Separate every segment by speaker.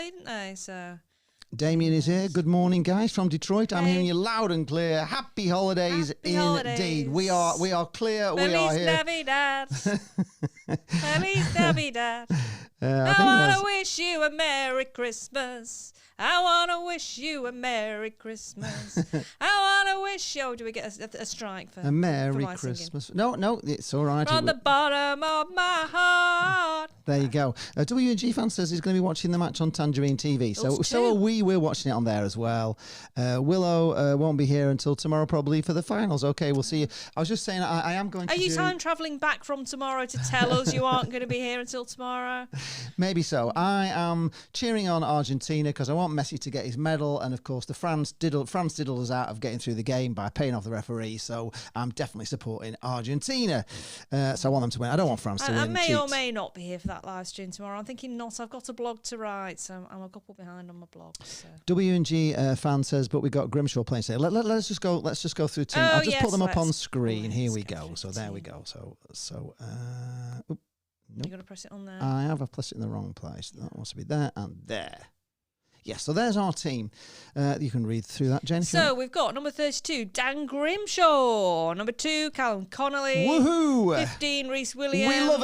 Speaker 1: today, didn't they? So
Speaker 2: Damien is here. Good morning, guys, from Detroit. I'm hearing you loud and clear. Happy holidays, indeed. We are clear.
Speaker 1: Feliz
Speaker 2: we are here.
Speaker 1: Navidad. Feliz Navidad. I want to wish you a Merry Christmas. I want to wish you a Merry Christmas. I want to wish you... Oh, do we get a strike for...
Speaker 2: A Merry
Speaker 1: for
Speaker 2: Christmas.
Speaker 1: Singing?
Speaker 2: No, it's all right.
Speaker 1: From the bottom of my heart.
Speaker 2: There you go. W&G fan says he's going to be watching the match on Tangerine TV. So are we. We're watching it on there as well. Willow won't be here until tomorrow probably for the finals. Okay, we'll see you. I was just saying I am going to...
Speaker 1: Are you time travelling back from tomorrow to tell us you aren't going to be here until tomorrow?
Speaker 2: Maybe so. I am cheering on Argentina because I want Messi to get his medal, and of course the France diddled us out of getting through the game by paying off the referee, so I'm definitely supporting Argentina. So I want them to win. I don't want France to win.
Speaker 1: I may or may not be here for that live stream tomorrow. I'm thinking not. I've got a blog to write, so I'm a couple behind on my blog. So.
Speaker 2: W&G fan says, but we got Grimshaw playing today. Let's just go through team. I'll just put them up on screen. Here we go. So there we go. Nope.
Speaker 1: You're going to press it on there?
Speaker 2: I've pressed it in the wrong place. That wants to be there and there. Yes, so there's our team. You can read through that, Jane.
Speaker 1: So we've got number 32, Dan Grimshaw. Number 2, Callum Connolly.
Speaker 2: Woohoo!
Speaker 1: 15, Reece Williams.
Speaker 2: We love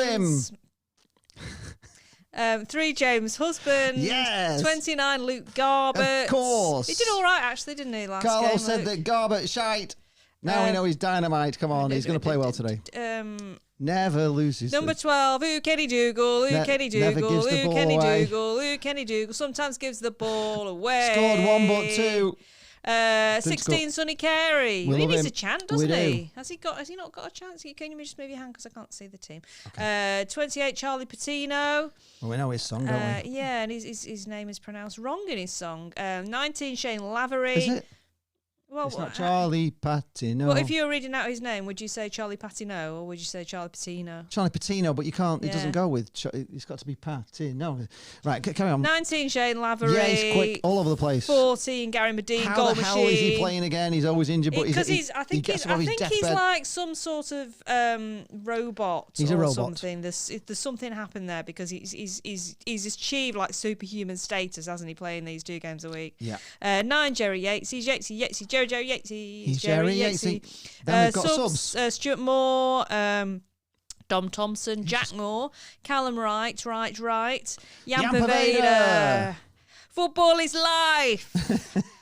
Speaker 2: him.
Speaker 1: 3, James Husband.
Speaker 2: Yes.
Speaker 1: 29, Luke Garbett.
Speaker 2: Of course.
Speaker 1: He did all right, actually, didn't he, last
Speaker 2: Carlo
Speaker 1: game?
Speaker 2: said that Garbett shite. Now we know he's dynamite. Come on, he's going to play well today. Never loses.
Speaker 1: Number 12, Kenny Dougal. Kenny Dougal. Kenny Dougal. Kenny Dougal. Sometimes gives the ball away.
Speaker 2: Scored 1 but 2.
Speaker 1: 16, Sonny Carey.
Speaker 2: We
Speaker 1: He needs
Speaker 2: him.
Speaker 1: a chant, doesn't
Speaker 2: We
Speaker 1: he?
Speaker 2: do.
Speaker 1: Has he not got a chance? Can you just move your hand because I can't see the team? Okay. 28, Charlie Patino.
Speaker 2: Well, we know his song, don't we?
Speaker 1: Yeah, and his name is pronounced wrong in his song. 19, Shane Lavery.
Speaker 2: Is it?
Speaker 1: Well,
Speaker 2: it's not Charlie Patino.
Speaker 1: Well, if you were reading out his name, would you say Charlie Patino or would you say Charlie Patino?
Speaker 2: Charlie Patino, but you can't. It doesn't go with. It's got to be Patino. Right, carry on.
Speaker 1: 19, Shane Lavery.
Speaker 2: Yeah, he's quick, all over the place.
Speaker 1: 14, Gary Medine.
Speaker 2: How the hell is he playing again? He's always injured, but
Speaker 1: because I think he's like some sort of robot.
Speaker 2: He's
Speaker 1: or
Speaker 2: a robot.
Speaker 1: Something. There's something happened there because he's achieved like superhuman status, hasn't he? Playing these 2 games a week.
Speaker 2: Yeah.
Speaker 1: 9, Jerry Yates. He's Yatesy. Joe Yatesy.
Speaker 2: He's Jerry Yatesy. Then we've got subs.
Speaker 1: Stuart Moore. Dom Thompson, Jack Moore, Callum Wright, Yampa Vader. Football is life.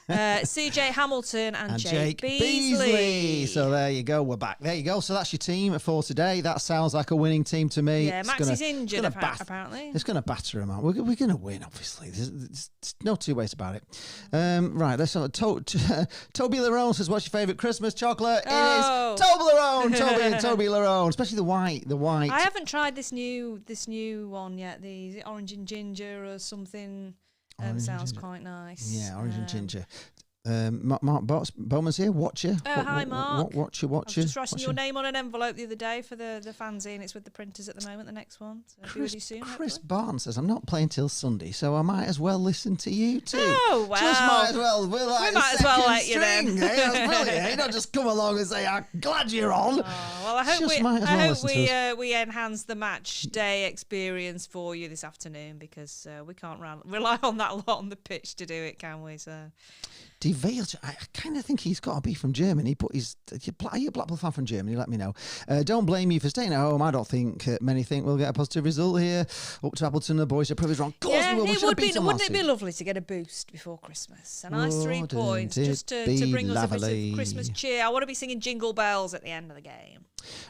Speaker 1: CJ Hamilton and Jake Beasley.
Speaker 2: So there you go. We're back. There you go. So that's your team for today. That sounds like a winning team to me.
Speaker 1: Yeah, Max is injured apparently.
Speaker 2: It's going to batter him out. We're going to win, obviously. There's no two ways about it. Right. Let's Toby Larone says, what's your favourite Christmas chocolate?
Speaker 1: Oh.
Speaker 2: It is Toblerone. Toby Larone. Especially the white. I
Speaker 1: haven't tried this new one yet. The orange and ginger or something. Sounds quite nice.
Speaker 2: Yeah, orange and ginger. Mark Bowman's here. Watcher.
Speaker 1: Oh, hi, Mark.
Speaker 2: Watcher.
Speaker 1: I was just writing your name on an envelope the other day for the fanzine. It's with the printers at the moment, the next one. So I'll be with you soon.
Speaker 2: Chris Barnes says, I'm not playing till Sunday, so I might as well listen to you too.
Speaker 1: Oh, wow.
Speaker 2: Just might as well. We
Speaker 1: might as well let you then.
Speaker 2: That's brilliant. You don't just come along and say, I'm glad you're on.
Speaker 1: Oh, well, I hope we enhance the match day experience for you this afternoon because we can't rely on that lot on the pitch to do it, can we? So.
Speaker 2: I kind of think he's got to be from Germany, but are you a Blackpool fan from Germany? Let me know. Don't blame you for staying at home. I don't think many think we'll get a positive result here. Up to Appleton, the boys are probably wrong.
Speaker 1: Yeah, wouldn't it be lovely to get a boost before Christmas? A nice 3 points just to bring us a bit of Christmas cheer. I want to be singing Jingle Bells at the end of the game.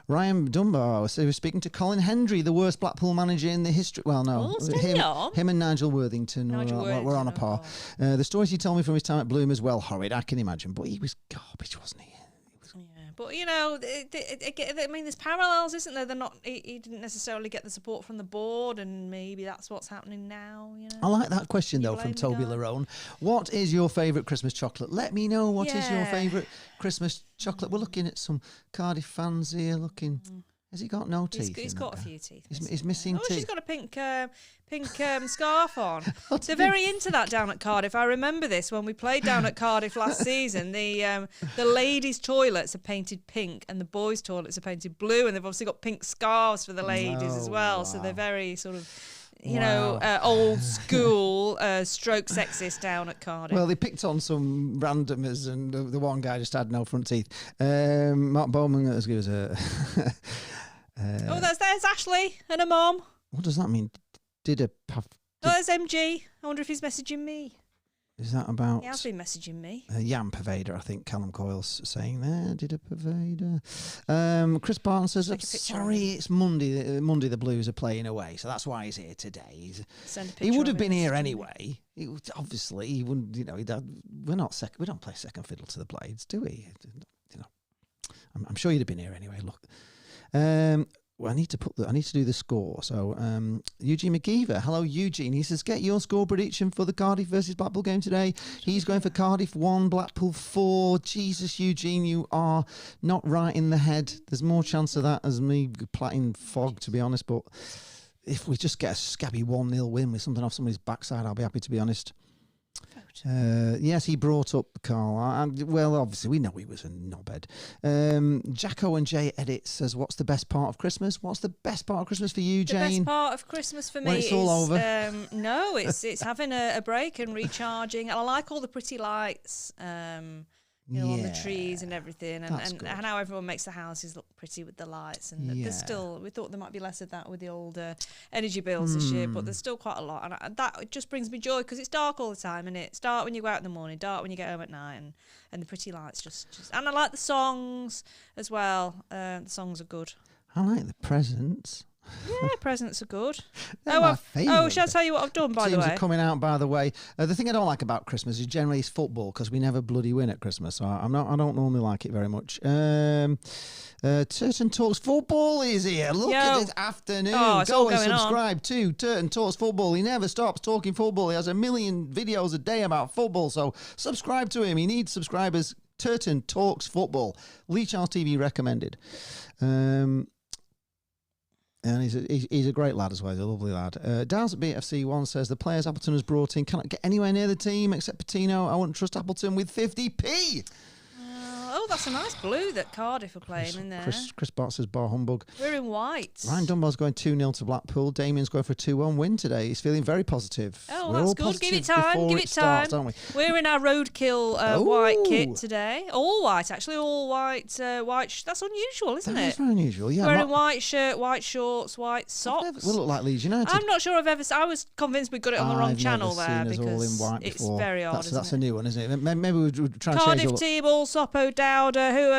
Speaker 2: Ryan Dunbar, so he was speaking to Colin Hendry, the worst Blackpool manager in the history. Well, no, him and Nigel Worthington were on a par. The stories he told me from his time at Bloom as well, horrid, I can imagine, but he was garbage, wasn't he?
Speaker 1: But, you know, I mean, there's parallels, isn't there? They're not. He didn't necessarily get the support from the board, and maybe that's what's happening now, you know?
Speaker 2: I like that question, though, from Toby Larone. What is your favourite Christmas chocolate? Let me know what is your favourite Christmas chocolate. We're looking at some Cardiff fans here looking... Has he got no teeth?
Speaker 1: He's got a few teeth.
Speaker 2: He's missing teeth.
Speaker 1: Oh, she's got a pink scarf on. They're very into that down at Cardiff. I remember this when we played down at Cardiff last season. The ladies' toilets are painted pink and the boys' toilets are painted blue, and they've obviously got pink scarves for the ladies as well. Wow. So they're very sort of you know, old school stroke sexist down at Cardiff.
Speaker 2: Well, they picked on some randomers, and the one guy just had no front teeth. Mark Bowman has given us a...
Speaker 1: there's Ashley and her mom.
Speaker 2: What does that mean?
Speaker 1: There's MG. I wonder if he's messaging me.
Speaker 2: Is that about...
Speaker 1: He has been messaging me.
Speaker 2: Yam Pervader, I think Callum Coyle's saying there. Did a Pervader. Chris Barton says, sorry, it's Monday. Monday the Blues are playing away, so that's why he's here today. He would have been here anyway. Obviously, he wouldn't. You know, we don't play second fiddle to the Blades, do we? You know, I'm sure you'd have been here anyway. Look. Well, I need to do the score. So, Eugene McGeever. Hello, Eugene. He says, get your score prediction for the Cardiff versus Blackpool game today. He's going for Cardiff 1, Blackpool 4. Jesus, Eugene, you are not right in the head. There's more chance of that as me platting fog, to be honest. But if we just get a scabby 1-0 win with something off somebody's backside, I'll be happy, to be honest. Yes, he brought up Carl. Well, obviously, we know he was a knobhead. Jacko and Jay Edit says, what's the best part of Christmas? What's the best part of Christmas for you, Jane?
Speaker 1: The best part of Christmas for me
Speaker 2: when it's all over.
Speaker 1: No, it's having a break and recharging. And I like all the pretty lights. You know, on the trees and everything, and how everyone makes the houses look pretty with the lights. And there's still, we thought there might be less of that with the old energy bills this year, but there's still quite a lot. And that just brings me joy because it's dark all the time, and it's dark when you go out in the morning, dark when you get home at night, and the pretty lights just. And I like the songs as well. The songs are good.
Speaker 2: I like the presents.
Speaker 1: Yeah, presents are good.
Speaker 2: Shall
Speaker 1: I tell you what I've done, by the way?
Speaker 2: Teams are coming out, by the way. The thing I don't like about Christmas is generally it's football because we never bloody win at Christmas. So I don't normally like it very much. Turton Talks Football is here. Look at this afternoon. Go and subscribe to Turton Talks Football. He never stops talking football. He has 1 million videos a day about football. So subscribe to him. He needs subscribers. Turton Talks Football. leecharlestv recommended. And he's a great lad as well. He's a lovely lad. Downs at BFC1 says, the players Appleton has brought in cannot get anywhere near the team except Patino. I wouldn't trust Appleton with 50p.
Speaker 1: That's a nice blue that Cardiff are playing in there.
Speaker 2: Chris Bart says, bar humbug.
Speaker 1: We're in white.
Speaker 2: Ryan Dunbar's going 2-0 to Blackpool. Damien's going for a 2-1 win today. He's feeling very positive.
Speaker 1: Oh, that's good. Give it time. Give it time.
Speaker 2: Starts, aren't we?
Speaker 1: We're in our roadkill white kit today. All white, actually. All white. White. That's unusual, isn't it?
Speaker 2: That is very unusual, yeah.
Speaker 1: Wearing white shirt, white shorts, white socks.
Speaker 2: We look like Leeds United.
Speaker 1: I'm not sure I've ever... I was convinced we got it on the wrong channel there
Speaker 2: because
Speaker 1: all
Speaker 2: in white
Speaker 1: it's
Speaker 2: before.
Speaker 1: very odd,
Speaker 2: That's a new one, isn't it? Maybe we'll try and
Speaker 1: Cardiff
Speaker 2: change it.
Speaker 1: T-Ball, Soppo Dowder,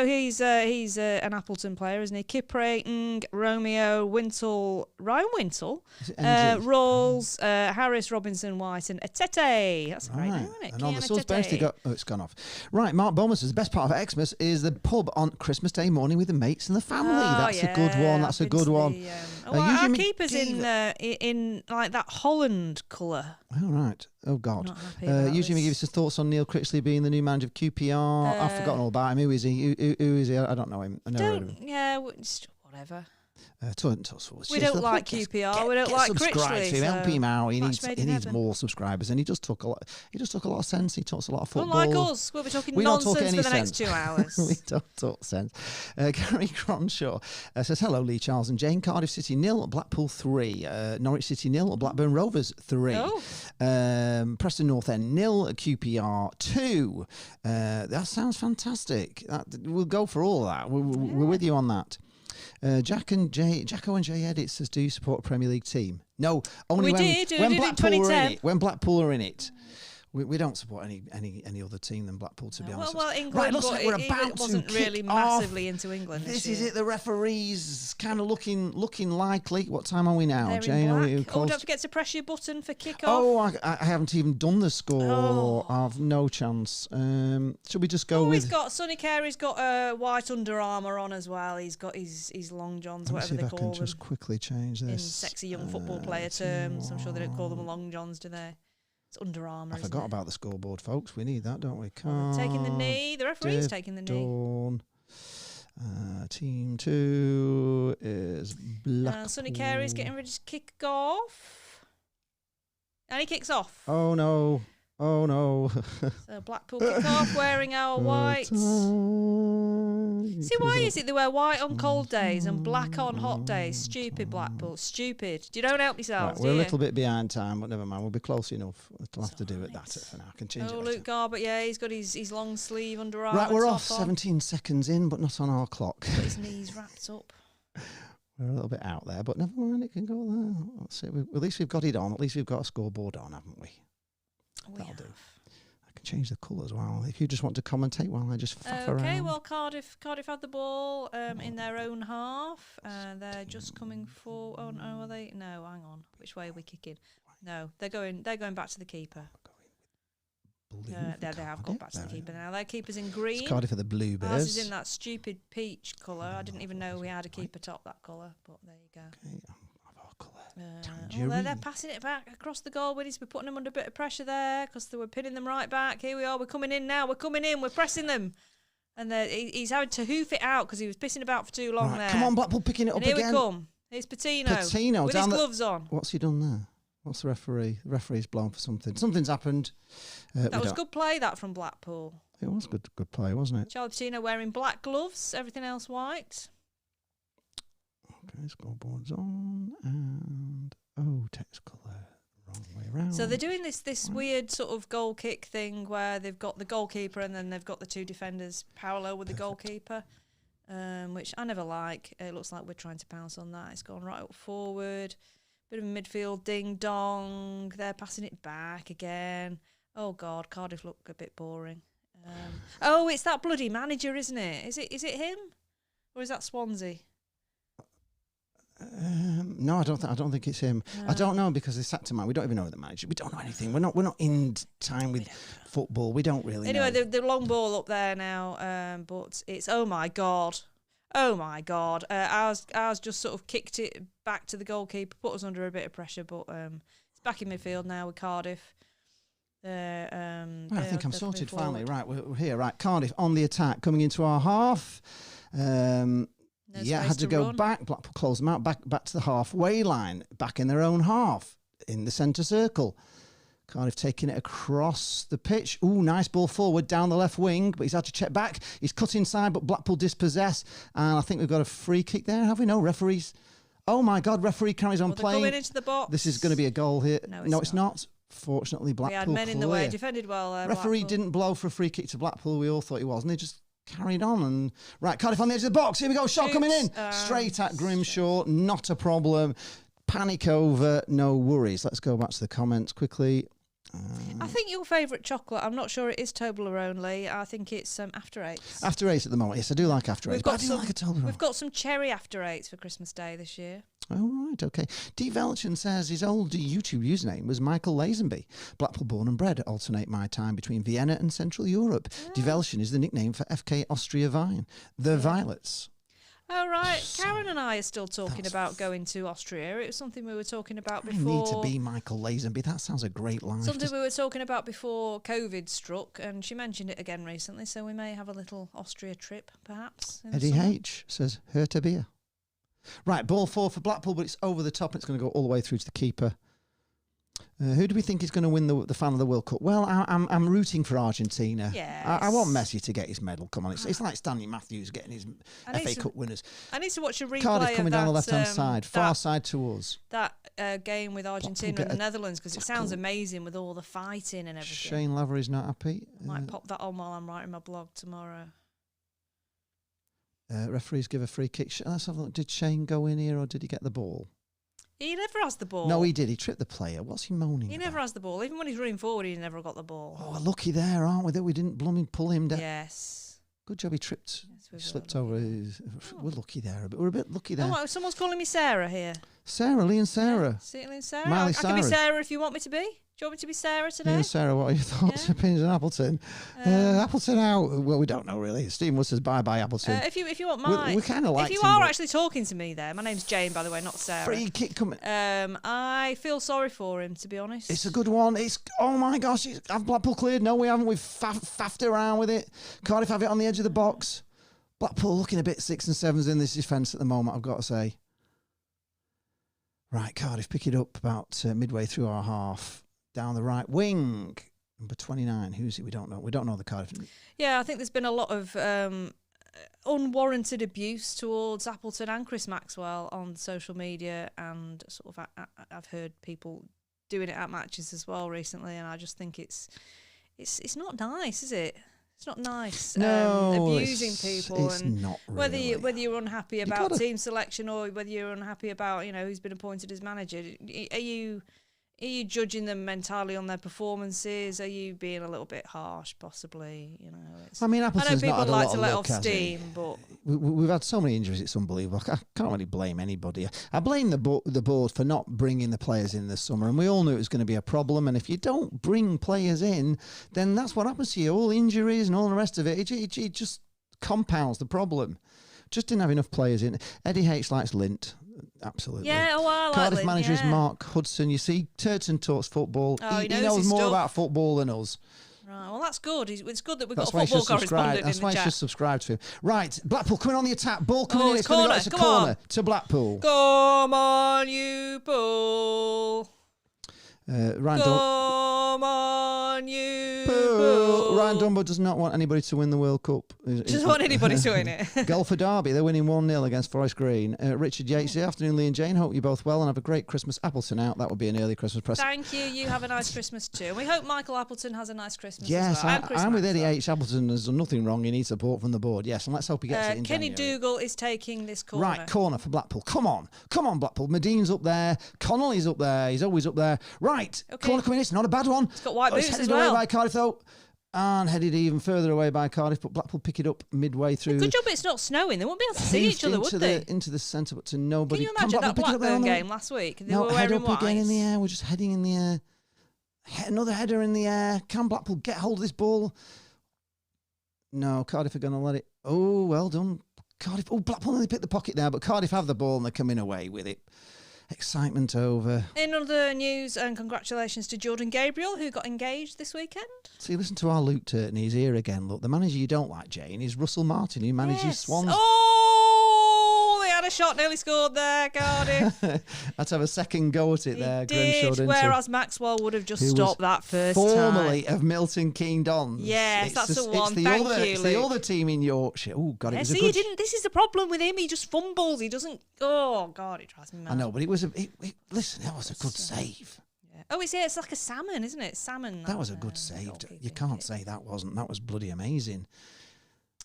Speaker 1: he's an Appleton player, isn't he? Kiprate, Romeo, Wintle, Ryan Wintle, Rawls, Harris, Robinson, White, and Atete. That's a great name, isn't it?
Speaker 2: And on the Souls bench, they got... Oh, it's gone off. Right, Mark Bowman says, the best part of Xmas is the pub on Christmas Day morning with the mates and the family. That's a good one. That's a good one.
Speaker 1: Our keeper's in like that Holland colour.
Speaker 2: All right. Oh, God. Usually we give us his thoughts on Neil Critchley being the new manager of QPR. I've forgotten all about him. Who is he? Who is he? I don't know him. I never heard of him.
Speaker 1: Yeah, whatever.
Speaker 2: We
Speaker 1: don't like QPR. We don't like Critchley.
Speaker 2: To him, help him out. He needs more subscribers, and he just took a lot. He just took a lot of sense. He talks a lot of football.
Speaker 1: Unlike us, we'll be talking nonsense for the next 2 hours.
Speaker 2: We don't talk sense. Gary Cronshaw says, hello, Lee, Charles and Jane. Cardiff City 0, Blackpool 3, Norwich City 0, Blackburn Rovers 3, Preston North End 0, QPR 2. That sounds fantastic. We'll go for all of that. We're with you on that. Jacko and Jay Edit says, do you support a Premier League team? No, only when Blackpool are in it. We don't support any other team than Blackpool, to be honest.
Speaker 1: Well, England,
Speaker 2: right, looks like we're about to
Speaker 1: wasn't really massively into England
Speaker 2: this is it. The referee's kind of looking likely. What time are we now,
Speaker 1: They're
Speaker 2: Jane?
Speaker 1: don't forget to press your button for kickoff.
Speaker 2: Oh, I haven't even done the score. I've no chance. Should we just go with...
Speaker 1: Sonny Carey's got white Under Armour on as well. He's got his long johns, whatever they call them.
Speaker 2: Let me see if I can just quickly change this.
Speaker 1: In sexy young football player terms. I'm sure they don't call them long johns, do they? It's Under Armour. I
Speaker 2: forgot about the scoreboard, folks. We need that, don't we?
Speaker 1: Taking the knee. The referee's taking the knee.
Speaker 2: Team 2 is Blackpool.
Speaker 1: Sonny Carey's getting ready to kick off. And he kicks off.
Speaker 2: Oh, no. Oh, no.
Speaker 1: So Blackpool kick off wearing our whites. See, why is it they wear white on cold days and black on hot days? Stupid Blackpool. Stupid. You don't help yourselves,
Speaker 2: Right, we're a little bit behind time, but never mind. We'll be close enough. We'll have to do it. That's it for now. I can change it later.
Speaker 1: Luke Garbutt, yeah, he's got his long sleeve under arm.
Speaker 2: Right, we're off.
Speaker 1: On.
Speaker 2: 17 seconds in, but not on our clock.
Speaker 1: Got his knees wrapped up.
Speaker 2: We're a little bit out there, but never mind. It can go there. Let's see. At least we've got it on. At least we've got a scoreboard on, haven't we? That'll do. I can change the colour as well. If you just want to commentate while I just faff around.
Speaker 1: Okay, well, Cardiff had the ball in their own half. They're just coming for. Oh no, are they? No, hang on. Which way are we kicking? No, they're going back to the keeper. They have gone back to the keeper now. Their keeper's in green.
Speaker 2: It's Cardiff for the Bluebirds.
Speaker 1: Ours is in that stupid peach colour. I didn't even know we had a keeper top that colour, but there you go.
Speaker 2: Okay, our colour.
Speaker 1: Well, they're passing it back across the goal. We need to be putting them under a bit of pressure there because they were pinning them right back. Here we are. We're coming in now. We're coming in. We're pressing them. And he's having to hoof it out because he was pissing about for too long there.
Speaker 2: Come on, Blackpool, picking it up again.
Speaker 1: Here we come. Here's Patino. With his gloves on.
Speaker 2: What's he done there? What's the referee? The referee's blown for something. Something's happened.
Speaker 1: That was good play, that, from Blackpool.
Speaker 2: It was good play, wasn't it?
Speaker 1: Charlie Patino wearing black gloves, everything else white.
Speaker 2: Okay, scoreboard's on, and text colour, wrong way around.
Speaker 1: So they're doing this weird sort of goal kick thing where they've got the goalkeeper and then they've got the two defenders parallel with the goalkeeper, which I never like. It looks like we're trying to pounce on that. It's gone right up forward. Bit of a midfield ding dong. They're passing it back again. Oh God, Cardiff look a bit boring. It's that bloody manager, isn't it? Is it him, or is that Swansea?
Speaker 2: No, I don't think it's him. No. I don't know because they sacked him out. We don't even know the manager. We don't know anything. We're not in time with football. We don't really.
Speaker 1: Anyway,
Speaker 2: know.
Speaker 1: The long ball up there now. But it's oh my God. Ours just sort of kicked it back to the goalkeeper, put us under a bit of pressure, but it's back in midfield now with Cardiff.
Speaker 2: I think I'm sorted finally. Right, we're here. Right, Cardiff on the attack, coming into our half. Had to go back. Blackpool closed them out. Back to the halfway line. Back in their own half, in the centre circle. Cardiff taking it across the pitch. Ooh, nice ball forward down the left wing, but he's had to check back. He's cut inside, but Blackpool dispossess. And I think we've got a free kick there, have we? No, referees. Oh my God, referee carries on playing.
Speaker 1: Coming into the box.
Speaker 2: This is going to be a goal here. No, it's not. Fortunately, Blackpool.
Speaker 1: We had men in the way, defended well.
Speaker 2: Referee
Speaker 1: Blackpool
Speaker 2: didn't blow for a free kick to Blackpool. We all thought he was, and they just carried on. And right, Cardiff on the edge of the box. Here we go. Shot coming in. Straight at Grimshaw. Not a problem. Panic over. No worries. Let's go back to the comments quickly.
Speaker 1: I think your favourite chocolate, I'm not sure it is Toblerone. I think it's After Eights.
Speaker 2: After Eights at the moment. Yes, I do like After Eights. I do like a Toblerone.
Speaker 1: We've got some cherry After Eights for Christmas Day this year.
Speaker 2: Oh, right, okay. D. Velchin says his old YouTube username was Michael Lazenby. Blackpool born and bred. Alternate my time between Vienna and Central Europe. Yeah. D. Velchin is the nickname for FK Austria Vine. The Violets.
Speaker 1: Oh, right. Karen and I are still talking about going to Austria. It was something we were talking about before.
Speaker 2: I need to be Michael Lazenby. That sounds a great life.
Speaker 1: Something we were talking about before COVID struck, and she mentioned it again recently, so we may have a little Austria trip, perhaps.
Speaker 2: Eddie H. says, Hertha beer. Right, ball forward for Blackpool, but it's over the top. It's going to go all the way through to the keeper. Who do we think is going to win the Fan of the World Cup? Well, I'm rooting for Argentina.
Speaker 1: Yes.
Speaker 2: I want Messi to get his medal. Come on, it's like Stanley Matthews getting his FA Cup winners.
Speaker 1: I need to watch a replay
Speaker 2: Cardiff coming
Speaker 1: of
Speaker 2: down
Speaker 1: that,
Speaker 2: the left-hand side, far side to us.
Speaker 1: That game with Argentina and the Netherlands, because it sounds amazing with all the fighting and everything.
Speaker 2: Shane Lavery's not happy.
Speaker 1: Might pop that on while I'm writing my blog tomorrow.
Speaker 2: Referees give a free kick. Let's have a look. Did Shane go in here or did he get the ball?
Speaker 1: He never has the ball.
Speaker 2: No, he did. He tripped the player. What's he moaning
Speaker 1: He
Speaker 2: about?
Speaker 1: never has the ball. Even when he's running forward, he never got the ball.
Speaker 2: Oh, we're lucky there, aren't we, that we didn't blooming pull him down?
Speaker 1: Yes.
Speaker 2: Good job he tripped. Yes, he slipped over. We're lucky there. We're a bit lucky there.
Speaker 1: Oh, someone's calling me Sarah here.
Speaker 2: Sarah, Lee and Sarah.
Speaker 1: Yeah, Lee and Sarah.
Speaker 2: Miley
Speaker 1: I can be Sarah if you want me to be. Do you want me to be Sarah today?
Speaker 2: Lee and Sarah, what are your thoughts, opinions on Appleton? Appleton out. Well, we don't know really. Stephen Wood says bye-bye, Appleton.
Speaker 1: If you want mine.
Speaker 2: We kind of like
Speaker 1: If you are actually talking to me there, my name's Jane, by the way, not Sarah.
Speaker 2: Free kick coming.
Speaker 1: I feel sorry for him, to be honest.
Speaker 2: It's a good one. Oh my gosh, have Blackpool cleared? No, we haven't. We've faffed around with it. Cardiff have it on the edge of the box. Blackpool looking a bit 6 and 7s in this defence at the moment, I've got to say. Right, Cardiff pick it up about midway through our half. Down the right wing. Number 29, who's it? We don't know. We don't know the Cardiff.
Speaker 1: Yeah, I think there's been a lot of unwarranted abuse towards Appleton and Chris Maxwell on social media, and sort of I've heard people doing it at matches as well recently, and I just think it's not nice, is it? It's not nice.
Speaker 2: No,
Speaker 1: abusing people,
Speaker 2: it's
Speaker 1: and
Speaker 2: not really.
Speaker 1: whether you're unhappy about team selection or whether you're unhappy about who's been appointed as manager, are you judging them entirely on their performances? Are you being a little bit harsh, possibly?
Speaker 2: I mean, Appleton's
Speaker 1: I know people
Speaker 2: not had
Speaker 1: like to let off
Speaker 2: has
Speaker 1: steam, but
Speaker 2: we've had so many injuries. It's unbelievable. I can't really blame anybody. I blame the board for not bringing the players in this summer, and we all knew it was going to be a problem. And if you don't bring players in, then that's what happens to you. All injuries and all the rest of it. It just compounds the problem. Just didn't have enough players in. Eddie H likes Lint. Absolutely.
Speaker 1: Yeah, I like
Speaker 2: Cardiff
Speaker 1: Lint,
Speaker 2: manager is Mark Hudson. You see, Turton talks football.
Speaker 1: Oh,
Speaker 2: he knows more about football than us.
Speaker 1: Right, well, that's good. It's good that we've got a football correspondent in the chat.
Speaker 2: That's why you should subscribe to him. Right, Blackpool coming on the attack. Ball coming in. It's a corner to Blackpool.
Speaker 1: Come on, you Bull. Come on, you Bull.
Speaker 2: Ryan Dunbar does not want anybody to win the World Cup.
Speaker 1: Doesn't want anybody to win it.
Speaker 2: Goal for Derby. They're winning 1-0 against Forest Green. Richard Yates, good afternoon, Lee and Jane. Hope you're both well and have a great Christmas. Appleton out. That would be an early Christmas present.
Speaker 1: Thank you. You have a nice Christmas too. And we hope Michael Appleton has a nice Christmas
Speaker 2: as well.
Speaker 1: Yes,
Speaker 2: I'm with Eddie H. Appleton. There's nothing wrong. He needs support from the board. Yes, and let's hope he gets it in
Speaker 1: Kenny
Speaker 2: January.
Speaker 1: Dougal is taking this corner.
Speaker 2: Right, corner for Blackpool. Come on, Blackpool. Medine's up there. Connolly's up there. He's always up there. Right, corner coming in. It's not a bad one.
Speaker 1: It's got white boots
Speaker 2: headed
Speaker 1: as well.
Speaker 2: Away by Cardiff though. And headed even further away by Cardiff, but Blackpool pick it up midway through.
Speaker 1: Good job it's not snowing. They won't be able to see each other, would they?
Speaker 2: Into the centre, but to nobody.
Speaker 1: Can you imagine that Blackburn game last week? They were
Speaker 2: head
Speaker 1: wearing
Speaker 2: up again
Speaker 1: whites.
Speaker 2: in the air. We're just heading in the air. Another header in the air. Can Blackpool get hold of this ball? No, Cardiff are going to let it. Oh, well done. Cardiff. Oh, Blackpool only picked the pocket there, but Cardiff have the ball and they're coming away with it. Excitement over.
Speaker 1: In other news, and congratulations to Jordan Gabriel, who got engaged this weekend.
Speaker 2: See, listen to our Luke Turton. He's here again. Look, the manager you don't like, Jane, is Russell Martin, who manages Swans.
Speaker 1: Oh, they had a shot, nearly scored there, Cardiff.
Speaker 2: Had to have a second go at it there.
Speaker 1: Did, whereas Maxwell would have just stopped that first time.
Speaker 2: Formerly of Milton Keynes Dons.
Speaker 1: Yes, that's the one. Thank you,
Speaker 2: It's the other team in Yorkshire. Oh, God, it was a good...
Speaker 1: This is the problem with him. He just fumbles. He doesn't... Oh, God, it drives me mad.
Speaker 2: I know, but it was listen, that was a good save.
Speaker 1: Yeah. Oh, it's like a salmon, isn't it? Salmon.
Speaker 2: That was a good save. You can't say that wasn't. That was bloody amazing.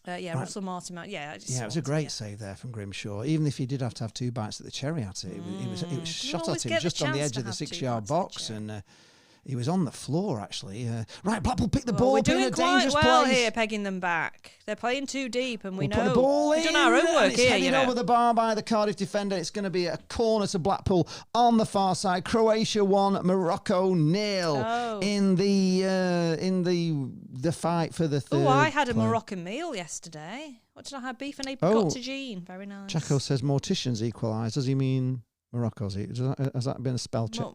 Speaker 1: Right. Russell Martin. Yeah,
Speaker 2: it was a great save there from Grimshaw. Even if he did have to have 2 bites at the cherry at it, it was shot at him just on the edge of the 6-yard box, and he was on the floor actually. Right, Blackpool picked the ball up in a dangerous place.
Speaker 1: Here, pegging them back. They're playing too deep, and we know.
Speaker 2: Put the ball in.
Speaker 1: We've done our own work
Speaker 2: here. It's heading over the bar by the Cardiff defender. It's going to be a corner to Blackpool on the far side. Croatia 1, Morocco 0 in the fight for the third.
Speaker 1: Oh, I had a Moroccan meal yesterday. What did I have? Beef and apricot tagine. Very nice.
Speaker 2: Chaco says Morticians equalise. Does he mean Morocco's? Has that been a spell check?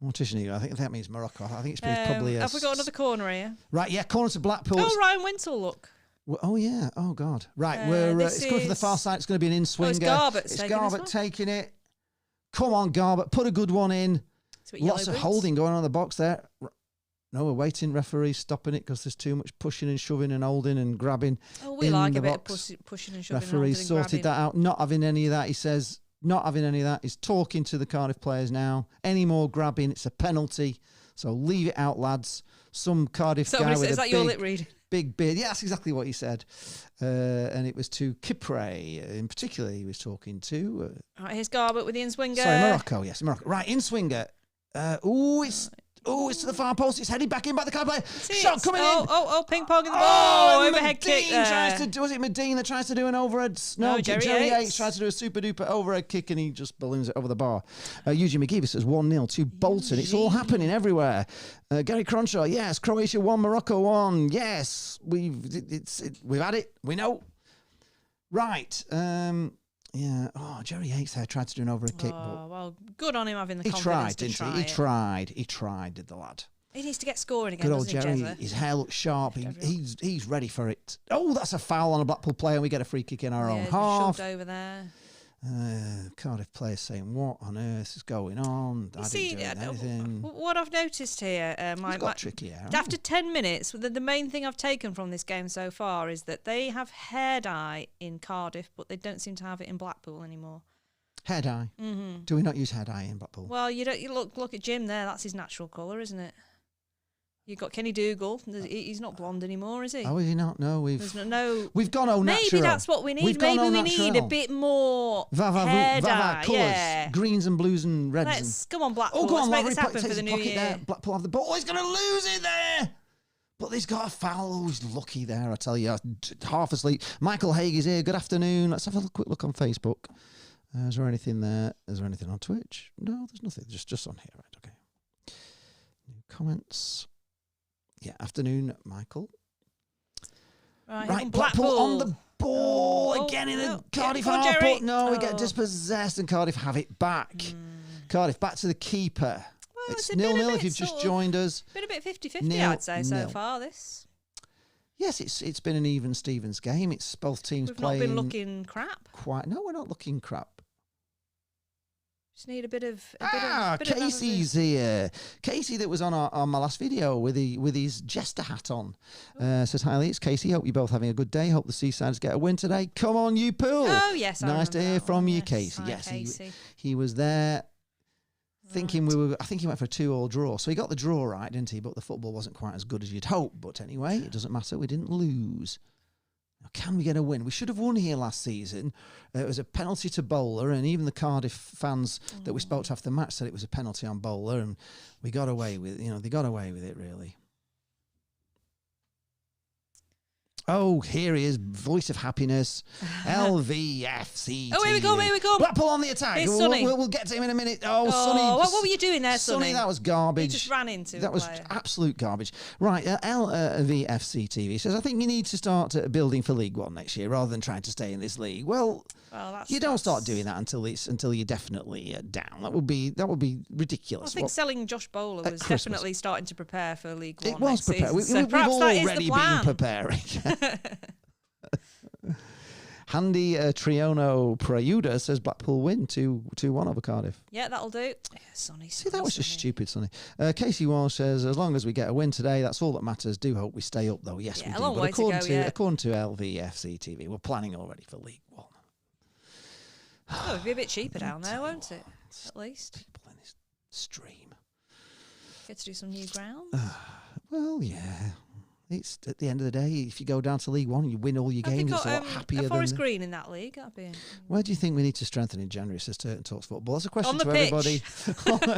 Speaker 2: Mortician. I think that means Morocco. I think it's probably.
Speaker 1: Have we got another corner here?
Speaker 2: Right, yeah, corner to Blackpool.
Speaker 1: Oh, Ryan Wintle, look.
Speaker 2: Oh yeah. Oh God. Right, it's going for the far side. It's going to be an in-swinger.
Speaker 1: It's Garbett
Speaker 2: taking it. Come on, Garbett. Put a good one in. Lots of holding going on in the box there. No, we're waiting. Referee stopping it because there's too much pushing and shoving and holding and grabbing.
Speaker 1: Oh, we like a bit of pushing and shoving.
Speaker 2: Referee sorted that out. Not having any of that. He says not having any of that. He's talking to the Cardiff players now. Any more grabbing, it's a penalty. So leave it out, lads. Some Cardiff guy with a
Speaker 1: your lip read?
Speaker 2: Big beard. Yeah, that's exactly what he said. And it was to Kipre in particular he was talking to.
Speaker 1: Right, here's Garbett with the in-swinger.
Speaker 2: Sorry, Morocco. Yes, Morocco. Right, in-swinger. It's to the far post. It's headed back in by the Cardiff player. Shot coming in.
Speaker 1: Ping pong in the ball. Overhead kick there.
Speaker 2: Was it Medine that tries to do an overhead? No, Jerry Yates tries to do a super duper overhead kick and he just balloons it over the bar. Eugene McGee says 1-0 to Bolton. It's all happening everywhere. Gary Cronshaw, yes. Croatia 1, Morocco 1. Yes, we've had it. We know. Right. Yeah. Oh, Jerry Yates there tried to do an overhead kick.
Speaker 1: Oh, well, good on him having the confidence to try.
Speaker 2: He tried, did the lad.
Speaker 1: He needs to get scoring again,
Speaker 2: good old Jerry. His hair looks sharp. He's ready for it. Oh, that's a foul on a Blackpool player and we get a free kick in our own half.
Speaker 1: Shoved over there.
Speaker 2: Cardiff players saying, "What on earth is going on?" I didn't do anything.
Speaker 1: What I've noticed here,
Speaker 2: got tricky hair.
Speaker 1: After 10 minutes, the main thing I've taken from this game so far is that they have hair dye in Cardiff, but they don't seem to have it in Blackpool anymore.
Speaker 2: Hair dye. Mm-hmm. Do we not use hair dye in Blackpool?
Speaker 1: Well, you look at Jim there. That's his natural colour, isn't it? You've got Kenny Dougal. He's not blonde anymore, is he?
Speaker 2: Oh, is he not? No, we've gone au natural.
Speaker 1: Maybe that's what we need. Maybe we need a bit more hair dye.
Speaker 2: Colours,
Speaker 1: yeah.
Speaker 2: Greens and blues and reds.
Speaker 1: Come on, Blackpool. Let's make this happen for the new year.
Speaker 2: There. Blackpool have the ball. Oh, he's going to lose it there. But he's got a foul. Oh, he's lucky there, I tell you. Half asleep. Michael Haig is here. Good afternoon. Let's have a quick look on Facebook. Is there anything there? Is there anything on Twitch? No, there's nothing. Just on here. Right, okay. New comments. Yeah, afternoon, Michael.
Speaker 1: Right,
Speaker 2: Blackpool on the ball again in the Cardiff half, but no, we get dispossessed and Cardiff have it back. Cardiff back to the keeper.
Speaker 1: Well,
Speaker 2: it's 0-0 if you've just joined us.
Speaker 1: Been a bit 50-50, I'd say, so far, this.
Speaker 2: Yes, it's been an even Stevens game. It's both teams playing.
Speaker 1: We've not been looking crap.
Speaker 2: No, we're not looking crap.
Speaker 1: Just need a bit of.
Speaker 2: Casey's here. Casey, that was on my last video with his jester hat on. Says, "Hi, Lee, it's Casey. Hope you're both having a good day. Hope the Seasiders get a win today. Come on, you Pool."
Speaker 1: Oh yes,
Speaker 2: nice to hear from you,
Speaker 1: yes.
Speaker 2: Casey.
Speaker 1: Hi,
Speaker 2: yes,
Speaker 1: Casey.
Speaker 2: He was there. Thinking I think he went for a 2-2 draw. So he got the draw right, didn't he? But the football wasn't quite as good as you'd hope. But anyway, it doesn't matter. We didn't lose. Now, can we get a win? We should have won here last season. It was a penalty to Bowler, and even the Cardiff fans that we spoke to after the match said it was a penalty on Bowler, and we got away with they got away with it, really. Oh, here he is, voice of happiness, LVFC.
Speaker 1: Oh, here we go.
Speaker 2: Blackpool on the attack.
Speaker 1: It's Sonny.
Speaker 2: We'll get to him in a minute. Oh, Sonny.
Speaker 1: What were you doing there, Sonny?
Speaker 2: That was garbage.
Speaker 1: You just ran into
Speaker 2: that. Was absolute garbage. Right, LVFC TV says, I think you need to start building for League One next year rather than trying to stay in this league. Well, you don't start doing that until you're definitely down. That would be ridiculous.
Speaker 1: I think selling Josh Bowler was definitely starting to prepare for League One.
Speaker 2: It was prepared.
Speaker 1: We've
Speaker 2: already been preparing. Handy Triono Prayuda says Blackpool win 2-1 over Cardiff.
Speaker 1: Yeah, that'll do. Yeah, Sonny.
Speaker 2: See, that was just stupid, Sonny. Casey Walsh says, as long as we get a win today, that's all that matters. Do hope we stay up, though. Yes, we do. But according to LVFC TV, we're planning already for League One.
Speaker 1: Oh, it'll be a bit cheaper down there, won't it? At least.
Speaker 2: People in this stream.
Speaker 1: Get to do some new ground.
Speaker 2: Well, yeah. It's at the end of the day, if you go down to League One, you win all your games. It's a lot happier than
Speaker 1: Forest Green in that league. That'd be.
Speaker 2: Where do you think we need to strengthen in January? Says Turton Talks Football. That's a question to
Speaker 1: pitch.
Speaker 2: Everybody.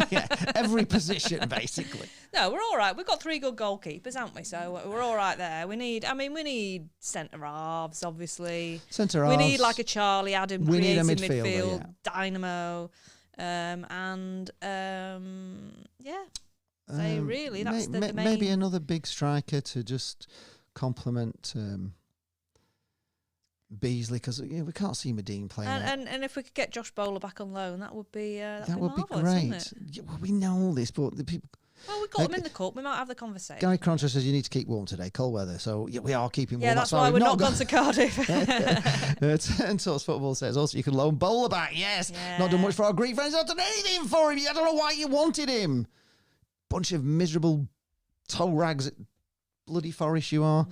Speaker 2: Yeah, every position basically.
Speaker 1: No, we're all right. We've got 3 good goalkeepers, haven't we? So we're all right there. We need centre halves, obviously.
Speaker 2: Centre halves.
Speaker 1: We need like a Charlie Adam
Speaker 2: we
Speaker 1: creative
Speaker 2: need a midfield,
Speaker 1: dynamo, yeah. So really, that's the main.
Speaker 2: Maybe another big striker to just complement Beasley, because we can't see Medine playing.
Speaker 1: And if we could get Josh Bowler back on loan, that would be
Speaker 2: great.
Speaker 1: Wouldn't it?
Speaker 2: Yeah, well, we know all this, but the people.
Speaker 1: Well, we've got him in the cup. We might have the conversation.
Speaker 2: Gary Cruncher says you need to keep warm today, cold weather. So yeah, we are keeping warm.
Speaker 1: Yeah, that's why we're not gone to Cardiff.
Speaker 2: Turn Talks Football says also you can loan Bowler back. Yes, not done much for our Greek friends. Not done anything for him. I don't know why you wanted him. Bunch of miserable toe rags at bloody Forest you are.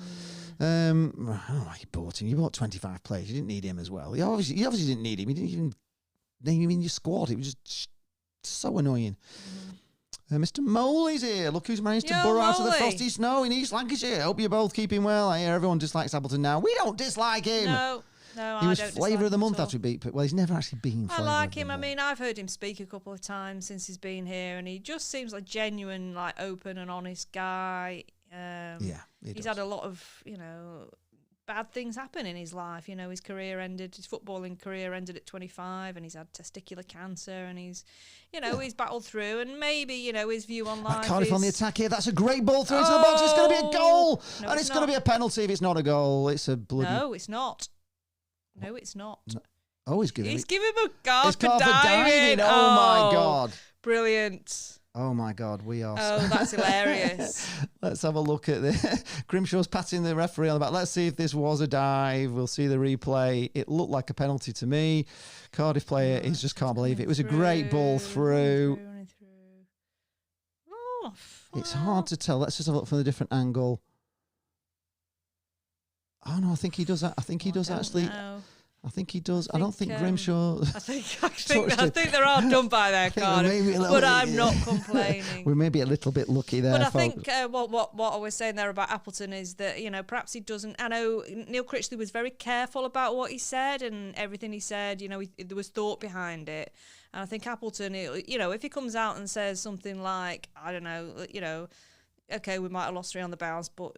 Speaker 2: I don't know why you bought him. You bought 25 players. You didn't need him as well. You obviously didn't need him. You didn't even name him in your squad. It was just so annoying. Mr. Moley's here. Look who's managed to burrow out of the frosty snow in East Lancashire. Hope you're both keeping well. I hear everyone dislikes Appleton now. We don't dislike him.
Speaker 1: No,
Speaker 2: he was flavour of the month after he beat. Well, he's never actually been.
Speaker 1: I like him. I mean, I've heard him speak a couple of times since he's been here, and he just seems like genuine, like open and honest guy. He's had a lot of bad things happen in his life. His career ended. His footballing career ended at 25, and he's had testicular cancer, and he's battled through. And maybe his view on life.
Speaker 2: Cardiff on the attack here. That's a great ball through into the box. It's going to be a goal, and it's going to be a penalty if it's not a goal. It's a bloody.
Speaker 1: No, it's not. No, it's not.
Speaker 2: No. Oh, he's giving him
Speaker 1: a card for diving.
Speaker 2: Oh, my God.
Speaker 1: Brilliant.
Speaker 2: Oh my God, we are.
Speaker 1: Oh, that's hilarious.
Speaker 2: Let's have a look at this. Grimshaw's patting the referee on the back. Let's see if this was a dive. We'll see the replay. It looked like a penalty to me. Cardiff player is just can't believe it. It was a great ball through.
Speaker 1: Oh,
Speaker 2: it's hard to tell. Let's just have a look from a different angle. Oh no, I think he does that. I think he does actually.
Speaker 1: Know.
Speaker 2: I think he does. I don't think Grimshaw.
Speaker 1: I think they're hard done by their Cardiff, but I'm not complaining.
Speaker 2: We may be a little bit lucky there.
Speaker 1: But I
Speaker 2: folks.
Speaker 1: think what I was saying there about Appleton is that perhaps he doesn't. I know Neil Critchley was very careful about what he said and everything he said. There was thought behind it. And I think Appleton, if he comes out and says something like, I don't know, okay, we might have lost 3 on the bounce, but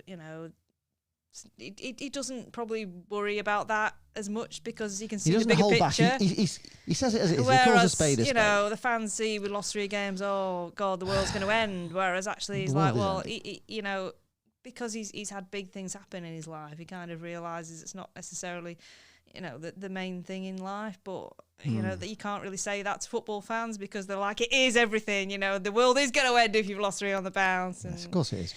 Speaker 1: he doesn't probably worry about that as much because he can see the bigger picture.
Speaker 2: He says it as it is.
Speaker 1: Whereas,
Speaker 2: he calls a spade a spade.
Speaker 1: The fans see we lost 3 games. Oh God, the world's going to end. Whereas actually, he's like, well, because he's had big things happen in his life, he kind of realizes it's not necessarily, the main thing in life. But that you can't really say that to football fans because they're like, it is everything. The world is going to end if you've lost 3 on the bounce. And,
Speaker 2: yes, of course it is.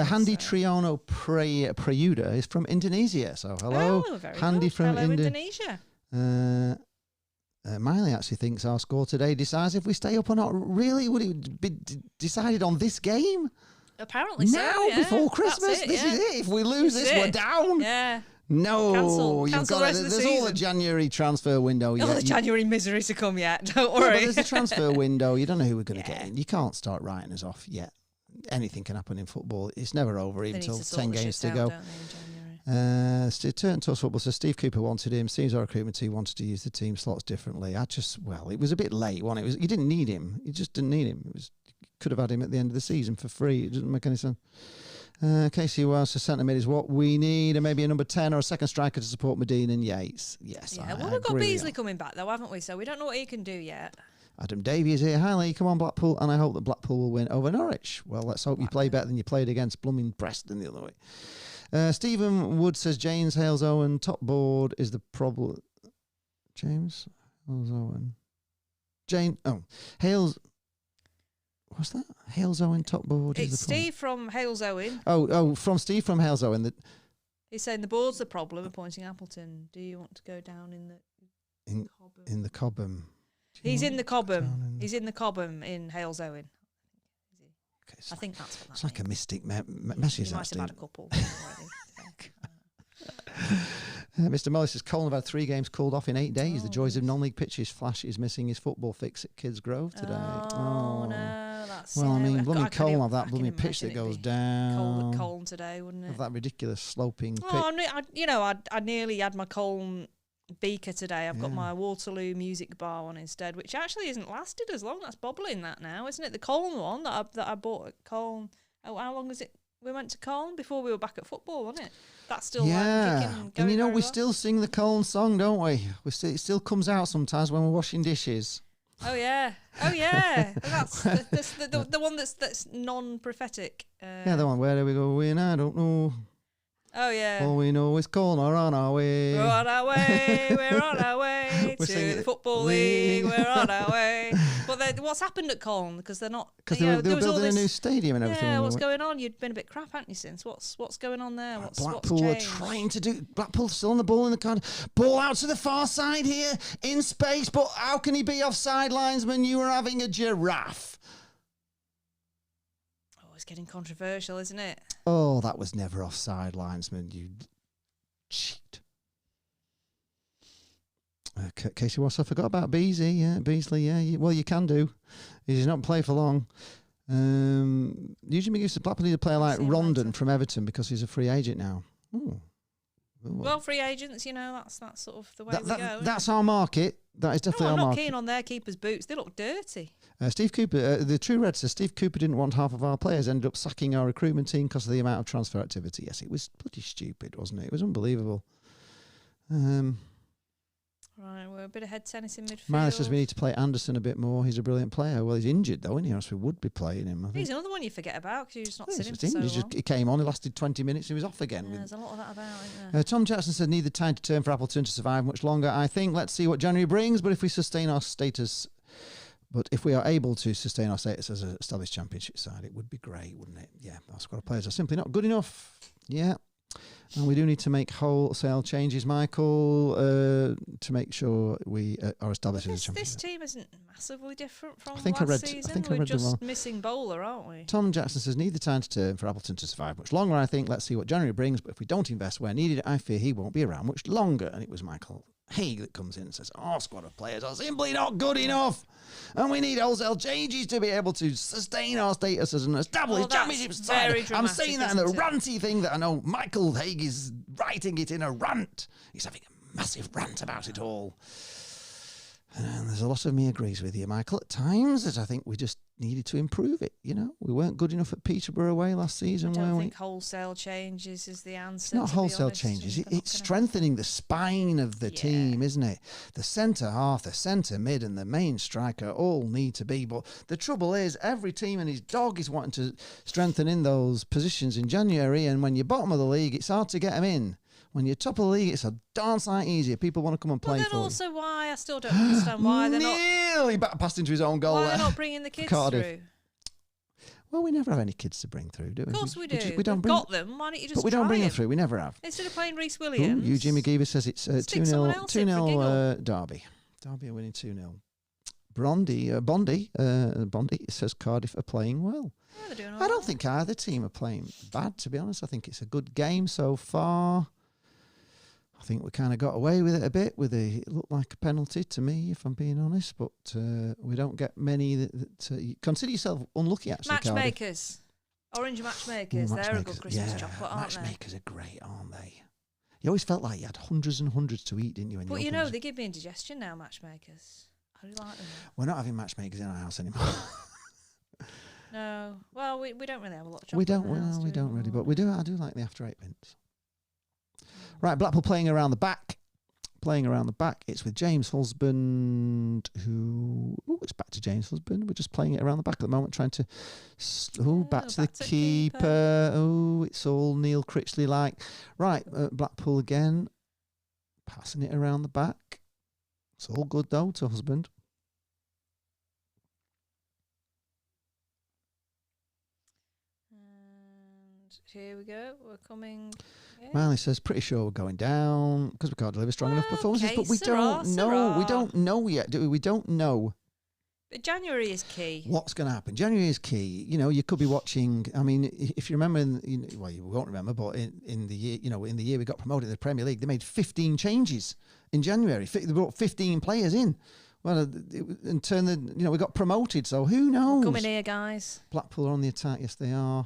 Speaker 2: Handy Triano Prayuda is from Indonesia. So hello, Handy
Speaker 1: good.
Speaker 2: from
Speaker 1: hello, Indonesia.
Speaker 2: Miley actually thinks our score today decides if we stay up or not. Really, would it be decided on this game?
Speaker 1: Apparently
Speaker 2: now,
Speaker 1: so. Yeah.
Speaker 2: Before Christmas, this is it. If we lose this, we're down.
Speaker 1: Yeah.
Speaker 2: No,
Speaker 1: Cancel the rest of the
Speaker 2: there's all the January transfer window yet.
Speaker 1: All the January misery to come yet. Don't worry.
Speaker 2: But there's a transfer window. You don't know who we're going to get in. You can't start writing us off yet. Anything can happen in football. It's never over even until 10 games to go. Turn to Football says Steve Cooper wanted him. Seems our recruitment team wanted to use the team slots differently. It was a bit late, wasn't it? You didn't need him. You just didn't need him. You could have had him at the end of the season for free. It doesn't make any sense. Casey Wells, the centre mid is what we need, and maybe a number 10 or a second striker to support Medina and Yates. Yes,
Speaker 1: yeah. Well, we've got Beasley coming back though, haven't we? So we don't know what he can do yet.
Speaker 2: Adam Davey is here. Hi Lee, come on Blackpool, and I hope that Blackpool will win over Norwich. Well, let's hope you play better than you played against blooming Preston the other way. Stephen Wood says James Hales Owen top board is the problem. James Hales Owen. Hales. What's that? Hales Owen top board.
Speaker 1: It's Steve from Hales Owen.
Speaker 2: Oh, from Steve from Hales Owen.
Speaker 1: He's saying the board's the problem, appointing Appleton. Do you want to go down in
Speaker 2: the Cobham?
Speaker 1: He's in the Cobham. He's in the Cobham in Hales Owen. Okay, I think that's what that
Speaker 2: it's like a mystic message.
Speaker 1: He might have had a couple.
Speaker 2: Mr. Mollis says Colin have had 3 games called off in 8 days. The joys of non-league pitches. Flash is missing his football fix at Kids Grove today.
Speaker 1: Oh no, that's
Speaker 2: well. I mean, blooming Colin have that blooming pitch that goes down.
Speaker 1: Cold at Colin today, wouldn't it?
Speaker 2: Have that ridiculous sloping.
Speaker 1: I nearly had my Colin beaker today. I've got my Waterloo music bar one instead, which actually hasn't lasted as long. That's bobbling that now, isn't it? The Colin one that I bought at Colin. Oh, how long is it? We went to Colne before we were back at football, wasn't it? That's still kicking and going.
Speaker 2: And we still sing the Colne song, don't we? It still comes out sometimes when we're washing dishes.
Speaker 1: Oh yeah. That's the one that's non-prophetic.
Speaker 2: The one. Where do we go in? I don't know.
Speaker 1: Oh yeah.
Speaker 2: All we know is Colne are on our way.
Speaker 1: We're on our way. We're on our way to the football league. We're on our way. But what's happened at Colne? Because they're not.
Speaker 2: Because they were building a new stadium and everything.
Speaker 1: Yeah, what's going on? You'd been a bit crap, hadn't you, since? What's going on there?
Speaker 2: Blackpool are trying to do. Blackpool still on the ball in the card. Ball out to the far side here in space. But how can he be offside linesman? You were having a giraffe.
Speaker 1: It's getting controversial, isn't it?
Speaker 2: Oh, that was never offside linesman. You cheat. Casey Ross, I forgot about Beasley. Yeah, Beasley. Yeah, well, you can do. He's not play for long. Usually, used to Blackpool need a player like Rondon from Everton because he's a free agent now. Ooh.
Speaker 1: Well, free agents, that's sort of the way we go.
Speaker 2: That's our market. That is definitely our market.
Speaker 1: I'm not keen on their keepers' boots. They look dirty.
Speaker 2: Steve Cooper, the True Red says Steve Cooper didn't want half of our players. Ended up sacking our recruitment team because of the amount of transfer activity. Yes, it was bloody stupid, wasn't it? It was unbelievable.
Speaker 1: Right, we're a bit of head tennis in midfield.
Speaker 2: Myra says we need to play Anderson a bit more. He's a brilliant player. Well, he's injured though, isn't he? Or else we would be playing him. I think.
Speaker 1: He's another one you forget about because you've just not seen him for so long.
Speaker 2: He came on, he lasted 20 minutes, he was off again.
Speaker 1: Yeah, there's a lot of that about, isn't there?
Speaker 2: Tom Jackson said need the time to turn for Appleton to survive much longer. I think let's see what January brings, but if we sustain our status But if we are able to sustain our status as an established championship side, it would be great, wouldn't it? Yeah, our squad of players are simply not good enough. Yeah. And we do need to make wholesale changes, Michael, to make sure we are established as a championship.
Speaker 1: This team isn't massively different from
Speaker 2: I
Speaker 1: last season. We're just missing bowler, aren't we?
Speaker 2: Tom Jackson says, need the time to turn for Appleton to survive much longer, I think. Let's see what January brings. But if we don't invest where needed, I fear he won't be around much longer. And it was Michael Haig that comes in and says, our squad of players are simply not good enough. And we need wholesale changes to be able to sustain our status as an established championship side. I'm saying that in a ranty thing that I know Michael Haig is writing it in a rant. He's having a massive rant about it all. And there's a lot of me agrees with you, Michael, at times, that I think we just needed to improve it. You know, we weren't good enough at Peterborough away last season.
Speaker 1: I don't think wholesale changes is the answer.
Speaker 2: It's not wholesale changes. It's strengthening the spine of the team, isn't it? The centre half, the centre mid and the main striker all need to be. But the trouble is every team and his dog is wanting to strengthen in those positions in January. And when you're bottom of the league, it's hard to get them in. When you're top of the league, it's a darn sight easier. People want to come and play for you.
Speaker 1: But then also why, I still don't understand why they're not...
Speaker 2: Nearly back passed into his own goal.
Speaker 1: Why they're not bringing the kids through.
Speaker 2: Well, we never have any kids to bring through, do we?
Speaker 1: Of course we do.
Speaker 2: We don't bring
Speaker 1: got them. Why don't you just
Speaker 2: But we don't bring them through. We never have.
Speaker 1: Instead of playing Reece Williams.
Speaker 2: Eugene McGeever says it's 2-0 Derby. Derby are winning 2-0. Bondi says Cardiff are playing well.
Speaker 1: Yeah, they're doing all
Speaker 2: I don't think either team are playing bad, to be honest. I think it's a good game so far. I think we kind of got away with it a bit. It looked like a penalty to me, if I'm being honest. But we don't get many that consider yourself unlucky, actually.
Speaker 1: Matchmakers. Orange matchmakers. They're a good Christmas chocolate, aren't they?
Speaker 2: Matchmakers are great, aren't they? You always felt like you had hundreds and hundreds to eat, didn't you?
Speaker 1: But you know, they give me indigestion now, matchmakers. I do like them.
Speaker 2: We're not having matchmakers in our house anymore.
Speaker 1: No. Well, we don't really have a lot of chocolate.
Speaker 2: We don't really. But we do. I do like the after 8 minutes. Right, Blackpool playing around the back. It's with James Husband, who... Oh, it's back to James Husband. We're just playing it around the back at the moment, trying to... back to the keeper. Oh, it's all Neil Critchley-like. Right, Blackpool again. Passing it around the back. It's all good, though, to Husband.
Speaker 1: And here we go. We're coming...
Speaker 2: Well, he says, pretty sure we're going down because we can't deliver strong enough performances, but we don't know. We don't know yet, do we? We don't know.
Speaker 1: But January is key.
Speaker 2: What's going to happen? January is key. You know, you could be watching. I mean, if you remember, well, you won't remember, but in the year, in the year we got promoted to the Premier League, they made 15 changes in January. They brought 15 players in. Well, in turn, we got promoted. So who knows?
Speaker 1: Come in here, guys.
Speaker 2: Blackpool are on the attack. Yes, they are.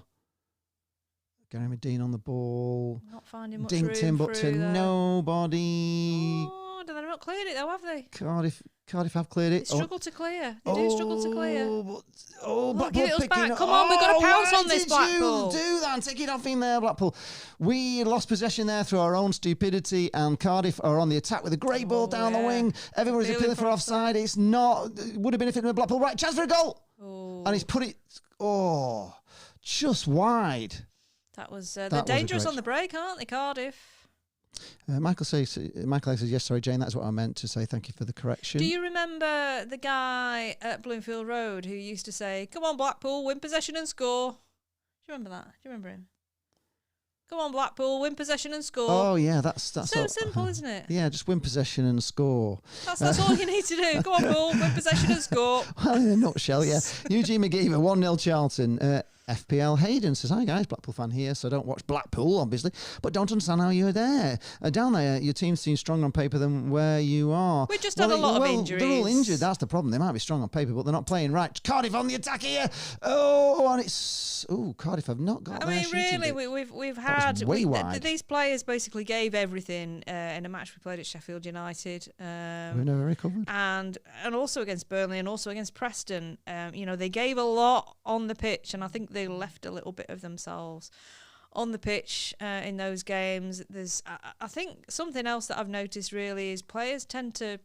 Speaker 2: Gary Medine on the ball.
Speaker 1: Not finding much
Speaker 2: Dinked
Speaker 1: room
Speaker 2: in, but to nobody.
Speaker 1: Oh, they've not cleared it though, have they?
Speaker 2: Cardiff have cleared it.
Speaker 1: They struggle to clear. They do struggle to clear.
Speaker 2: Blackpool
Speaker 1: give it us back. Come on, we've got to pounce on this, Blackpool.
Speaker 2: Why did you do that and take it off in there, Blackpool? We lost possession there through our own stupidity, and Cardiff are on the attack with a great ball down the wing. Everybody's appealing for offside. It's not. It would have been if it were Blackpool. Right, chance for a goal. And he's put it. Just wide.
Speaker 1: That was they're dangerous on the break, aren't they, Cardiff?
Speaker 2: Michael says, yes, sorry, Jane, that's what I meant to say. Thank you for the correction.
Speaker 1: Do you remember the guy at Bloomfield Road who used to say, come on, Blackpool, win possession and score? Do you remember that? Do you remember him? Come on, Blackpool, win possession and score.
Speaker 2: Oh, yeah, that's
Speaker 1: so simple, isn't it?
Speaker 2: Yeah, just win possession and score.
Speaker 1: That's all you need to do. Come on, Paul, win possession and score.
Speaker 2: Well, in a nutshell, yeah. Eugene McGeever, 1-0 Charlton. FPL Hayden says, hi guys, Blackpool fan here, so don't watch Blackpool, obviously, but don't understand how you're there. Down there, your team seems stronger on paper than where you are.
Speaker 1: We just have a lot of injuries.
Speaker 2: They're all injured, that's the problem. They might be strong on paper, but they're not playing right. Cardiff on the attack here. And it's... Oh, Cardiff have not got their shooting.
Speaker 1: Really, we've had... These players basically gave everything in a match we played at Sheffield United.
Speaker 2: We never recovered.
Speaker 1: And also against Burnley and also against Preston. They gave a lot on the pitch, and I think they left a little bit of themselves on the pitch in those games. I think something else that I've noticed really is players tend to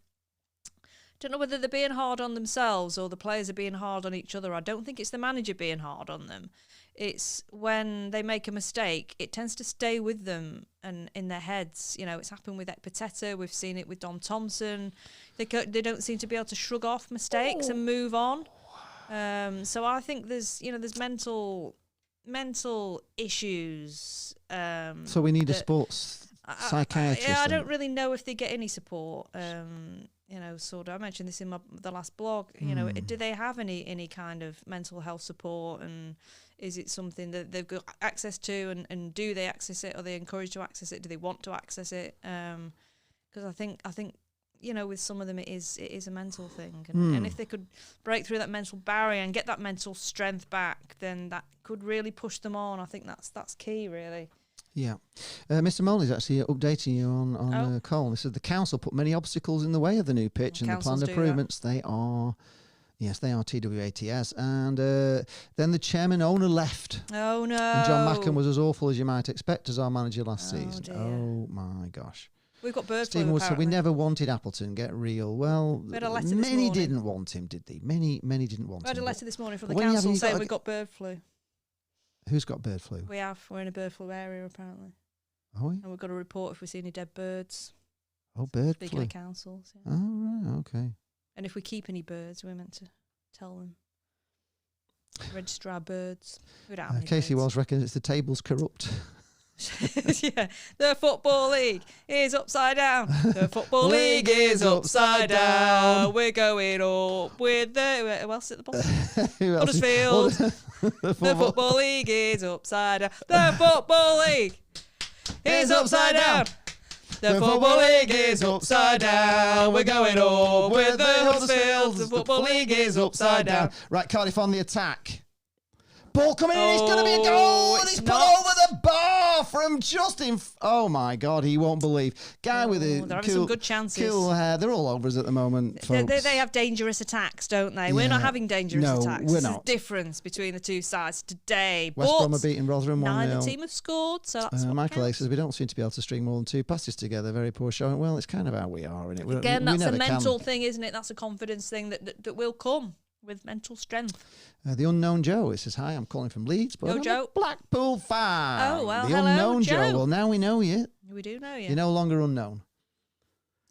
Speaker 1: don't know whether they're being hard on themselves or the players are being hard on each other. I don't think it's the manager being hard on them. It's when they make a mistake, it tends to stay with them and in their heads. You know, it's happened with Ekpiteta. We've seen it with Dom Thompson. They don't seem to be able to shrug off mistakes and move on. So I think there's mental issues.
Speaker 2: So we need a sports psychiatrist.
Speaker 1: I don't really know if they get any support. Sort of. I mentioned this in the last blog. You know, do they have any kind of mental health support, and is it something that they've got access to, and do they access it? Are they encouraged to access it? Do they want to access it? Because I think with some of them it is a mental thing, and if they could break through that mental barrier and get that mental strength back, then that could really push them on. I think that's key, really. Yeah.
Speaker 2: Mr. Moley's actually updating you on Cole. He said the council put many obstacles in the way of the new pitch and the planned improvements. They are TWATS. And then the chairman owner left.
Speaker 1: Oh, no.
Speaker 2: And John Mackham was as awful as you might expect as our manager last season.
Speaker 1: Dear.
Speaker 2: Oh, my gosh.
Speaker 1: We've got bird
Speaker 2: Stephen
Speaker 1: flu,
Speaker 2: Wood said we
Speaker 1: apparently.
Speaker 2: never wanted Appleton. Get real. Well, many didn't want him, did they? Many didn't want him.
Speaker 1: We had a letter this morning from the
Speaker 2: when
Speaker 1: council saying we got bird flu.
Speaker 2: Who's got bird flu?
Speaker 1: We have. We're in a bird flu area, apparently.
Speaker 2: Are we?
Speaker 1: And we've got to report if we see any dead birds.
Speaker 2: Oh, bird
Speaker 1: Speaking
Speaker 2: flu.
Speaker 1: of councils. Yeah.
Speaker 2: Oh, right, okay.
Speaker 1: And if we keep any birds, we're meant to tell them. Register our birds. We don't have any
Speaker 2: Casey
Speaker 1: birds.
Speaker 2: Wells reckons it's the table's corrupt.
Speaker 1: Yeah, the Football League is upside down. The Football League is upside down. We're going up with the... Who else at the bottom? Huddersfield. The Football League is upside down. The Football League is upside down. The Football League is upside down. We're going up with the Huddersfield. The Football League is upside down.
Speaker 2: Right, Cardiff on the attack. Ball coming in, it's going to be a goal, and he's put over the bar from Justin. Oh my God, he won't believe. Guy with
Speaker 1: they're having some good chances.
Speaker 2: Cool hair. They're all over us at the moment, folks.
Speaker 1: They have dangerous attacks, don't they? We're not having dangerous attacks.
Speaker 2: We're not.
Speaker 1: There's a difference between the two sides today.
Speaker 2: West Brom are beating Rotherham 1-0.
Speaker 1: Neither team have scored, so that's what
Speaker 2: Michael A
Speaker 1: counts.
Speaker 2: says we don't seem to be able to string more than two passes together. Very poor showing. Well, it's kind of how we are, isn't it?
Speaker 1: Again, that's a mental thing, isn't it? That's a confidence thing that will come with mental strength.
Speaker 2: The unknown Joe, it says, hi, I'm calling from Leeds, but I'm
Speaker 1: Joe.
Speaker 2: a Blackpool fan.
Speaker 1: Oh, well,
Speaker 2: the
Speaker 1: hello,
Speaker 2: unknown
Speaker 1: Joe.
Speaker 2: Well, now we know you.
Speaker 1: We do know you.
Speaker 2: You're no longer unknown.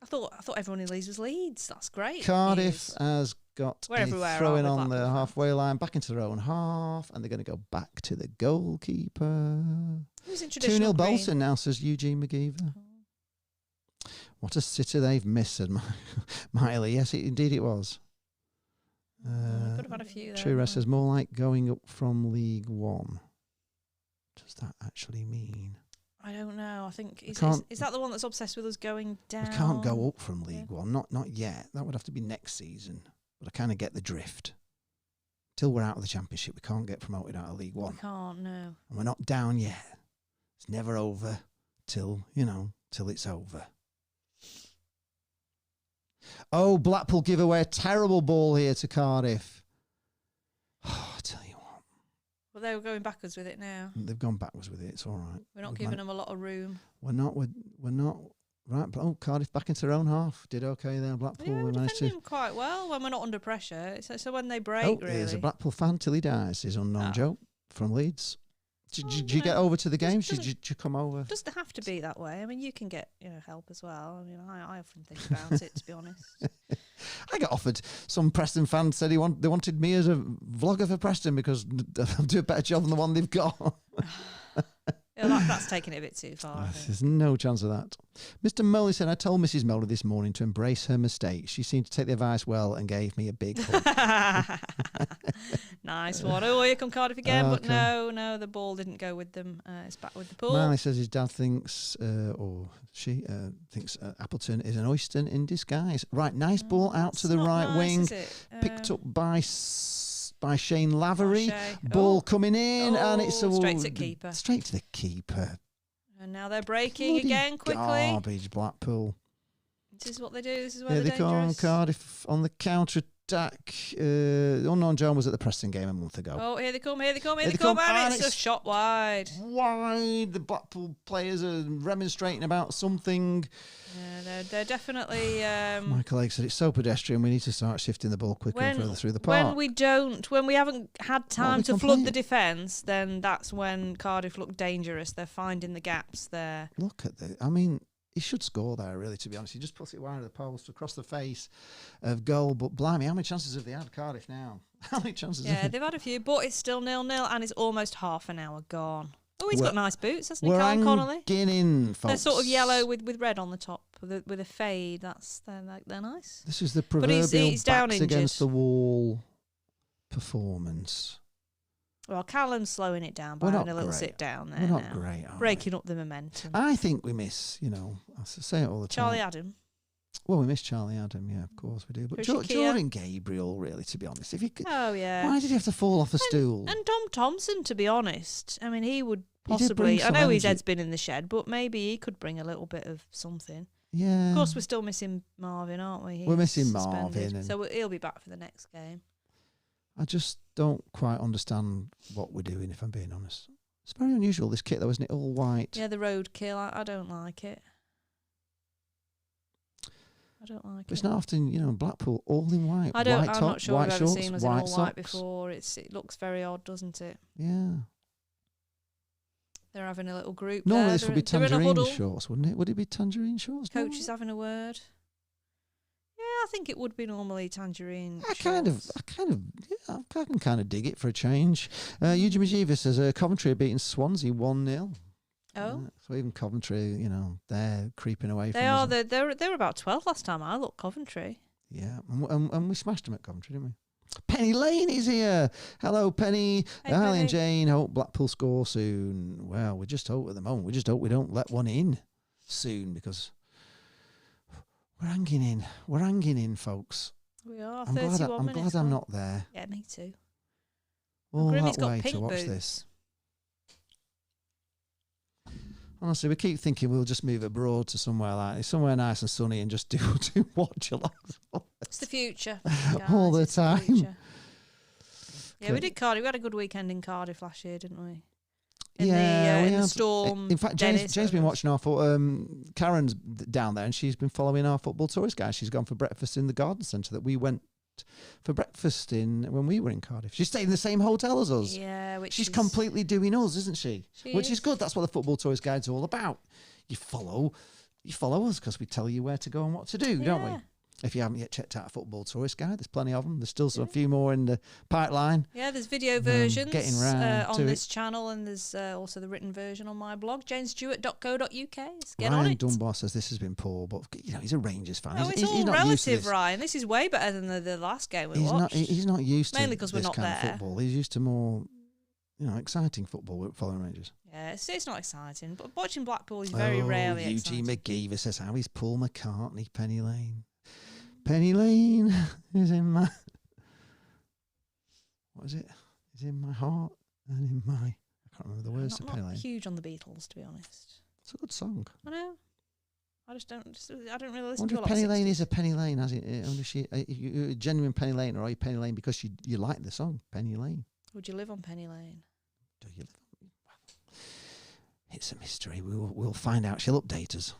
Speaker 1: I thought everyone in Leeds was Leeds. That's great.
Speaker 2: Cardiff has got
Speaker 1: We're everywhere,
Speaker 2: throwing
Speaker 1: aren't we,
Speaker 2: on the
Speaker 1: Blackpool
Speaker 2: halfway line, back into their own half, and they're going to go back to the goalkeeper.
Speaker 1: Who's in traditional
Speaker 2: 2-0
Speaker 1: green?
Speaker 2: Bolton now, says Eugene McGeever. What a sitter they've missed, said Miley. Yes, indeed it was.
Speaker 1: Could have had a few there.
Speaker 2: True Rest says more like going up from League One. What does that actually mean?
Speaker 1: I don't know. I think is that the one that's obsessed with us going down?
Speaker 2: We can't go up from League One, not yet. That would have to be next season. But I kind of get the drift. Till we're out of the Championship, we can't get promoted out of League One.
Speaker 1: We can't, no.
Speaker 2: And we're not down yet. It's never over till it's over. Oh, Blackpool give away a terrible ball here to Cardiff. Oh, I tell you what.
Speaker 1: Well, they were going backwards with it now.
Speaker 2: They've gone backwards with it. It's all right.
Speaker 1: We're not giving them a lot of room.
Speaker 2: We're not. Right. Oh, Cardiff back into their own half. Did okay there. Blackpool.
Speaker 1: Yeah, we're
Speaker 2: managed
Speaker 1: defending quite well when we're not under pressure. So when they break, really.
Speaker 2: There's a Blackpool fan till he dies. Is unknown Joe from Leeds. Did you get over to the game? Did you come over?
Speaker 1: Doesn't have to be that way. I mean, you can get help as well. I mean, I often think about it, to be honest.
Speaker 2: I got offered. Some Preston fans said they wanted me as a vlogger for Preston because I'll do a better job than the one they've got.
Speaker 1: That's taking it a bit too far.
Speaker 2: There's no chance of that. Mr. Moley said, I told Mrs. Moley this morning to embrace her mistakes. She seemed to take the advice well and gave me a big hug.
Speaker 1: Nice one. Oh, here come Cardiff again, but no, the ball didn't go with them. It's back with the pool.
Speaker 2: Moley says his dad thinks, or she thinks Appleton is an oyster in disguise. Right, nice ball out to the right wing. Picked up by Shane Lavery. Ball coming in, and it's
Speaker 1: straight to the keeper.
Speaker 2: Straight to the keeper.
Speaker 1: And now they're breaking again quickly.
Speaker 2: Garbage, Blackpool.
Speaker 1: This is what they do. This is where
Speaker 2: Here
Speaker 1: they're
Speaker 2: they come,
Speaker 1: dangerous.
Speaker 2: Cardiff on the counter Dak, Unknown John was at the Preston game a month ago.
Speaker 1: Oh, here they come, and it's a shot wide.
Speaker 2: Wide. The Blackpool players are remonstrating about something.
Speaker 1: Yeah, they're definitely...
Speaker 2: Michael Egg said it's so pedestrian, we need to start shifting the ball quicker and further through the park.
Speaker 1: When we haven't had time to flood the defence, then that's when Cardiff look dangerous. They're finding the gaps there.
Speaker 2: Look at the... he should score there, really, to be honest. He just puts it wide of the post across the face of goal. But blimey, how many chances have they had, Cardiff, now? How many chances have they?
Speaker 1: They've had a few, but it's still 0-0 and it's almost half an hour gone. Oh, he's got nice boots, hasn't he, Carl Connolly?
Speaker 2: In, folks.
Speaker 1: They're sort of yellow with red on the top, with a fade. They're nice.
Speaker 2: This is the proverbial
Speaker 1: he's down
Speaker 2: backs against the wall performance.
Speaker 1: Well, Callum's slowing it down by having a little sit down there.
Speaker 2: We're not great,
Speaker 1: breaking up the momentum.
Speaker 2: I think we miss, I say it all the time.
Speaker 1: Charlie Adam.
Speaker 2: Well, we miss Charlie Adam, yeah, of course we do. But Jordan Gabriel, really, to be honest. If you could, why did he have to fall off a stool?
Speaker 1: And Dom Thompson, to be honest. I mean, he would possibly... I know his head's been in the shed, but maybe he could bring a little bit of something.
Speaker 2: Yeah.
Speaker 1: Of course, we're still missing Marvin, aren't we?
Speaker 2: We're missing Marvin.
Speaker 1: So he'll be back for the next game.
Speaker 2: I just don't quite understand what we're doing, if I'm being honest. It's very unusual, this kit, though, isn't it? All white.
Speaker 1: Yeah, the roadkill. I don't like it. But
Speaker 2: it's not often, Blackpool, all in white.
Speaker 1: I'm not sure I've ever seen us in all white
Speaker 2: socks.
Speaker 1: before. It looks very odd, doesn't it?
Speaker 2: Yeah.
Speaker 1: They're having a little group
Speaker 2: Normally
Speaker 1: there.
Speaker 2: This would be tangerine shorts, wouldn't it? Would it be tangerine shorts?
Speaker 1: Coach is having a word. I think it would be normally tangerine.
Speaker 2: I can kind of dig it for a change. Eugene Majiva says Coventry are beating Swansea 1-0.
Speaker 1: Oh,
Speaker 2: so even Coventry, they're creeping away.
Speaker 1: They are. They were about 12th last time I looked. Coventry.
Speaker 2: Yeah, and we smashed them at Coventry, didn't we? Penny Lane is here. Hello, Penny.
Speaker 1: Hey,
Speaker 2: Penny and Jane. Hope Blackpool score soon. Well, we just hope at the moment. We just hope we don't let one in soon because. We're hanging in, folks.
Speaker 1: We are.
Speaker 2: I'm glad I'm not there.
Speaker 1: Yeah, me too.
Speaker 2: All that way to watch this. Honestly, we keep thinking we'll just move abroad to somewhere nice and sunny and just do watch-alongs.
Speaker 1: It's the future.
Speaker 2: All the time.
Speaker 1: Yeah, we did Cardiff. We had a good weekend in Cardiff last year, didn't we?
Speaker 2: We
Speaker 1: in
Speaker 2: had
Speaker 1: the storm.
Speaker 2: In fact, Jane's been watching our Karen's down there, and she's been following our football tourist guys. She's gone for breakfast in the garden centre that we went for breakfast in when we were in Cardiff. She stayed in the same hotel as us.
Speaker 1: Yeah,
Speaker 2: she's completely doing us, isn't she? Which is good. That's what the football tourist guide's all about. You follow us because we tell you where to go and what to do, don't we? If you haven't yet checked out a football tourist guide, there's plenty of them. There's still a few more in the pipeline.
Speaker 1: Yeah, there's video versions on this
Speaker 2: it.
Speaker 1: channel, and there's also the written version on my blog, janestewart.co.uk. Get
Speaker 2: Ryan
Speaker 1: on it.
Speaker 2: Dunbar says this has been poor, but he's a Rangers fan.
Speaker 1: Oh, it's all relative, Ryan. This is way better than the last game we watched.
Speaker 2: He's not used to
Speaker 1: mainly because we're not
Speaker 2: kind
Speaker 1: there.
Speaker 2: Of football. He's used to more, exciting football following Rangers.
Speaker 1: Yeah, it's not exciting, but watching Blackpool is very rarely exciting.
Speaker 2: Eugene McGeever says, how is Paul McCartney, Penny Lane? Penny Lane is in my... What is it? Is in my heart and in my... I can't remember the words to Penny Lane.
Speaker 1: I'm not huge on the Beatles, to be honest.
Speaker 2: It's a good song.
Speaker 1: I know. I don't really listen
Speaker 2: to a lot of 60s. I wonder if Penny Lane is a Penny Lane, as you're a genuine Penny Lane, or are you Penny Lane because you like the song, Penny Lane?
Speaker 1: Would you live on Penny Lane?
Speaker 2: Do you live on... Well, it's a mystery. We'll find out. She'll update us.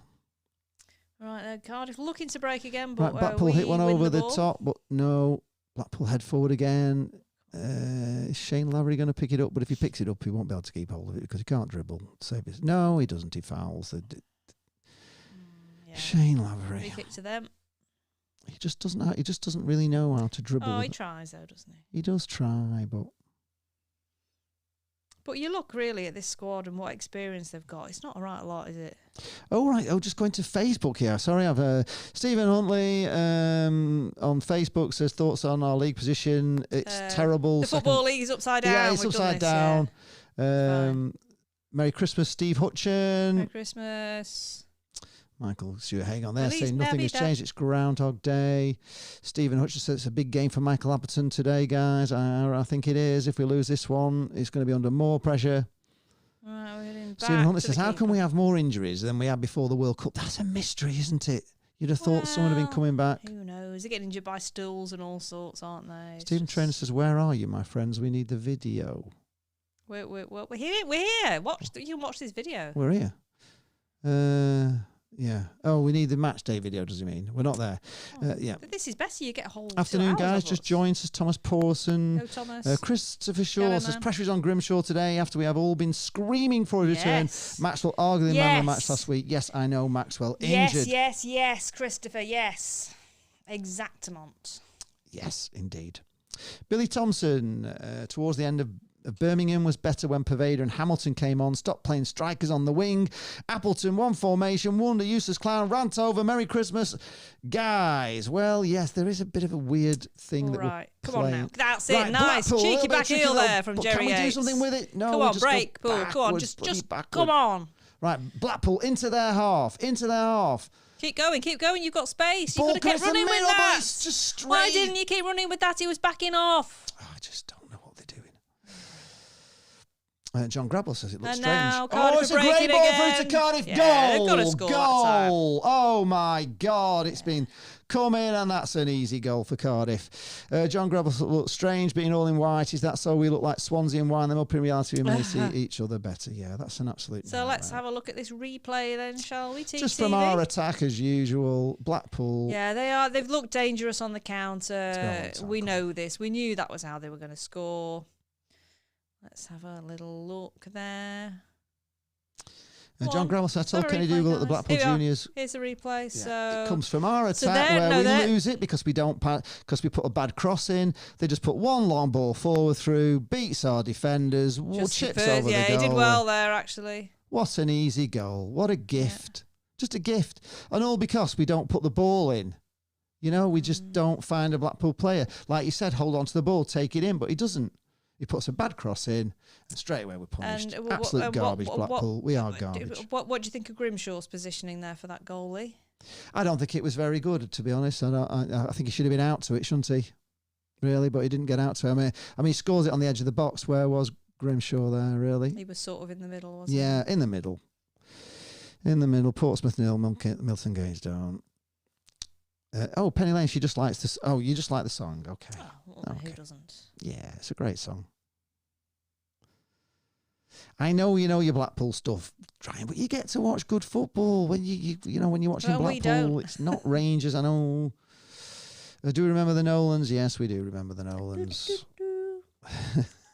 Speaker 1: Right, Cardiff looking to break again, but
Speaker 2: Blackpool hit one over the top, but no. Blackpool head forward again. Is Shane Lavery going to pick it up? But if he picks it up, he won't be able to keep hold of it because he can't dribble. No, he doesn't. He fouls. Shane Lavery.
Speaker 1: Free kick to them.
Speaker 2: He just doesn't. He just doesn't really know how to dribble.
Speaker 1: Oh, he tries though, doesn't he?
Speaker 2: He does try, but.
Speaker 1: But you look really at this squad and what experience they've got. It's not a right lot, is it?
Speaker 2: Oh, right. Oh, just going to Facebook here. Sorry, I've Stephen Huntley on Facebook says thoughts on our league position. It's terrible.
Speaker 1: The Football League is upside down.
Speaker 2: Yeah, it's upside down. Merry Christmas, Steve Hutchin.
Speaker 1: Merry Christmas.
Speaker 2: Michael Stewart, hang on there, saying nothing has changed. It's Groundhog Day. Stephen Hutchins says it's a big game for Michael Appleton today, guys. I think it is. If we lose this one, it's going to be under more pressure.
Speaker 1: Right,
Speaker 2: Stephen Huntley says, how can we have more injuries than we had before the World Cup? That's a mystery, isn't it? You'd have thought someone had been coming back.
Speaker 1: Who knows? They're getting injured by stools and all sorts, aren't they?
Speaker 2: Stephen Trainer says, "Where are you, my friends? We need the video."
Speaker 1: We're here. We're here. You can watch this video.
Speaker 2: We're here. Yeah. Oh, we need the match day video, does he mean? We're not there. Yeah.
Speaker 1: But this is better. You get a whole
Speaker 2: afternoon, guys. Just joined us. Thomas Pawson.
Speaker 1: No, Thomas.
Speaker 2: Christopher Shaw says, pressure is on Grimshaw today after we have all been screaming for a return. Maxwell argued the man of the match last week. Yes, I know Maxwell injured.
Speaker 1: Yes, Christopher. Yes. Exactamont.
Speaker 2: Yes, indeed. Billy Thompson, towards the end of Birmingham was better when Pervader and Hamilton came on. Stopped playing strikers on the wing. Appleton, one formation. Wonder, useless clown. Rant over. Merry Christmas, guys. Well, yes, there is a bit of a weird thing that we're
Speaker 1: come
Speaker 2: playing.
Speaker 1: on now. That's it. Nice.
Speaker 2: Blackpool,
Speaker 1: cheeky back heel there from Jerry
Speaker 2: Can we do
Speaker 1: Yates.
Speaker 2: something with it? No.
Speaker 1: Come on, break, Paul. Come on, just come on.
Speaker 2: Right, Blackpool into their half.
Speaker 1: Keep going. You've got space.
Speaker 2: Ball
Speaker 1: You've got to keep running with that.
Speaker 2: It's just straight.
Speaker 1: Why didn't you keep running with that? He was backing off.
Speaker 2: Oh, I just don't know what they're doing. John Grabble says it looks
Speaker 1: and
Speaker 2: strange.
Speaker 1: now Cardiff
Speaker 2: it's a great ball through to Cardiff.
Speaker 1: Yeah,
Speaker 2: goal!
Speaker 1: They've got to score
Speaker 2: Goal! Oh my God! It's been coming, and that's an easy goal for Cardiff. John Grabble looks strange being all in white. Is that so we look like Swansea and wind them up? In reality, we may see each other better. Yeah, that's an absolute.
Speaker 1: So let's have a look at this replay then, shall we?
Speaker 2: Just from our attack as usual, Blackpool.
Speaker 1: Yeah, they are. They've looked dangerous on the counter. We know this. We knew that was how they were going to score. Let's have a little look there.
Speaker 2: John Grabble said, "I told Kenny Dougal at the Blackpool Juniors."
Speaker 1: Here's the replay.
Speaker 2: Yeah.
Speaker 1: So
Speaker 2: it comes from our attack where we lose it because we put a bad cross in. They just put one long ball forward through, beats our defenders, chips over the goal.
Speaker 1: Yeah, he did well there actually.
Speaker 2: What an easy goal! What a gift! Yeah. Just a gift, and all because we don't put the ball in. You know, we just don't find a Blackpool player, like you said, hold on to the ball, take it in, but he doesn't. He puts a bad cross in, and straight away we're punished. Absolute garbage, Blackpool. We are garbage.
Speaker 1: What do you think of Grimshaw's positioning there for that goalie?
Speaker 2: I don't think it was very good, to be honest. I think he should have been out to it, shouldn't he? Really, but he didn't get out to it. I mean, he scores it on the edge of the box. Where was Grimshaw there, really? He
Speaker 1: was sort of in the middle, wasn't he?
Speaker 2: Yeah, in the middle. In the middle. Portsmouth nil, Milton Keynes don't. Penny Lane, she just likes this. Oh, you just like the song. Okay.
Speaker 1: Oh, well,
Speaker 2: okay.
Speaker 1: Who doesn't?
Speaker 2: Yeah, it's a great song. I know you know your Blackpool stuff, trying, but you get to watch good football when when you're watching Blackpool. It's not Rangers. I know. Do we remember the Nolans? Yes, we do remember the Nolans.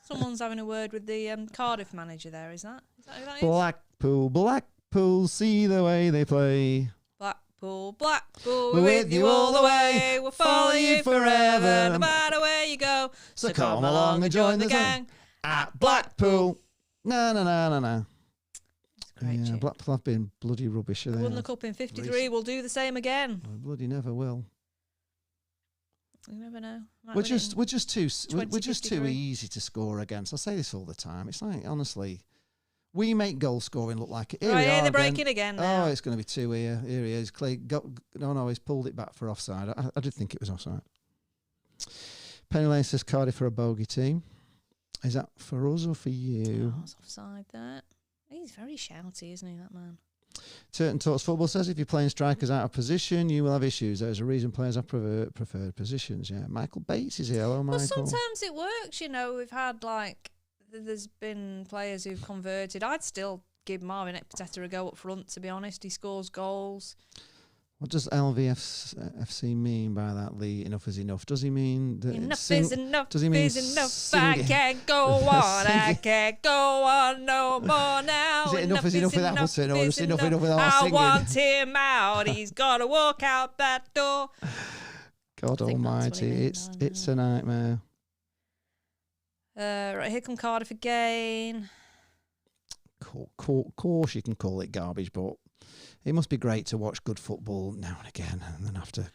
Speaker 1: Someone's having a word with the Cardiff manager there. Is that who that is?
Speaker 2: Blackpool, see the way they play.
Speaker 1: Blackpool, we're with you all the way. We'll follow you forever, no matter where you go.
Speaker 2: So come along and join the gang at Blackpool. No.
Speaker 1: Great
Speaker 2: Blackpool have been bloody rubbish.
Speaker 1: They won the cup in '53. We'll do the same again.
Speaker 2: I bloody never will.
Speaker 1: You never know.
Speaker 2: We're just too easy to score against. I say this all the time. It's like, honestly, we make goal scoring look like it. Here
Speaker 1: they're breaking again now.
Speaker 2: Oh, it's going to be two here. Here he is. Clay he's pulled it back for offside. I did think it was offside. Penny Lane says Cardiff are a bogey team. Is that for us or for you?
Speaker 1: Oh, it's offside there. He's very shouty, isn't he, that man?
Speaker 2: Turton Talks Football says if you're playing strikers out of position, you will have issues. There's a reason players have preferred positions. Yeah, Michael Bates is here. Hello, Michael.
Speaker 1: Well, sometimes it works. We've had there's been players who've converted. I'd still give Marvin Ekpiteta a go up front. To be honest, he scores goals.
Speaker 2: What does LVFC mean by that, Lee? Enough is enough. Does he mean that
Speaker 1: enough is enough?
Speaker 2: Does he mean
Speaker 1: is enough? I can't go on. I can't go on no more now.
Speaker 2: Is it enough is enough with Appleton, or just enough with our singing?
Speaker 1: I want him out. He's got to walk out that door.
Speaker 2: God almighty, it's a nightmare.
Speaker 1: Right, here come Cardiff again.
Speaker 2: Course you can call it garbage, but it must be great to watch good football now and again, and then have to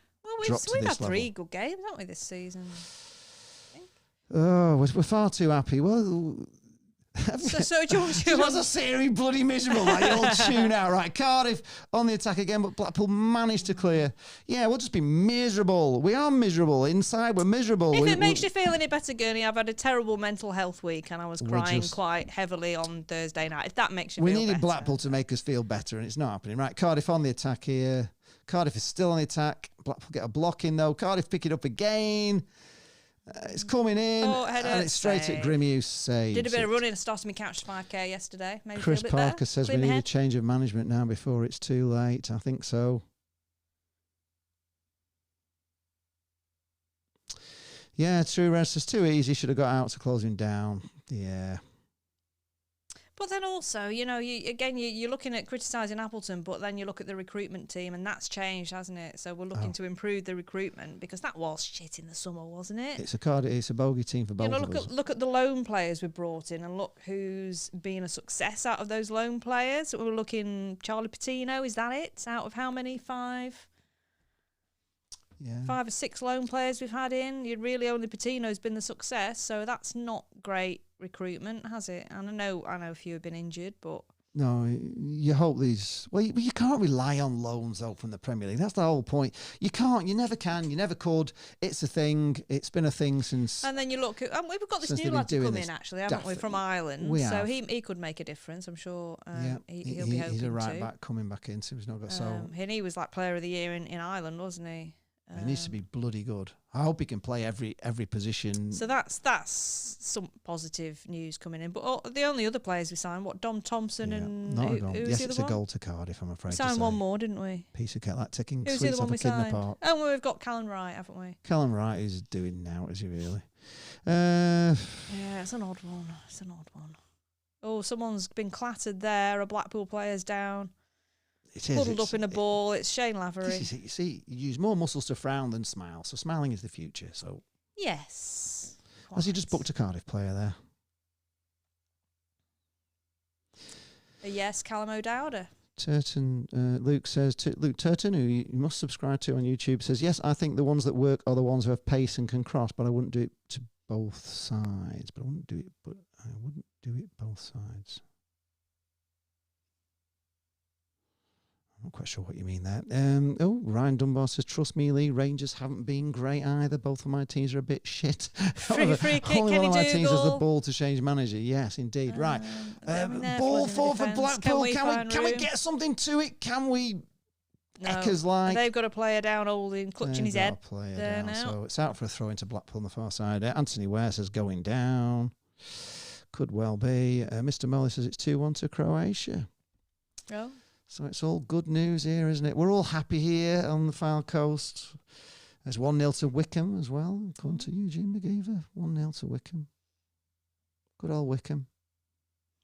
Speaker 2: drop to this level. We've had 3 good games, haven't we, this season? I think. Oh, we're far too happy. Well,
Speaker 1: so George,
Speaker 2: it was a series bloody miserable. Like old tune out, right? Cardiff on the attack again, but Blackpool managed to clear. Yeah, we'll just be miserable. We are miserable inside. We're miserable.
Speaker 1: If it makes you feel any better, Gurney, I've had a terrible mental health week, and I was crying quite heavily on Thursday night. If that makes you feel better.
Speaker 2: We needed Blackpool to make us feel better, and it's not happening. Right, Cardiff on the attack here. Cardiff is still on the attack. Blackpool get a block in, though. Cardiff pick it up again. It's coming in, and it's straight at Grimmy, who saves.
Speaker 1: Did a bit of running and started me couch 5k yesterday. Maybe
Speaker 2: Chris
Speaker 1: a bit
Speaker 2: Parker
Speaker 1: better.
Speaker 2: says we need a change of management now before it's too late. I think so. Yeah, True Rest is too easy. Should have got out to close him down. Yeah.
Speaker 1: But then also, you know, you're looking at criticising Appleton, but then you look at the recruitment team, and that's changed, hasn't it? So we're looking to improve the recruitment, because that was shit in the summer, wasn't it?
Speaker 2: It's a bogey team for both of us.
Speaker 1: Look at the loan players we brought in, and look who's been a success out of those loan players. We're looking Charlie Patino, is that it? Out of how many? 5?
Speaker 2: Yeah.
Speaker 1: 5 or 6 loan players we've had in. You'd really only Patino's been the success, so that's not great recruitment, has it? And I know a few have been injured, but
Speaker 2: no, you hope these. Well, you can't rely on loans though from the Premier League. That's the whole point. You can't. You never can. You never could. It's a thing. It's been a thing since.
Speaker 1: And then you look at. We've got this new lad to come in, actually, haven't we? From Ireland, so he could make a difference. I'm sure. He'll be hoping
Speaker 2: he's a right
Speaker 1: to.
Speaker 2: back coming back in, so he's not got so.
Speaker 1: And he was like Player of the Year in Ireland, wasn't he?
Speaker 2: He needs to be bloody good. I hope he can play every position.
Speaker 1: So that's some positive news coming in. But the only other players we signed, Dom Thompson and
Speaker 2: yes, it's a goal to Cardiff. I'm afraid.
Speaker 1: We signed one more, didn't we?
Speaker 2: Piece of like taking
Speaker 1: Who's
Speaker 2: sweets
Speaker 1: the other
Speaker 2: off
Speaker 1: one
Speaker 2: a
Speaker 1: we
Speaker 2: kid
Speaker 1: signed?
Speaker 2: apart.
Speaker 1: Oh, well, we've got Callum Wright, haven't we?
Speaker 2: Callum Wright is doing now, is he really?
Speaker 1: Yeah, it's an odd one. It's an odd one. Oh, someone's been clattered there. A Blackpool player's down. Huddled up in a ball. It's Shane Lavery.
Speaker 2: You see, you use more muscles to frown than smile. So smiling is the future. So
Speaker 1: yes.
Speaker 2: Has he just booked a Cardiff player there?
Speaker 1: Yes, Callum O'Dowda.
Speaker 2: Turton, Luke says, Luke Turton, who you must subscribe to on YouTube, says, yes, I think the ones that work are the ones who have pace and can cross, but I wouldn't do it to both sides. But I wouldn't do it both sides. I'm not quite sure what you mean there. Ryan Dunbar says, trust me, Lee, Rangers haven't been great either. Both of my teams are a bit shit.
Speaker 1: Free kick,
Speaker 2: only one of my
Speaker 1: Dougal.
Speaker 2: teams has the ball to change manager. Yes, indeed. Right. Ball 4 for Blackpool. Can we get something to it? Can we?
Speaker 1: No.
Speaker 2: Eckers like.
Speaker 1: They've got a player down holding, clutching his head.
Speaker 2: There now. So it's out for a throw into Blackpool on the far side. Anthony Ware says going down. Could well be. Mr. Molly says it's 2-1 to Croatia.
Speaker 1: Oh.
Speaker 2: So it's all good news here, isn't it? We're all happy here on the Fylde Coast. There's 1-0 to Wickham as well, according to Eugene McGeever. 1-0 to Wickham. Good old Wickham.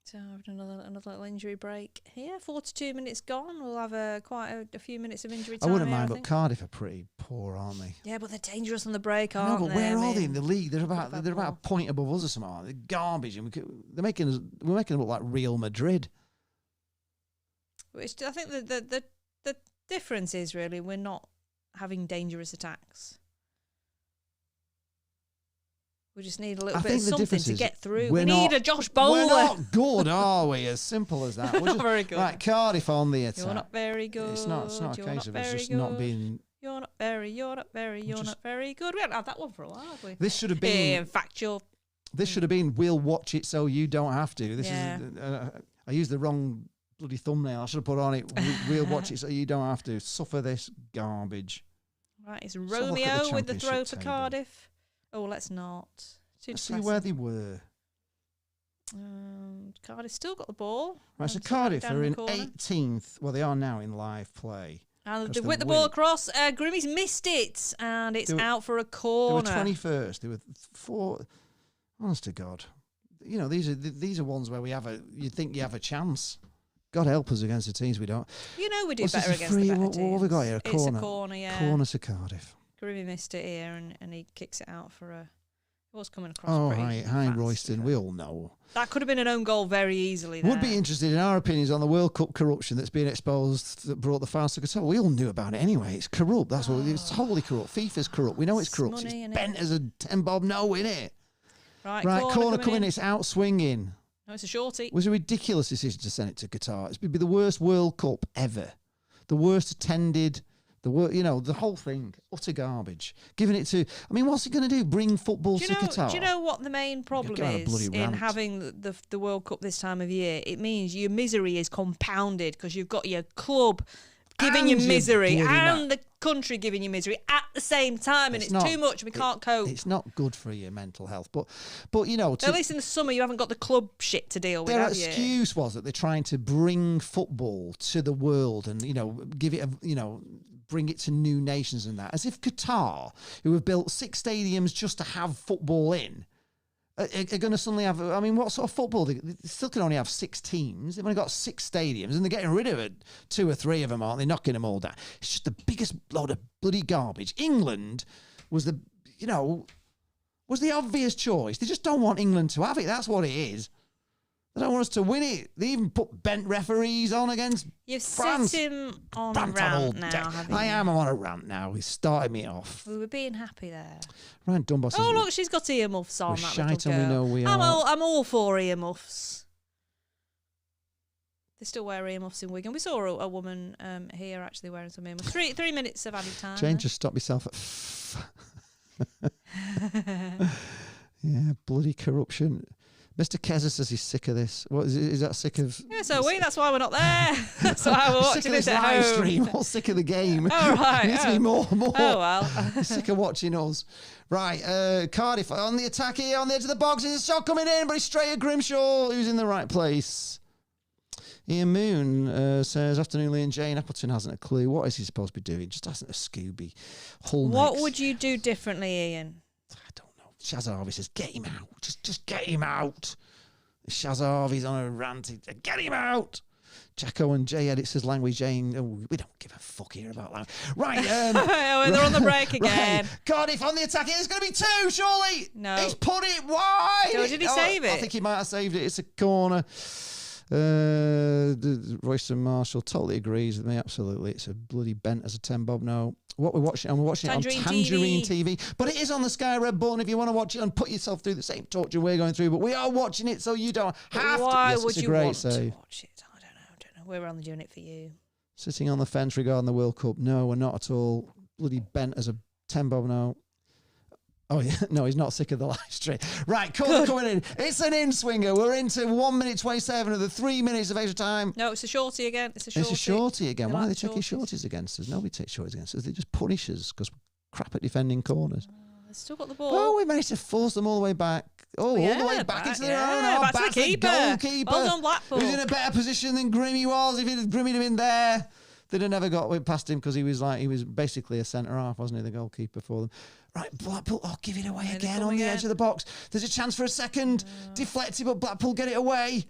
Speaker 1: So another little injury break here. 42 minutes gone. We'll have quite a few minutes of injury time.
Speaker 2: I wouldn't
Speaker 1: here,
Speaker 2: mind, but Cardiff are pretty poor, aren't they?
Speaker 1: Yeah, but they're dangerous on the break, aren't they?
Speaker 2: No, but where are they in the league? They're about a point above us or something. They're garbage, and we're making them look like Real Madrid.
Speaker 1: I think the difference is really we're not having dangerous attacks. We just need a little bit of something to get through. We need a Josh Bowler.
Speaker 2: We're not good, are we? As simple as that.
Speaker 1: We're not very good.
Speaker 2: Right, Cardiff on the attack.
Speaker 1: You're not very good.
Speaker 2: It's not a case of us just not being...
Speaker 1: You're not very good. We haven't had that one for a while, have we?
Speaker 2: This should have been...
Speaker 1: In fact,
Speaker 2: This should have been, we'll watch it so you don't have to. This is... I used the wrong... bloody thumbnail. I should have put on it. We'll watch it so you don't have to suffer this garbage.
Speaker 1: Right, it's Romeo with the throw for Cardiff. Oh, let's not.
Speaker 2: Let's see where they were.
Speaker 1: Cardiff still got the ball.
Speaker 2: Right, so Cardiff are in 18th. Well, they are now in live play.
Speaker 1: And they've whipped the ball across. Grimmy's missed it, and it's out for a corner.
Speaker 2: They were 21st. They were 4. Honest to God, you know these are ones where you'd think you have a chance. God help us against the teams we don't.
Speaker 1: You know we do better against the better teams.
Speaker 2: What have we got here?
Speaker 1: It's a corner, yeah.
Speaker 2: Corner to Cardiff.
Speaker 1: Grimmy missed it here, and he kicks it out for a... It was coming across
Speaker 2: hi Royston. We all know.
Speaker 1: That could have been an own goal very easily there.
Speaker 2: Would be interested in our opinions on the World Cup corruption that's been exposed that brought the fans to Qatar. We all knew about it anyway. It's corrupt. That's what it's totally corrupt. FIFA's corrupt. We know it's corrupt. Money, it's bent as a 10-bob no, innit?
Speaker 1: Right,
Speaker 2: corner coming in. It's out swinging.
Speaker 1: No, it's a shorty.
Speaker 2: It was a ridiculous decision to send it to Qatar. It's be the worst World Cup ever. The worst attended. The whole thing, utter garbage. Giving it to, what's he going to do? Bring football to Qatar?
Speaker 1: Do you know what the main problem is in having the World Cup this time of year? It means your misery is compounded because you've got your club giving you
Speaker 2: And
Speaker 1: misery
Speaker 2: you're bloody
Speaker 1: and the country giving you misery at the same time, and it's too much. We can't cope.
Speaker 2: It's not good for your mental health. But you know,
Speaker 1: at least in the summer you haven't got the club shit to deal with.
Speaker 2: Their
Speaker 1: have you?
Speaker 2: excuse was that they're trying to bring football to the world and, you know, give it bring it to new nations and that. As if Qatar, who have built 6 stadiums just to have football in, are going to suddenly have... I mean, what sort of football? They still can only have 6 teams. They've only got 6 stadiums, and they're getting rid of it. 2 or 3 of them, aren't they? Knocking them all down. It's just the biggest load of bloody garbage. England was the obvious choice. They just don't want England to have it. That's what it is. They don't want us to win it. They even put bent referees on against France.
Speaker 1: You've set him on a rant now, haven't you?
Speaker 2: I'm on a rant now. He's started me off.
Speaker 1: We were being happy there.
Speaker 2: Ryan Dunbar says...
Speaker 1: Oh, look, she's got earmuffs on,
Speaker 2: we're
Speaker 1: that
Speaker 2: shite
Speaker 1: little
Speaker 2: and
Speaker 1: girl.
Speaker 2: we know we are.
Speaker 1: I'm all for earmuffs. They still wear earmuffs in Wigan. We saw a woman here actually wearing some earmuffs. 3 minutes of added time.
Speaker 2: Jane, just stop yourself at... Yeah, bloody corruption. Mr. Keza says he's sick of this. What is that sick of?
Speaker 1: Yeah, so that's why we're not there. That's why we're watching this at
Speaker 2: live
Speaker 1: home.
Speaker 2: stream. All sick of the game.
Speaker 1: Oh, right.
Speaker 2: Needs to be more.
Speaker 1: Oh, well.
Speaker 2: Sick of watching us. Right, Cardiff on the attack here, on the edge of the box. There's a shot coming in, but it's straight at Grimshaw, who's in the right place. Ian Moon says, afternoon, Lee and Jane. Appleton hasn't a clue. What is he supposed to be doing? Just hasn't a Scooby.
Speaker 1: What would you do differently, Ian?
Speaker 2: I don't know. Shaz Harvey says, get him out. Just get him out. Shaz Harvey's on a rant. Get him out. Jacko and Jay Edit says, language Jane. Oh, we don't give a fuck here about that. Right.
Speaker 1: They're on the break again.
Speaker 2: Right. Cardiff on the attack. It's going to be 2, surely.
Speaker 1: No.
Speaker 2: He's put it wide.
Speaker 1: So did he save it?
Speaker 2: I think he might have saved it. It's a corner. Royston Marshall totally agrees with me. Absolutely. It's a bloody bent as a 10 bob. No. What we're watching, and we're watching it on Tangerine TV. But it is on the Sky Red button if you want to watch it and put yourself through the same torture we're going through. But we are watching it, so you don't have to.
Speaker 1: Why
Speaker 2: yes,
Speaker 1: would
Speaker 2: it's a
Speaker 1: you
Speaker 2: great
Speaker 1: want
Speaker 2: save.
Speaker 1: to watch it? I don't know. We're only doing it for you.
Speaker 2: Sitting on the fence regarding the World Cup. No, we're not at all. Bloody bent as a 10 bob. No. Oh, yeah. No, he's not sick of the live stream. Right, corner coming in. It's an in-swinger. We're into 1 minute 27 of the 3 minutes of extra time.
Speaker 1: No, it's a shorty again. It's a
Speaker 2: shorty again. Why are they taking
Speaker 1: shorties.
Speaker 2: shorties against us? Nobody takes shorties against us. They just punish us because we're crap at defending corners.
Speaker 1: They've still got the ball.
Speaker 2: Oh, we managed to force them all the way back. Oh, all the way back into their own half.
Speaker 1: Back to the keeper.
Speaker 2: Goalkeeper.
Speaker 1: Well done, Blackpool.
Speaker 2: Who's in a better position than Grimmy was. If Grimmy had been there, they'd have never got past him because he was basically a centre half, wasn't he? The goalkeeper for them. Right, Blackpool, give it away again on the edge of the box. There's a chance for a second. Deflected, but Blackpool get it away.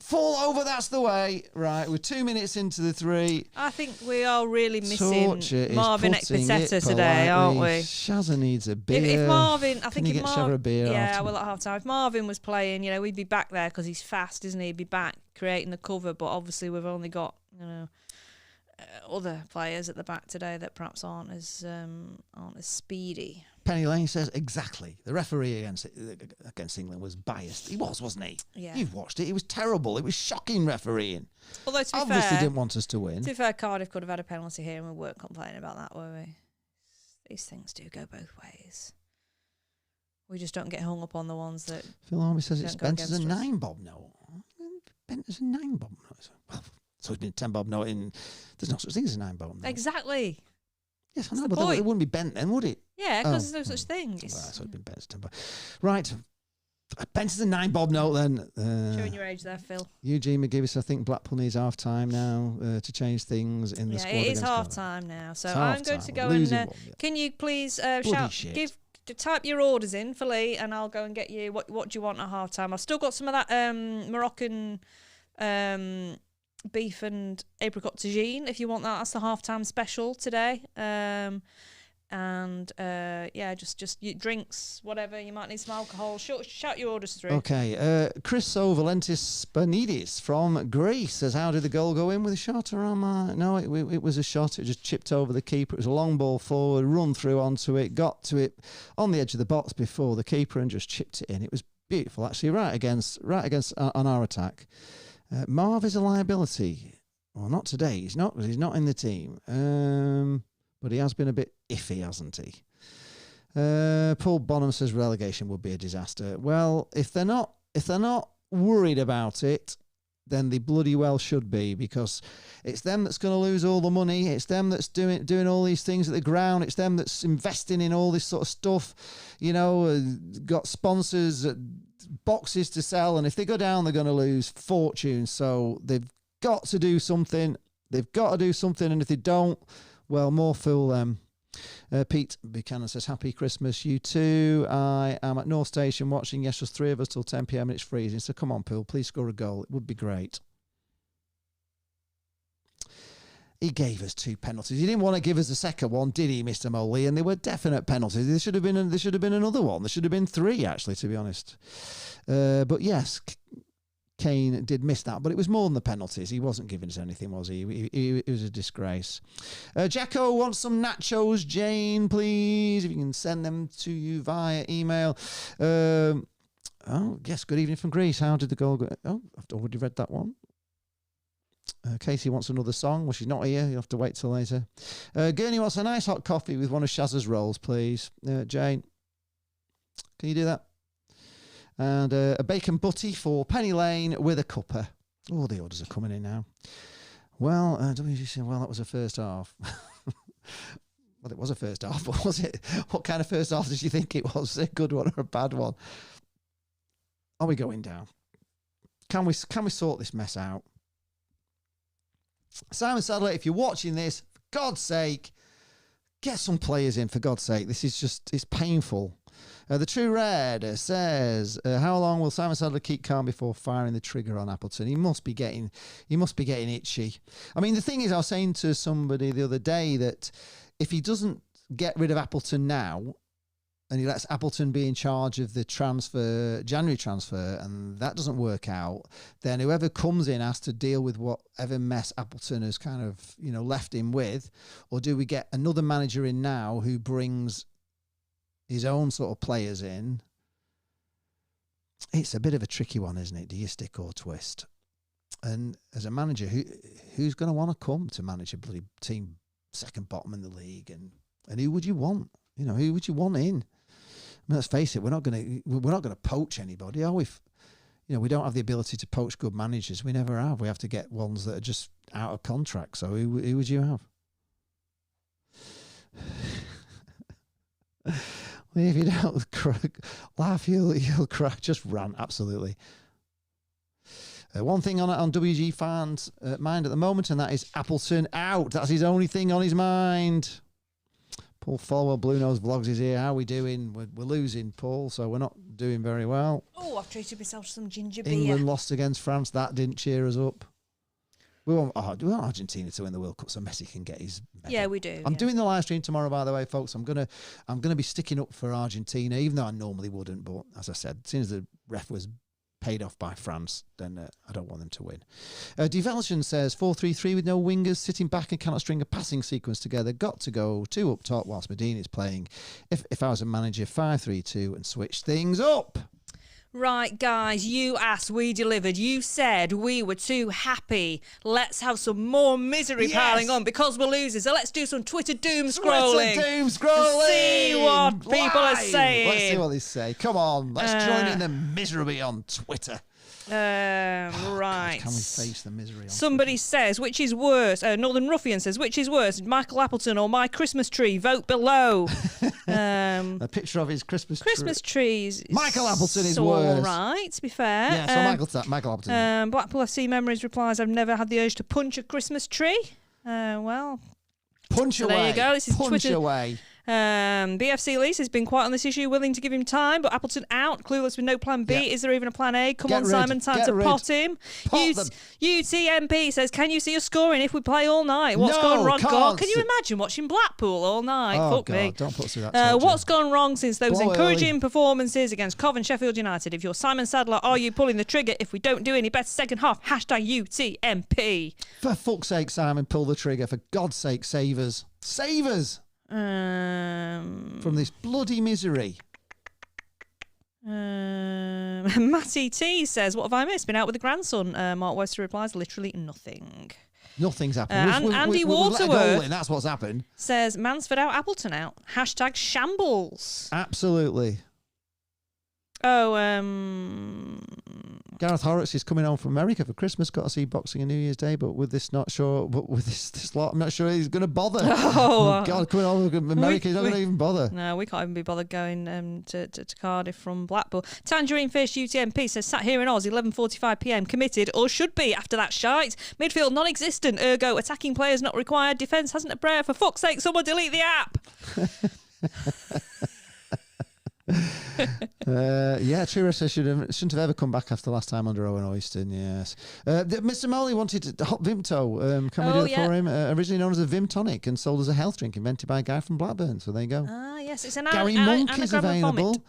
Speaker 2: Fall over, that's the way. Right, we're 2 minutes into the 3.
Speaker 1: I think we are really missing Marvin Exposeta today, aren't we?
Speaker 2: Shazza needs a beer.
Speaker 1: If Marvin, I
Speaker 2: Can
Speaker 1: think
Speaker 2: you
Speaker 1: if
Speaker 2: get Shazza a beer?
Speaker 1: Yeah, well, at half time. If Marvin was playing, we'd be back there because he's fast, isn't he? He'd be back creating the cover, but obviously we've only got, other players at the back today that perhaps aren't as speedy.
Speaker 2: Penny Lane says exactly. The referee against England was biased. He was, wasn't he?
Speaker 1: Yeah.
Speaker 2: You've watched it. It was terrible. It was shocking refereeing.
Speaker 1: Although to be
Speaker 2: obviously
Speaker 1: fair,
Speaker 2: didn't want us to win.
Speaker 1: To be fair, Cardiff could have had a penalty here, and we weren't complaining about that, were we? These things do go both ways. We just don't get hung up on the ones that.
Speaker 2: Phil Army says it's bent as a 9 bob note. Bent as a 9 bob note. Well, so it's been a 10 bob note in. There's no such thing as a 9 bob note.
Speaker 1: Exactly.
Speaker 2: Yes, I know, but it wouldn't be bent then, would it?
Speaker 1: Yeah, because there's no such thing.
Speaker 2: Well, so it's been bent as a 10 bob. Right. Bent as a 9 bob note then.
Speaker 1: Showing your age there, Phil.
Speaker 2: Eugene McGivis, I think Blackpool needs half time now to change things in the squad.
Speaker 1: Yeah, it is half time now. So I'm going to go can you please type your orders in for Lee, and I'll go and get you what do you want at half time. I've still got some of that Moroccan beef and apricot tagine if you want that. That's the half time special today. Just drinks, whatever. You might need some alcohol. Shout your orders through.
Speaker 2: Okay. Chris Valentis Spanidis from Greece says, how did the goal go in with a shot or no, it was a shot. It just chipped over the keeper. It was a long ball forward, run through onto it, got to it on the edge of the box before the keeper and just chipped it in. It was beautiful, actually, right against on our attack. Marv is a liability. Well, not today. He's not in the team. But he has been a bit iffy, hasn't he? Paul Bonham says relegation would be a disaster. Well, if they're not worried about it, then they bloody well should be, because it's them that's going to lose all the money. It's them that's doing all these things at the ground. It's them that's investing in all this sort of stuff, got sponsors, boxes to sell. And if they go down, they're going to lose fortunes. So they've got to do something. They've got to do something. And if they don't, well, more fool them. Pete Buchanan says, happy Christmas, you too. I am at North Station watching. Yes, there's 3 of us till 10 p.m. and it's freezing. So come on, Poole, please score a goal. It would be great. He gave us 2 penalties. He didn't want to give us the second one, did he, Mr. Moley? And they were definite penalties. There should have been another one. There should have been 3, actually, to be honest. But yes, Kane did miss that, but it was more than the penalties. He wasn't giving us anything, was he? It was a disgrace. Jacko wants some nachos, Jane, please. If you can send them to you via email. Oh, yes, good evening from Greece. How did the goal go? Oh, I've already read that one. Casey wants another song. Well, she's not here. You'll have to wait till later. Gurney wants a nice hot coffee with one of Shazza's rolls, please. Jane, can you do that? And a bacon butty for Penny Lane with a cuppa. Oh, the orders are coming in now. Well, WGC, well, that was a first half. Well, it was a first half, but was it? What kind of first half did you think it was? Was it a good one or a bad one? Are we going down? Can we sort this mess out? Simon Sadler, if you're watching this, for God's sake, get some players in, for God's sake. This is just, it's painful. The True Red says, how long will Simon Sadler keep calm before firing the trigger on Appleton? He must be getting itchy. I mean, the thing is, I was saying to somebody the other day that if he doesn't get rid of Appleton now, and he lets Appleton be in charge of the January transfer, and that doesn't work out, then whoever comes in has to deal with whatever mess Appleton has kind of, left him with. Or do we get another manager in now who brings his own sort of players in? It's a bit of a tricky one, isn't it? Do you stick or twist? And as a manager, who's going to want to come to manage a bloody team second bottom in the league? And who would you want? Who would you want in? I mean, let's face it, we're not going to poach anybody, are we? We don't have the ability to poach good managers. We never have. We have to get ones that are just out of contract. So who would you have? If you don't laugh, you'll cry. Just rant, absolutely. One thing on WG fans' mind at the moment, and that is Appleton out. That's his only thing on his mind. Paul Folwell, Blue Nose Vlogs is here. How are we doing? We're losing, Paul, so we're not doing very well.
Speaker 1: Oh, I've treated myself to some ginger beer.
Speaker 2: England lost against France. That didn't cheer us up. We want Argentina to win the World Cup so Messi can get his medal.
Speaker 1: Yeah, we do.
Speaker 2: I'm doing the live stream tomorrow, by the way, folks. I'm gonna be sticking up for Argentina, even though I normally wouldn't. But as I said, as soon as the ref was paid off by France, then I don't want them to win. Develsion says 4-3-3 with no wingers, sitting back and cannot string a passing sequence together. Got to go 2 up top whilst Medina is playing. If I was a manager, 5-3-2 and switch things up.
Speaker 1: Right, guys, you asked, we delivered. You said we were too happy. Let's have some more misery piling on because we're losing. So let's do some Twitter doom scrolling. See what people are saying.
Speaker 2: Let's see what they say. Come on, let's join in the misery on Twitter.
Speaker 1: Right.
Speaker 2: God, can we face the misery on
Speaker 1: Somebody
Speaker 2: Twitter?
Speaker 1: says, which is worse? Northern Ruffian says, which is worse, Michael Appleton or my Christmas tree? Vote below.
Speaker 2: A picture of his Christmas
Speaker 1: trees.
Speaker 2: Michael Appleton is
Speaker 1: all
Speaker 2: worse.
Speaker 1: Right, to be fair.
Speaker 2: Yeah, so Michael Appleton.
Speaker 1: Blackpool FC Memories replies, I've never had the urge to punch a Christmas tree.
Speaker 2: Punch away.
Speaker 1: There you go. This is
Speaker 2: punch
Speaker 1: Twitter.
Speaker 2: Away.
Speaker 1: BFC Lease has been quiet on this issue, willing to give him time, but Appleton out, clueless with no plan B. Is there even a plan A? Come on, Simon, time to pot him. UTMP says, can you see us scoring if we play all night? What's gone wrong? God, can you imagine watching Blackpool all night?
Speaker 2: Oh,
Speaker 1: Fuck
Speaker 2: God,
Speaker 1: me.
Speaker 2: Don't put through that.
Speaker 1: What's gone wrong since those encouraging performances against Cov and Sheffield United? If you're Simon Sadler, are you pulling the trigger if we don't do any better second half? Hashtag UTMP.
Speaker 2: For fuck's sake, Simon, pull the trigger. For God's sake, save us. Save us. From this bloody misery.
Speaker 1: Matty T says, what have I missed? Been out with the grandson. Mark Webster replies, literally nothing.
Speaker 2: Nothing's happened.
Speaker 1: Andy Waterworth,
Speaker 2: let a goal in, that's what's happened.
Speaker 1: Says, Mansford out, Appleton out. Hashtag shambles.
Speaker 2: Absolutely.
Speaker 1: Oh,
Speaker 2: Gareth Horrocks is coming home from America for Christmas. Got to see boxing on New Year's Day, but with this lot, I'm not sure he's going to bother. Oh, God, coming home from America, he's not going to even bother.
Speaker 1: No, we can't even be bothered going to Cardiff from Blackpool. Tangerine Fish UTMP says, sat here in Oz, 11:45 p.m, committed, or should be after that shite. Midfield non-existent, ergo attacking players not required. Defence hasn't a prayer. For fuck's sake, someone delete the app.
Speaker 2: Chira says shouldn't have ever come back after last time under Owen Oyston. Yes, Mr. Molly wanted hot Vimto. Can we do it for him? Originally known as a Vim tonic and sold as a health drink, invented by a guy from Blackburn. So there you go.
Speaker 1: Ah, yes, it's an
Speaker 2: Gary Monk is available.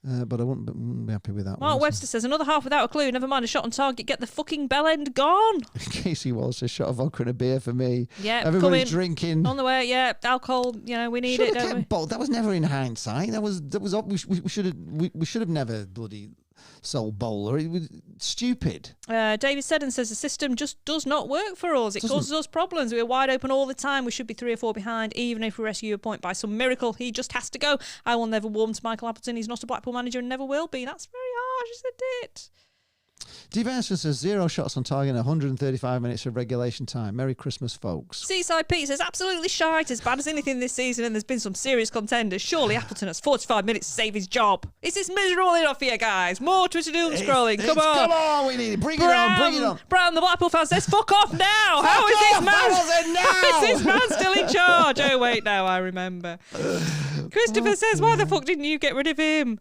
Speaker 2: But I wouldn't be happy with that.
Speaker 1: Mark Webster says, another half without a clue. Never mind a shot on target. Get the fucking bell end gone.
Speaker 2: Casey Wallace says, shot of vodka and a beer for me.
Speaker 1: Yeah,
Speaker 2: everybody's drinking.
Speaker 1: On the way, yeah. Alcohol, we need it, don't we?
Speaker 2: That was never in hindsight. We should have never bloody sold bowler. It was stupid.
Speaker 1: David Seddon says the system just does not work for us. It causes us problems. We're wide open all the time. We should be 3 or 4 behind. Even if we rescue a point by some miracle, he just has to go. I will never warm to Michael Appleton. He's not a Blackpool manager and never will be. That's very harsh, isn't it?
Speaker 2: Diversion says 0 shots on target in 135 minutes of regulation time. Merry Christmas, folks.
Speaker 1: Seaside Pete says absolutely shite, as bad as anything this season, and there's been some serious contenders. Surely Appleton has 45 minutes to save his job. Is this miserable enough for you guys? More Twitter doom scrolling. Come on,
Speaker 2: we need it. Bring it on.
Speaker 1: Brown, the Blackpool fan says, fuck off now. How is this man still in charge? Oh wait, now I remember. Christopher says, why the fuck didn't you get rid of him?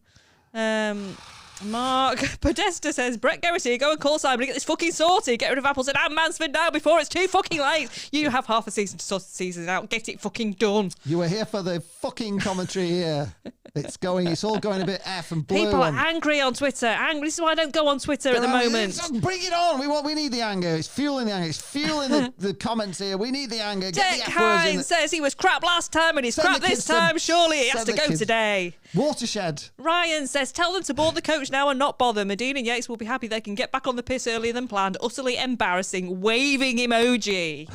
Speaker 1: Mark Podesta says, Brett Garrity, go and call Simon and get this fucking sorted. Get rid of Appleton and Mansfield now before it's too fucking late. You have half a season to sort the season out. Get it fucking done.
Speaker 2: You were here for the fucking commentary here. It's all going a bit F and blue.
Speaker 1: People are angry on Twitter. This is why I don't go on Twitter at the moment.
Speaker 2: Bring it on. We need the anger. It's fueling the anger. It's fueling the comments here. We need the anger.
Speaker 1: Dick Hines says he was crap last time and he's crap this time. Surely he has to go today.
Speaker 2: Watershed.
Speaker 1: Ryan says, tell them to board the coach now and not bother. Medina and Yates will be happy they can get back on the piss earlier than planned. Utterly embarrassing. Waving emoji.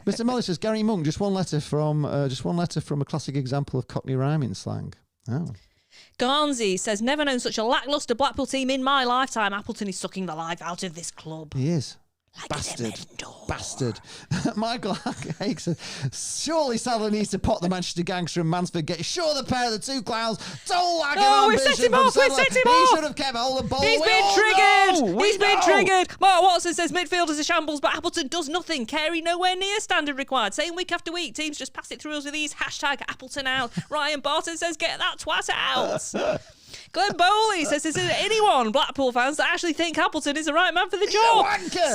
Speaker 2: Mr. Molly says, Gary Monk, just one letter from a classic example of Cockney rhyming slang. Oh.
Speaker 1: Garnsey says, never known such a lacklustre Blackpool team in my lifetime. Appleton is sucking the life out of this club.
Speaker 2: He is.
Speaker 1: Like
Speaker 2: Bastard. Michael Hake says, surely Sadler needs to pot the Manchester gangster and Mansfield. Sure, the pair of the two clowns don't like
Speaker 1: we've set him off. He
Speaker 2: should have kept hold of the ball.
Speaker 1: He's been triggered. Mark Watson says midfielders are shambles, but Appleton does nothing. Carey nowhere near standard required. Same week after week. Teams just pass it through us with these hashtag Appleton out. Ryan Barton says, get that twat out. Glenn Bowley says, is there anyone, Blackpool fans, that actually think Appleton is the right man for the job?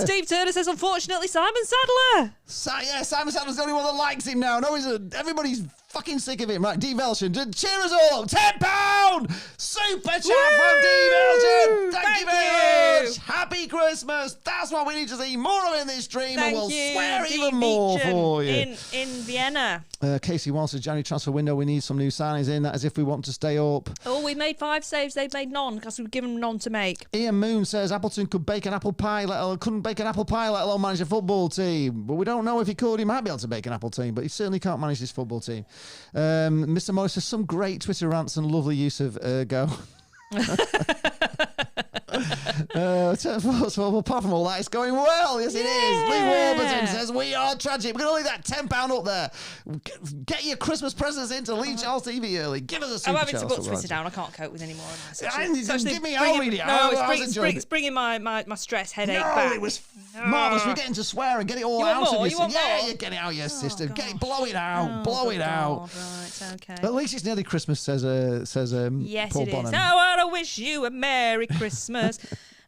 Speaker 1: Steve Turner says, unfortunately, Simon Sadler.
Speaker 2: Simon Sadler's the only one that likes him now. No, everybody's fucking sick of him. Right, D. Velson, cheer us all up. £10 super chat from D. Velson. Thank you very much. Happy Christmas. That's what we need to see more of in this stream, and we'll swear even more for you.
Speaker 1: In Vienna.
Speaker 2: Casey Walsh says, January transfer window, we need some new signings in. That is if we want to stay up.
Speaker 1: Oh, we made 5 saves. They've made none because we've given them none to make.
Speaker 2: Ian Moon says Appleton couldn't bake an apple pie, let alone manage a football team. But we don't know if he could. He might be able to bake an apple team, but he certainly can't manage this football team. Mr. Morris says, some great Twitter rants and lovely use of ergo. So apart from all that, it's going well. Yes, it is. Lee Warburton says, we are tragic. We're going to leave that £10 up there. Get your Christmas presents into leecharlestv early. Give us a super
Speaker 1: I'm having to put Twitter down. I can't cope with any more of this.
Speaker 2: Give me I'll read it.
Speaker 1: It's bringing my stress headache back.
Speaker 2: It was marvellous. We're getting to swear and get it all out of you. Yeah, get it out, your sister. Blow it out. Blow it out.
Speaker 1: Right, okay.
Speaker 2: At least it's nearly Christmas, says
Speaker 1: yes,
Speaker 2: Paul
Speaker 1: it
Speaker 2: Bonham.
Speaker 1: Is. I want to wish you a Merry Christmas.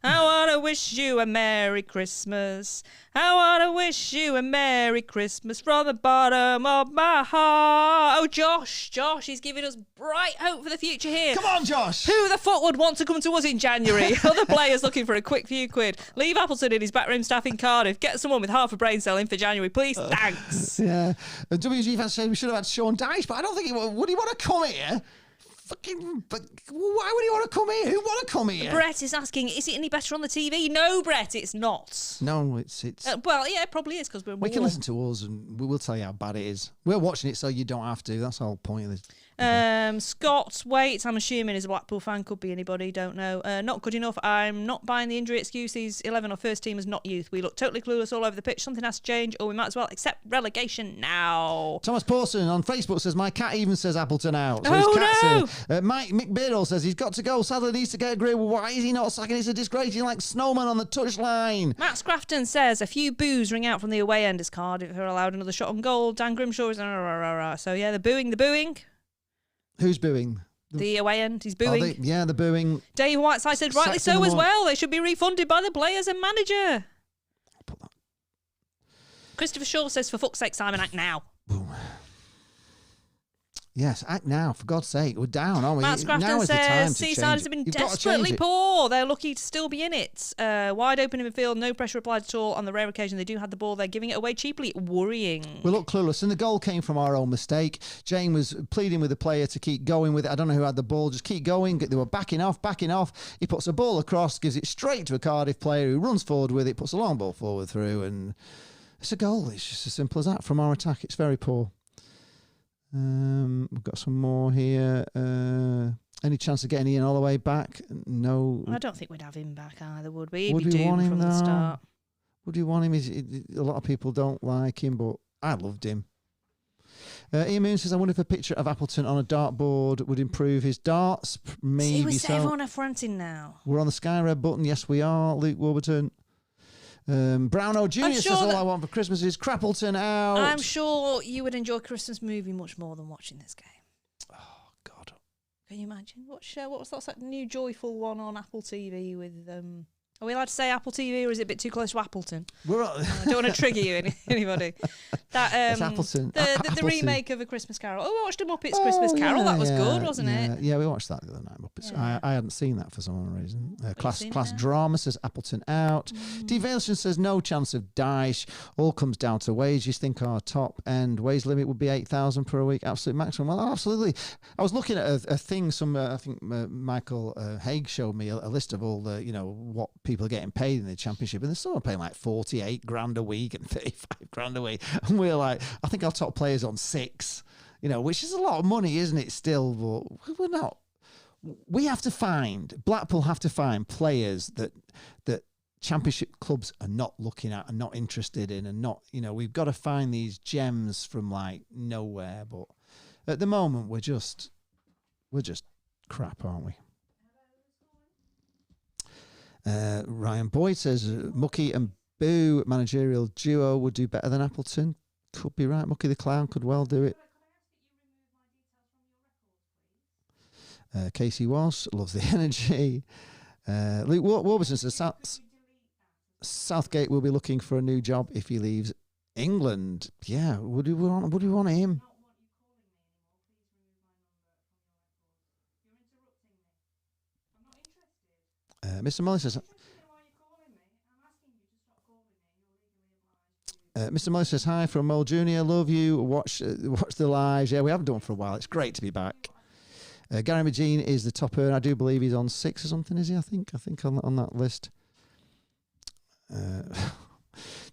Speaker 1: I want to wish you a Merry Christmas. I want to wish you a Merry Christmas from the bottom of my heart. Oh, Josh, he's giving us bright hope for the future here.
Speaker 2: Come on, Josh.
Speaker 1: Who the fuck would want to come to us in January? Other players looking for a quick few quid. Leave Appleton and his backroom staff in Cardiff. Get someone with half a brain cell in for January, please. Thanks.
Speaker 2: Yeah. WG fans say we should have had Sean Dyche, but I don't think would he want to come here? But why would he want to come here? Who want to come here?
Speaker 1: Brett is asking, is it any better on the TV? No, Brett, it's not.
Speaker 2: No, it's.
Speaker 1: Well, yeah, it probably is because
Speaker 2: we can listen to us and we will tell you how bad it is. We're watching it so you don't have to. That's the whole point of this.
Speaker 1: Scott Waits, I'm assuming is a Blackpool fan, could be anybody, don't know. Not good enough. I'm not buying the injury excuse. These 11 or first teamers, not youth. We look totally clueless all over the pitch. Something has to change, or we might as well accept relegation now.
Speaker 2: Thomas Pawson on Facebook says, my cat even says Appleton out. So
Speaker 1: Oh,
Speaker 2: no! Mike McBeardle says, he's got to go. Sadly, needs to get a grip. Why is he not sacking? It's a disgrace. He's like Snowman on the touchline.
Speaker 1: Matt Scrafton says, a few boos ring out from the away end as Cardiff are allowed another shot on goal. Dan Grimshaw is... So, yeah, the booing.
Speaker 2: Who's booing?
Speaker 1: The away end, he's booing.
Speaker 2: The booing.
Speaker 1: Dave Whiteside said, rightly so as well. They should be refunded by the players and manager.
Speaker 2: I'll put that.
Speaker 1: Christopher Shaw says, for fuck's sake, Simon, act now.
Speaker 2: Boom. Yes, act now, for God's sake. We're down, aren't we?
Speaker 1: Matt Scrafton says, Seasiders have been desperately poor. They're lucky to still be in it. Wide open in midfield, no pressure applied at all. On the rare occasion they do have the ball, they're giving it away cheaply. Worrying. We
Speaker 2: look clueless, and the goal came from our own mistake. Jane was pleading with the player to keep going with it. I don't know who had the ball, just keep going. They were backing off. He puts a ball across, gives it straight to a Cardiff player who runs forward with it, puts a long ball forward through, and it's a goal. It's just as simple as that. From our attack, it's very poor. We've got some more here. Any chance of getting Ian Holloway back? No.
Speaker 1: I don't think we'd have him back either, would we?
Speaker 2: Would we want him
Speaker 1: from the start.
Speaker 2: Would you want him? A lot of people don't like him, but I loved him. Ian Moon says, I wonder if a picture of Appleton on a dartboard would improve his darts. Maybe so.
Speaker 1: Everyone are fronting now.
Speaker 2: We're on the Sky Red button. Yes, we are. Luke Warburton. Brownell Jr. says, all I want for Christmas is Crappleton out.
Speaker 1: I'm sure you would enjoy a Christmas movie much more than watching this game.
Speaker 2: Oh, God.
Speaker 1: Can you imagine? What's that new joyful one on Apple TV with... Are we allowed to say Apple TV, or is it a bit too close to Appleton? I don't want to trigger you, anybody.
Speaker 2: It's Appleton.
Speaker 1: The remake of A Christmas Carol. Oh, we watched a Muppets Christmas Carol. That was good, wasn't it?
Speaker 2: Yeah, we watched that the other night, Muppets. Yeah. I hadn't seen that for some reason. Class Drama says Appleton out. Devalation says no chance of Dyche. All comes down to wages. Think our top end wage limit would be 8,000 per week. Absolute maximum. Well, absolutely. I was looking at a thing. I think Michael Haig showed me a list of all the, what people are getting paid in the Championship, and they're still paying like 48 grand a week and 35 grand a week, and we're like, I think our top player's on 6, which is a lot of money, isn't it, still? But we're not. Blackpool have to find players that Championship clubs are not looking at and not interested in, and not, we've got to find these gems from like nowhere. But at the moment we're just crap, aren't we? Ryan Boyd says Mucky and Boo managerial duo would do better than Appleton. Could be right. Mucky the Clown could well do it. Casey Walsh loves the energy. Luke Warburton says Southgate will be looking for a new job if he leaves England. Yeah, would we want him? Mr. Mully says... Mr. Mully says, hi from Mole Jr. Love you. Watch the lives. Yeah, we haven't done for a while. It's great to be back. Gary McGean is the top earner. I do believe he's on 6 or something, is he? I think on that list.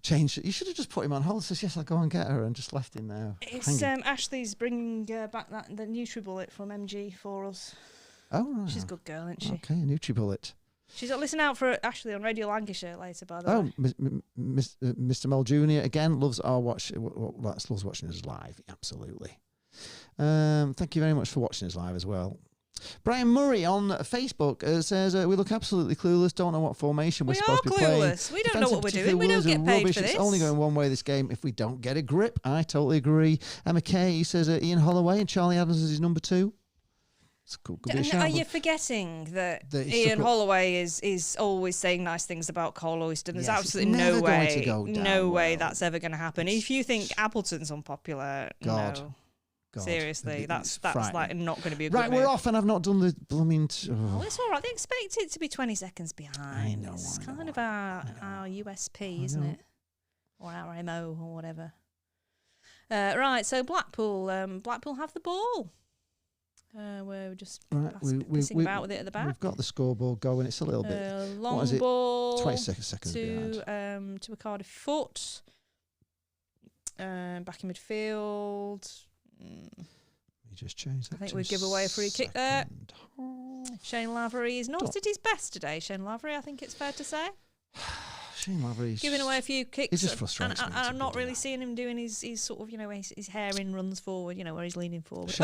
Speaker 2: Change. You should have just put him on hold. Says, yes, I'll go and get her, and just left him there.
Speaker 1: It's Ashley's bringing back the NutriBullet from MG for us.
Speaker 2: Oh, right.
Speaker 1: She's a good girl, isn't she?
Speaker 2: Okay, a NutriBullet.
Speaker 1: She's listen out for Ashley on Radio Lancashire later, by the way.
Speaker 2: Mr. Mel Jr. again loves loves watching us live. Absolutely. Thank you very much for watching us live as well. Brian Murray on Facebook says we look absolutely clueless. Don't know what formation we're supposed to be playing.
Speaker 1: We are clueless. We don't know what we're doing. We don't get paid for this.
Speaker 2: It's only going one way this game if we don't get a grip. I totally agree. Emma Kay says Ian Holloway and Charlie Adams is his number 2.
Speaker 1: Are you forgetting that Ian Holloway is always saying nice things about Cole Oyster? There's absolutely no way that's ever going to happen. If you think Appleton's unpopular, no. Seriously, that's like not going to be a good
Speaker 2: right,
Speaker 1: move.
Speaker 2: We're off and I've not done the blooming...
Speaker 1: Well, it's all right. They expect it to be 20 seconds behind. It's kind of our USP, isn't it? Or our MO or whatever. Right, so Blackpool have the ball. We're just pissing about with it at the back.
Speaker 2: We've got the scoreboard going. It's a little bit...
Speaker 1: Long ball
Speaker 2: 20 seconds
Speaker 1: to a Cardiff foot. Back in midfield.
Speaker 2: just change that.
Speaker 1: I think we give away a free kick there. Shane Lavery is not at his best today. Shane Lavery, I think it's fair to say.
Speaker 2: Shane Lavery's
Speaker 1: giving away a few kicks.
Speaker 2: It just frustrates me.
Speaker 1: I'm not really seeing him doing his sort of, his hair in runs forward, where he's leaning forward.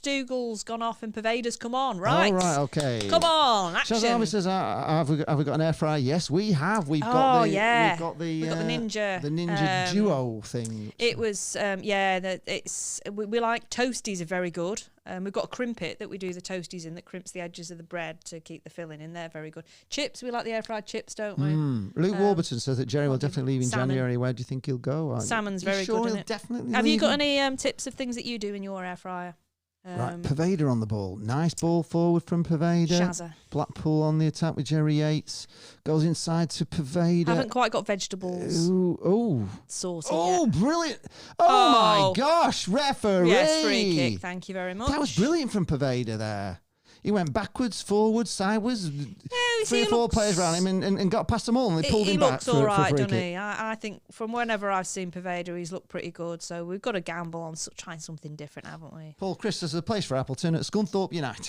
Speaker 1: Dougal's gone off and Pervader's come on. Right.
Speaker 2: Oh, right, okay.
Speaker 1: Come on, action.
Speaker 2: Shaz Army says, have we got an air fryer? Yes, we have. We've got the Ninja. The Ninja Duo thing.
Speaker 1: It was, we like toasties are very good. We've got a crimpet that we do the toasties in that crimps the edges of the bread to keep the filling in there. Very good. Chips, we like the air fried chips, don't we?
Speaker 2: Luke Warburton says that Jerry will definitely leave in January. Where do you think he'll go?
Speaker 1: Salmon's very good, isn't it?
Speaker 2: Definitely.
Speaker 1: Have you got any tips of things that you do in your air fryer?
Speaker 2: Right, Pervader on the ball. Nice ball forward from Pervader.
Speaker 1: Shazza.
Speaker 2: Blackpool on the attack with Jerry Yates. Goes inside to Pervader.
Speaker 1: Haven't quite got vegetables. Saucy.
Speaker 2: Oh, brilliant. Oh, my gosh, referee.
Speaker 1: Yes, free kick. Thank you very much.
Speaker 2: That was brilliant from Pervader there. He went backwards, forwards, sideways. Three or four players around him and got past them all, and they pulled him back.
Speaker 1: He looks all right, doesn't he? I think from whenever I've seen Pervader, he's looked pretty good. So we've got to gamble on trying something different, haven't we?
Speaker 2: Paul Chris says a place for Appleton at Scunthorpe United.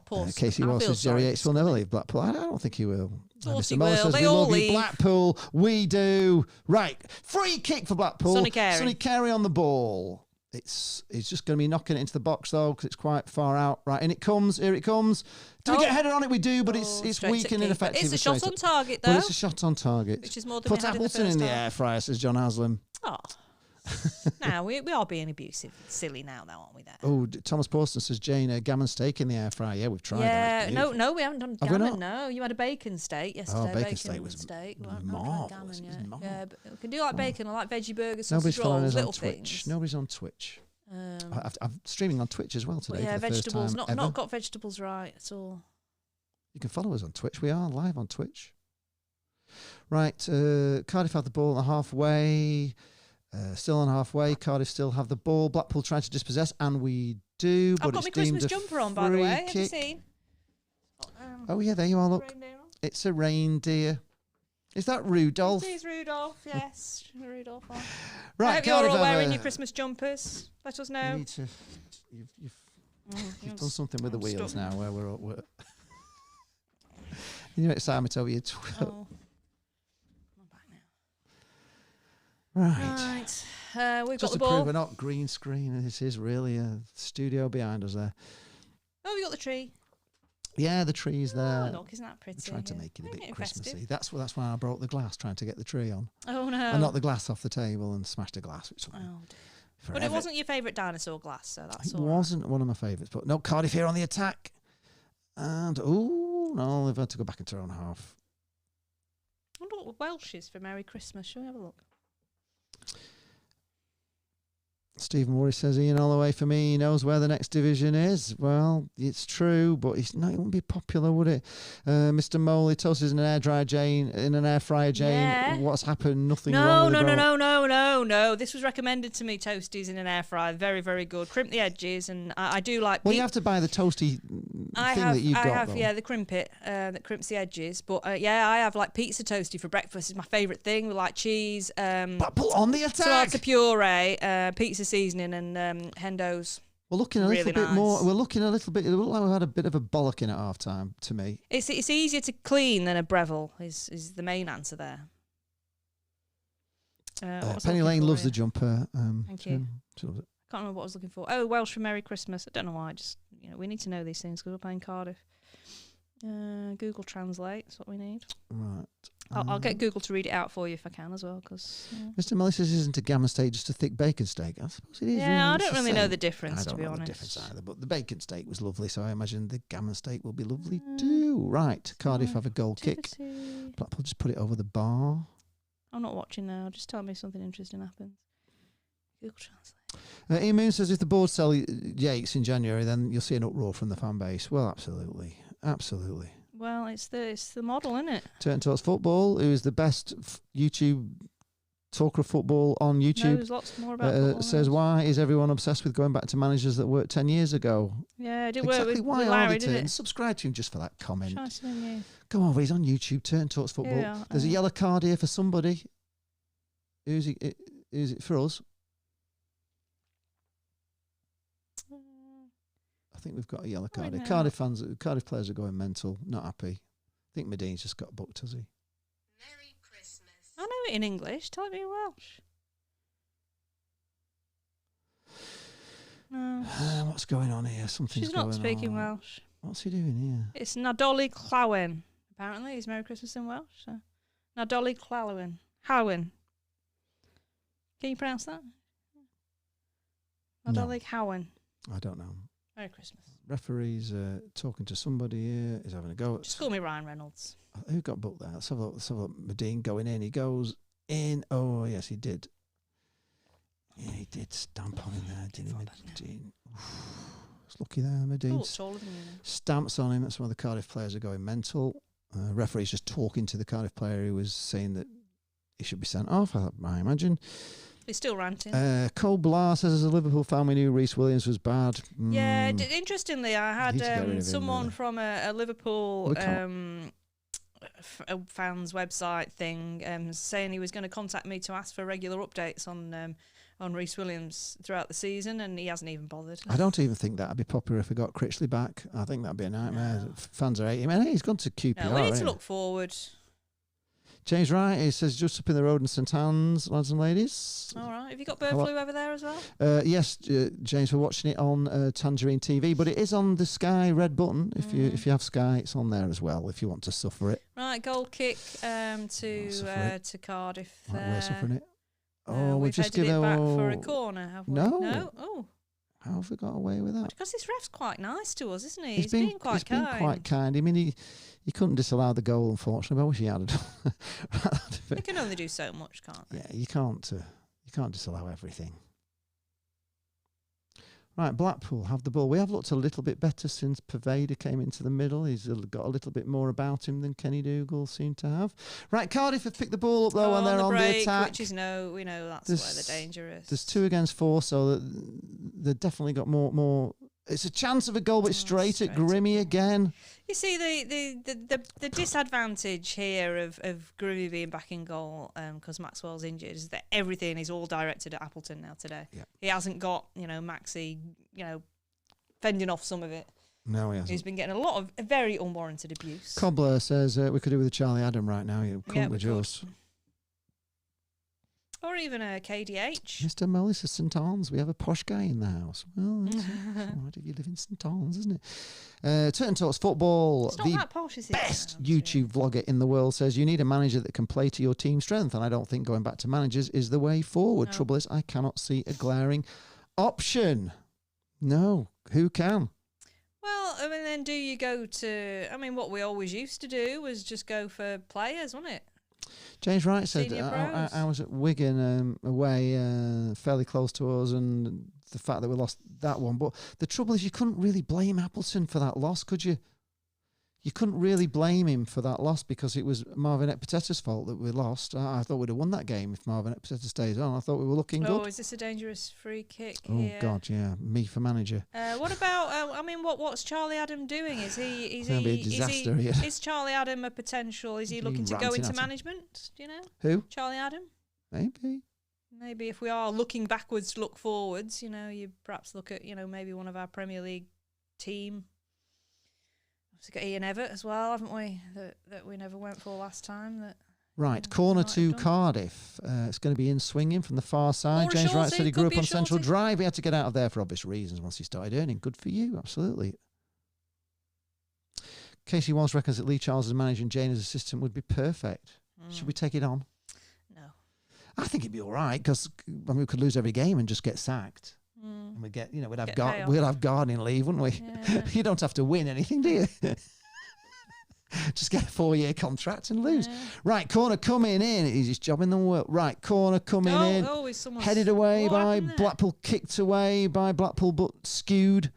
Speaker 1: Poor
Speaker 2: Casey Ross says Jerry Yates will never leave Blackpool. I don't think he will.
Speaker 1: Of course he will. They all leave.
Speaker 2: Blackpool, we do. Right, free kick for Blackpool.
Speaker 1: Sonny Carey
Speaker 2: on the ball. It's just going to be knocking it into the box, though, because it's quite far out. Right, and it comes. Here it comes. Do we get a header on it? We do, but it's weak and ineffective.
Speaker 1: It's a shot on target, though.
Speaker 2: But it's a shot on target.
Speaker 1: Which is more than
Speaker 2: Put Appleton in the air fryer, says John Haslam.
Speaker 1: Oh. Now, we are being abusive. Silly now, though, aren't we, there?
Speaker 2: Oh, Thomas Pawston says, Jane, gammon steak in the air fryer. Yeah, we've tried that.
Speaker 1: Yeah, no, we haven't done gammon, no. You had a bacon steak yesterday.
Speaker 2: Oh, bacon steak was marvellous.
Speaker 1: Yeah, but we can do like bacon. I like veggie burgers,
Speaker 2: sausage rolls, little
Speaker 1: things.
Speaker 2: Nobody's on Twitch. I'm streaming on Twitch as well today.
Speaker 1: Yeah,
Speaker 2: for the
Speaker 1: vegetables.
Speaker 2: First time
Speaker 1: not got vegetables right at all.
Speaker 2: You can follow us on Twitch. We are live on Twitch. Right, Cardiff have the ball at halfway. Still on halfway. Cardiff still have the ball. Blackpool trying to dispossess, and we do. But
Speaker 1: I've got my Christmas jumper on, by the way. Have you seen?
Speaker 2: Oh yeah, there you are. Look, it's a reindeer. Is that Rudolph?
Speaker 1: It is Rudolph. Yes, Rudolph.
Speaker 2: Right,
Speaker 1: I hope you're all wearing your Christmas jumpers. Let us know.
Speaker 2: You've done something with the wheels now. Where we're you know, it's Simon over your
Speaker 1: I'm back now. Right. We've got the ball.
Speaker 2: Just to prove we're not green screen. This is really a studio behind us there.
Speaker 1: Oh, we got the tree.
Speaker 2: Yeah, the tree's there.
Speaker 1: Look, isn't that pretty?
Speaker 2: I'm trying to make it a bit Christmassy. That's why I broke the glass, trying to get the tree on.
Speaker 1: Oh, no.
Speaker 2: I knocked the glass off the table and smashed a glass. Which
Speaker 1: but it wasn't your favourite dinosaur glass, so that's all right.
Speaker 2: It wasn't one of my favourites. But no, Cardiff here on the attack. And, no, they've had to go back into their own half.
Speaker 1: I wonder what Welsh is for Merry Christmas. Shall we have a look?
Speaker 2: Stephen Worry says, Ian Holloway, for me, he knows where the next division is. Well, it's true, but it wouldn't be popular, would it? Mr. Moley toasts in an air fryer, Jane.
Speaker 1: Yeah.
Speaker 2: What's happened? Nothing wrong with
Speaker 1: No. This was recommended to me, toasties in an air fryer. Very, very good. Crimp the edges, and I do like...
Speaker 2: Well, you have to buy the toasty thing that you've got,
Speaker 1: I have,
Speaker 2: though.
Speaker 1: yeah, the crimpet that crimps the edges. But, I have, like, pizza toasty for breakfast. It's my favourite thing with, like, cheese.
Speaker 2: Blackpool on the attack!
Speaker 1: Tomato puree, pizza seasoning and Hendo's.
Speaker 2: We're looking a little bit more. We're looking a little bit. It looked like we had a bit of a bollocking at half time. To me,
Speaker 1: it's easier to clean than a Breville. Is the main answer there.
Speaker 2: Penny Lane loves the jumper.
Speaker 1: Thank you. I can't remember what I was looking for. Oh, Welsh for Merry Christmas. I don't know why. Just we need to know these things because we're playing Cardiff. Google Translate. That's what we need.
Speaker 2: Right.
Speaker 1: I'll get Google to read it out for you if I can as well.
Speaker 2: Mr. Melissa says, isn't a gammon steak just a thick bacon steak? I suppose it is.
Speaker 1: Yeah, I don't really know the difference, to be honest.
Speaker 2: I don't know the difference either, but the bacon steak was lovely, so I imagine the gammon steak will be lovely too. Right, Cardiff have a goal kick. Blackpool just put it over the bar.
Speaker 1: I'm not watching now. Just tell me something interesting happens. Google Translate.
Speaker 2: Ian Moon says, if the board sell Yates in January, then you'll see an uproar from the fan base. Well, absolutely. Absolutely.
Speaker 1: Well, it's the model, isn't it?
Speaker 2: Turn Towards Football, who is the best YouTube talker of football on YouTube,
Speaker 1: knows lots more about football,
Speaker 2: says, why is everyone obsessed with going back to managers that worked 10 years ago?
Speaker 1: Yeah, it did
Speaker 2: exactly
Speaker 1: work with
Speaker 2: why
Speaker 1: Larry,
Speaker 2: are
Speaker 1: did it?
Speaker 2: Subscribe to him just for that comment.
Speaker 1: Yeah.
Speaker 2: Go over, he's on YouTube, Turn Towards Football.
Speaker 1: Yeah,
Speaker 2: There's a yellow card here for somebody. Who's it for us? think we've got a yellow card.
Speaker 1: no.
Speaker 2: Cardiff players are going mental, not happy. I think Medine's just got booked, has he?
Speaker 3: Merry Christmas.
Speaker 1: I know it in English. Tell me in Welsh. No.
Speaker 2: What's going on here? Something's going on.
Speaker 1: She's not speaking Welsh.
Speaker 2: What's he doing here?
Speaker 1: It's Nadolig Llawen. Apparently, it's Merry Christmas in Welsh. So. Nadolig Llawen. Llawen. Can you pronounce that? Nadolig Llawen.
Speaker 2: I don't know.
Speaker 1: Merry Christmas.
Speaker 2: Referee's talking to somebody here. He's having a go.
Speaker 1: Just call me Ryan Reynolds.
Speaker 2: Who got booked there? Let's have a look. Medine going in. He goes in. Oh, yes, he did. Yeah, he did stamp on him there, didn't he, Medine? It's lucky there, Medine.
Speaker 1: Taller than you.
Speaker 2: Stamps on him. That's one of the Cardiff players are going mental. Referee's just talking to the Cardiff player who was saying that he should be sent off, I imagine.
Speaker 1: He's still ranting.
Speaker 2: Cole Blah says, as a Liverpool fan, we knew Reece Williams was bad.
Speaker 1: Yeah, interestingly, I had someone from a Liverpool fans website thing saying he was going to contact me to ask for regular updates on Reece Williams throughout the season, and he hasn't even bothered.
Speaker 2: I don't even think that'd be popular if we got Critchley back. I think that'd be a nightmare. No. Fans are hating him. Hey, he's gone to QPR.
Speaker 1: No, we need to look forward.
Speaker 2: James Wright, he says, just up in the road in St Anne's, lads and ladies.
Speaker 1: All right. Have you got bird flu over there as well?
Speaker 2: Yes, James, we're watching it on Tangerine TV, but it is on the Sky red button. If you have Sky, it's on there as well if you want to suffer it.
Speaker 1: Right, goal kick to Cardiff.
Speaker 2: We're suffering it. Oh, we've just given
Speaker 1: it back for a corner, have we?
Speaker 2: No.
Speaker 1: Oh.
Speaker 2: How have we got away with that?
Speaker 1: Because this ref's quite nice to us, isn't he?
Speaker 2: He's been quite kind. I mean, he couldn't disallow the goal, unfortunately, but I wish he had.
Speaker 1: They can only do so much, can't they?
Speaker 2: Yeah, you can't disallow everything. Right, Blackpool have the ball. We have looked a little bit better since Pervader came into the middle. He's got a little bit more about him than Kenny Dougal seemed to have. Right, Cardiff have picked the ball up, though, and they're on the attack.
Speaker 1: Which is we know that's where they're dangerous.
Speaker 2: There's 2 against 4, so they've definitely got more. It's a chance of a goal, but straight at Grimmy again. You see,
Speaker 1: the disadvantage here of Grimmy being back in goal because Maxwell's injured is that everything is all directed at Appleton now today.
Speaker 2: Yeah.
Speaker 1: He hasn't got, Maxi, fending off some of it.
Speaker 2: No, he hasn't.
Speaker 1: He's been getting a lot of very unwarranted abuse.
Speaker 2: Cobbler says we could do with a Charlie Adam right now. You couldn't we just?
Speaker 1: Or even a KDH.
Speaker 2: Mr. Mullis of St Anne's. We have a posh guy in the house. Well, that's all right if you live in St Anne's, isn't it? Turn Talks Football.
Speaker 1: It's not that posh, is it?
Speaker 2: Best YouTube vlogger in the world says you need a manager that can play to your team's strength, and I don't think going back to managers is the way forward. No. Trouble is, I cannot see a glaring option. No, who can?
Speaker 1: Well, I mean, then do you go to... I mean, what we always used to do was just go for players, wasn't it?
Speaker 2: James Wright said I was at Wigan away, fairly close to us, and the fact that we lost that one. But the trouble is you couldn't really blame Appleton for that loss, could you? You couldn't really blame him for that loss because it was Marvin Ekpiteta's fault that we lost. I thought we'd have won that game if Marvin Ekpiteta stays on. I thought we were looking good.
Speaker 1: Oh, is this a dangerous free kick here?
Speaker 2: Oh, God, yeah. Me for manager.
Speaker 1: What about, what's Charlie Adam doing? Is he
Speaker 2: going to be a disaster here.
Speaker 1: Is Charlie Adam a potential? Is he looking to go into management? Do you know?
Speaker 2: Who?
Speaker 1: Charlie Adam?
Speaker 2: Maybe
Speaker 1: if we are looking backwards to look forwards, you perhaps look at, maybe one of our Premier League team. We've got Ian Evatt as well, haven't we? That we never went for last time.
Speaker 2: Right, corner to Cardiff. It's going to be in swinging from the far side. James Wright said he grew up on Central Drive. He had to get out of there for obvious reasons once he started earning. Good for you, absolutely. Casey Walsh reckons that Lee Charles as manager and Jane as assistant would be perfect. Should we take it on?
Speaker 1: No.
Speaker 2: I think it'd be all right because we could lose every game and just get sacked. And we'd get, we'd have gardening leave, wouldn't we? Yeah. You don't have to win anything, do you? Just get a 4-year contract and lose. Yeah. Right, corner coming in. He's just jobbing the world. Right, corner coming in. Headed away by Blackpool, kicked away by Blackpool, but skewed.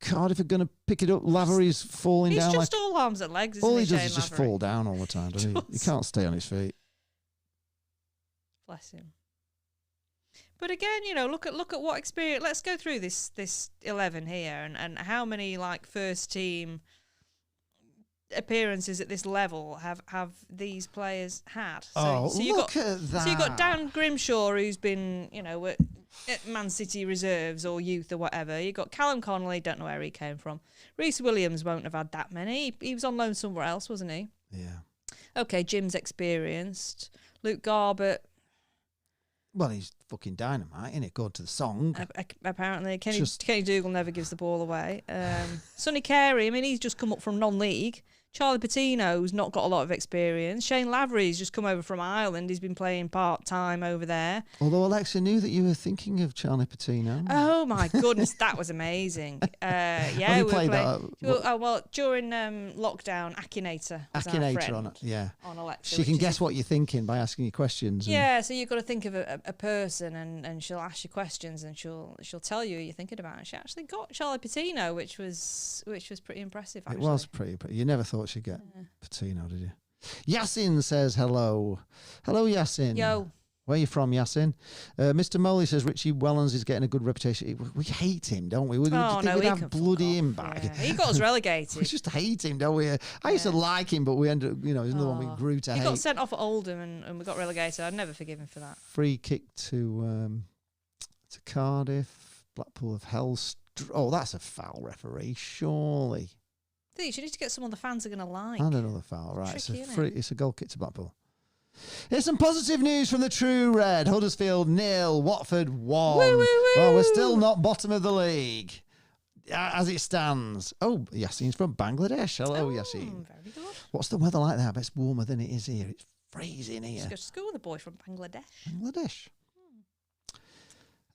Speaker 2: Cardiff are going to pick it up. Lavery's falling down.
Speaker 1: He's just all arms and legs, isn't he?
Speaker 2: All he does is just fall down all the time, doesn't he? He can't stay on his feet.
Speaker 1: Bless him. But again, look at what experience. Let's go through this 11 here and how many first team appearances at this level have these players had.
Speaker 2: So, look at that.
Speaker 1: So you've got Dan Grimshaw, who's been Man City reserves or youth or whatever. You got Callum Connolly, don't know where he came from. Reece Williams won't have had that many. He was on loan somewhere else, wasn't he?
Speaker 2: Yeah.
Speaker 1: Okay, Jim's experienced. Luke Garbett.
Speaker 2: Well, he's fucking dynamite, isn't it? Going to the song.
Speaker 1: Apparently. Kenny Dougal never gives the ball away. Sonny Carey, I mean, he's just come up from non-league. Charlie Patino's not got a lot of experience. Shane Lavery's just come over from Ireland. He's been playing part-time over there.
Speaker 2: Although Alexa knew that you were thinking of Charlie Patino.
Speaker 1: Oh, my goodness, that was amazing. Yeah,
Speaker 2: we played that.
Speaker 1: Well, during lockdown, Akinator was our friend
Speaker 2: on it, yeah.
Speaker 1: on Alexa.
Speaker 2: She can guess what you're thinking by asking you questions.
Speaker 1: Yeah, so you've got to think of a person, and she'll ask you questions, and she'll tell you who you're thinking about. And she actually got Charlie Patino, which was pretty impressive. Actually.
Speaker 2: It was pretty. You never thought she'd get Patino, did you? Yasin says hello. Hello, Yasin.
Speaker 1: Yo.
Speaker 2: Where are you from, Yasin? Mr. Moley says Richie Wellens is getting a good reputation. We hate him, don't we? We'd have bloody him back.
Speaker 1: Yeah. He got us relegated.
Speaker 2: We just hate him, don't we? I used to like him, but we ended up, he's another one we grew to hate.
Speaker 1: He got sent off at Oldham and we got relegated. I'd never forgive him for that.
Speaker 2: Free kick to Cardiff. Blackpool of Hell. Oh, that's a foul, referee, surely.
Speaker 1: You need to get someone the fans are going to like.
Speaker 2: And another foul, right?
Speaker 1: Tricky,
Speaker 2: it's a goal kick to Blackpool. Here's some positive news from the True Red. Huddersfield 0, Watford 1.
Speaker 1: Woo, woo, woo.
Speaker 2: Well, we're still not bottom of the league as it stands. Oh, Yasin's from Bangladesh. Hello, Yasin.
Speaker 1: Very good.
Speaker 2: What's the weather like there? I bet it's warmer than it is here. It's freezing here.
Speaker 1: Just go to school with a boy from Bangladesh.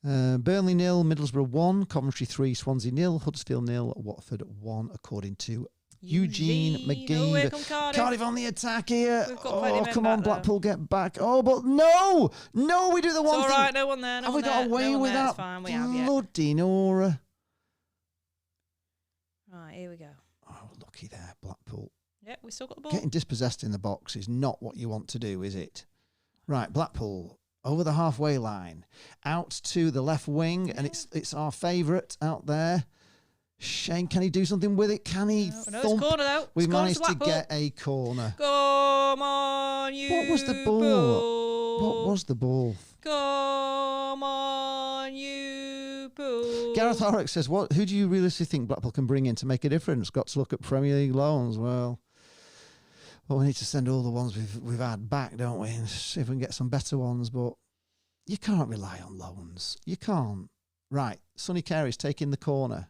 Speaker 2: Burnley 0, Middlesbrough 1, Coventry 3, Swansea 0, Huddersfield 0, Watford 1, according to Eugene McGee. Cardiff on the attack here. Come on, Blackpool, get back. Oh, but no, we do the one thing.
Speaker 1: All right, no one there.
Speaker 2: Have we got away with that?
Speaker 1: Fine, we have, yeah.
Speaker 2: Bloody Nora.
Speaker 1: Right, here we go.
Speaker 2: Oh, lucky there, Blackpool.
Speaker 1: Yep, we still got the ball.
Speaker 2: Getting dispossessed in the box is not what you want to do, is it? Right, Blackpool. Over the halfway line, out to the left wing, and it's our favourite out there. Shane, can he do something with it? Can he?
Speaker 1: No, it's corner though.
Speaker 2: We managed to get a corner.
Speaker 1: Come on, you.
Speaker 2: What was the ball? What was the ball?
Speaker 1: Come on, you. Bull.
Speaker 2: Gareth Horrocks says, "Who do you realistically think Blackpool can bring in to make a difference? Got to look at Premier League loans. Well, we need to send all the ones we've had back, don't we? And see if we can get some better ones. But you can't rely on loans. You can't. Right, Sonny Carey's taking the corner.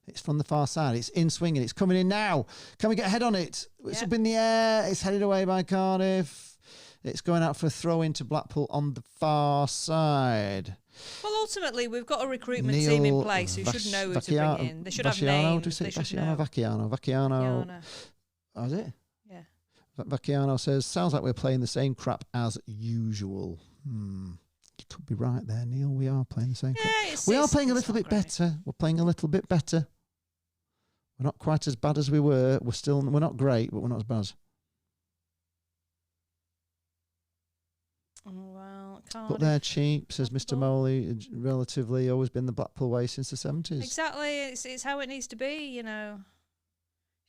Speaker 2: It's from the far side. It's in swinging. It's coming in now. Can we get a head on it? It's up in the air. It's headed away by Cardiff. It's going out for a throw into Blackpool on the far side.
Speaker 1: Well, ultimately, we've got a recruitment team in place who should know who to bring in. They should have names.
Speaker 2: Vacchiano. Oh, is it?
Speaker 1: Yeah.
Speaker 2: Vacchiano says, sounds like we're playing the same crap as usual. You could be right there, Neil. We are playing the same crap. We are playing a little bit better. We're playing a little bit better. We're not quite as bad as we were. We're not great, but we're not as bad.
Speaker 1: Well,
Speaker 2: but they're cheap, says Mr. Moley. Relatively, always been the Blackpool way since the 70s.
Speaker 1: Exactly. It's how it needs to be, you know.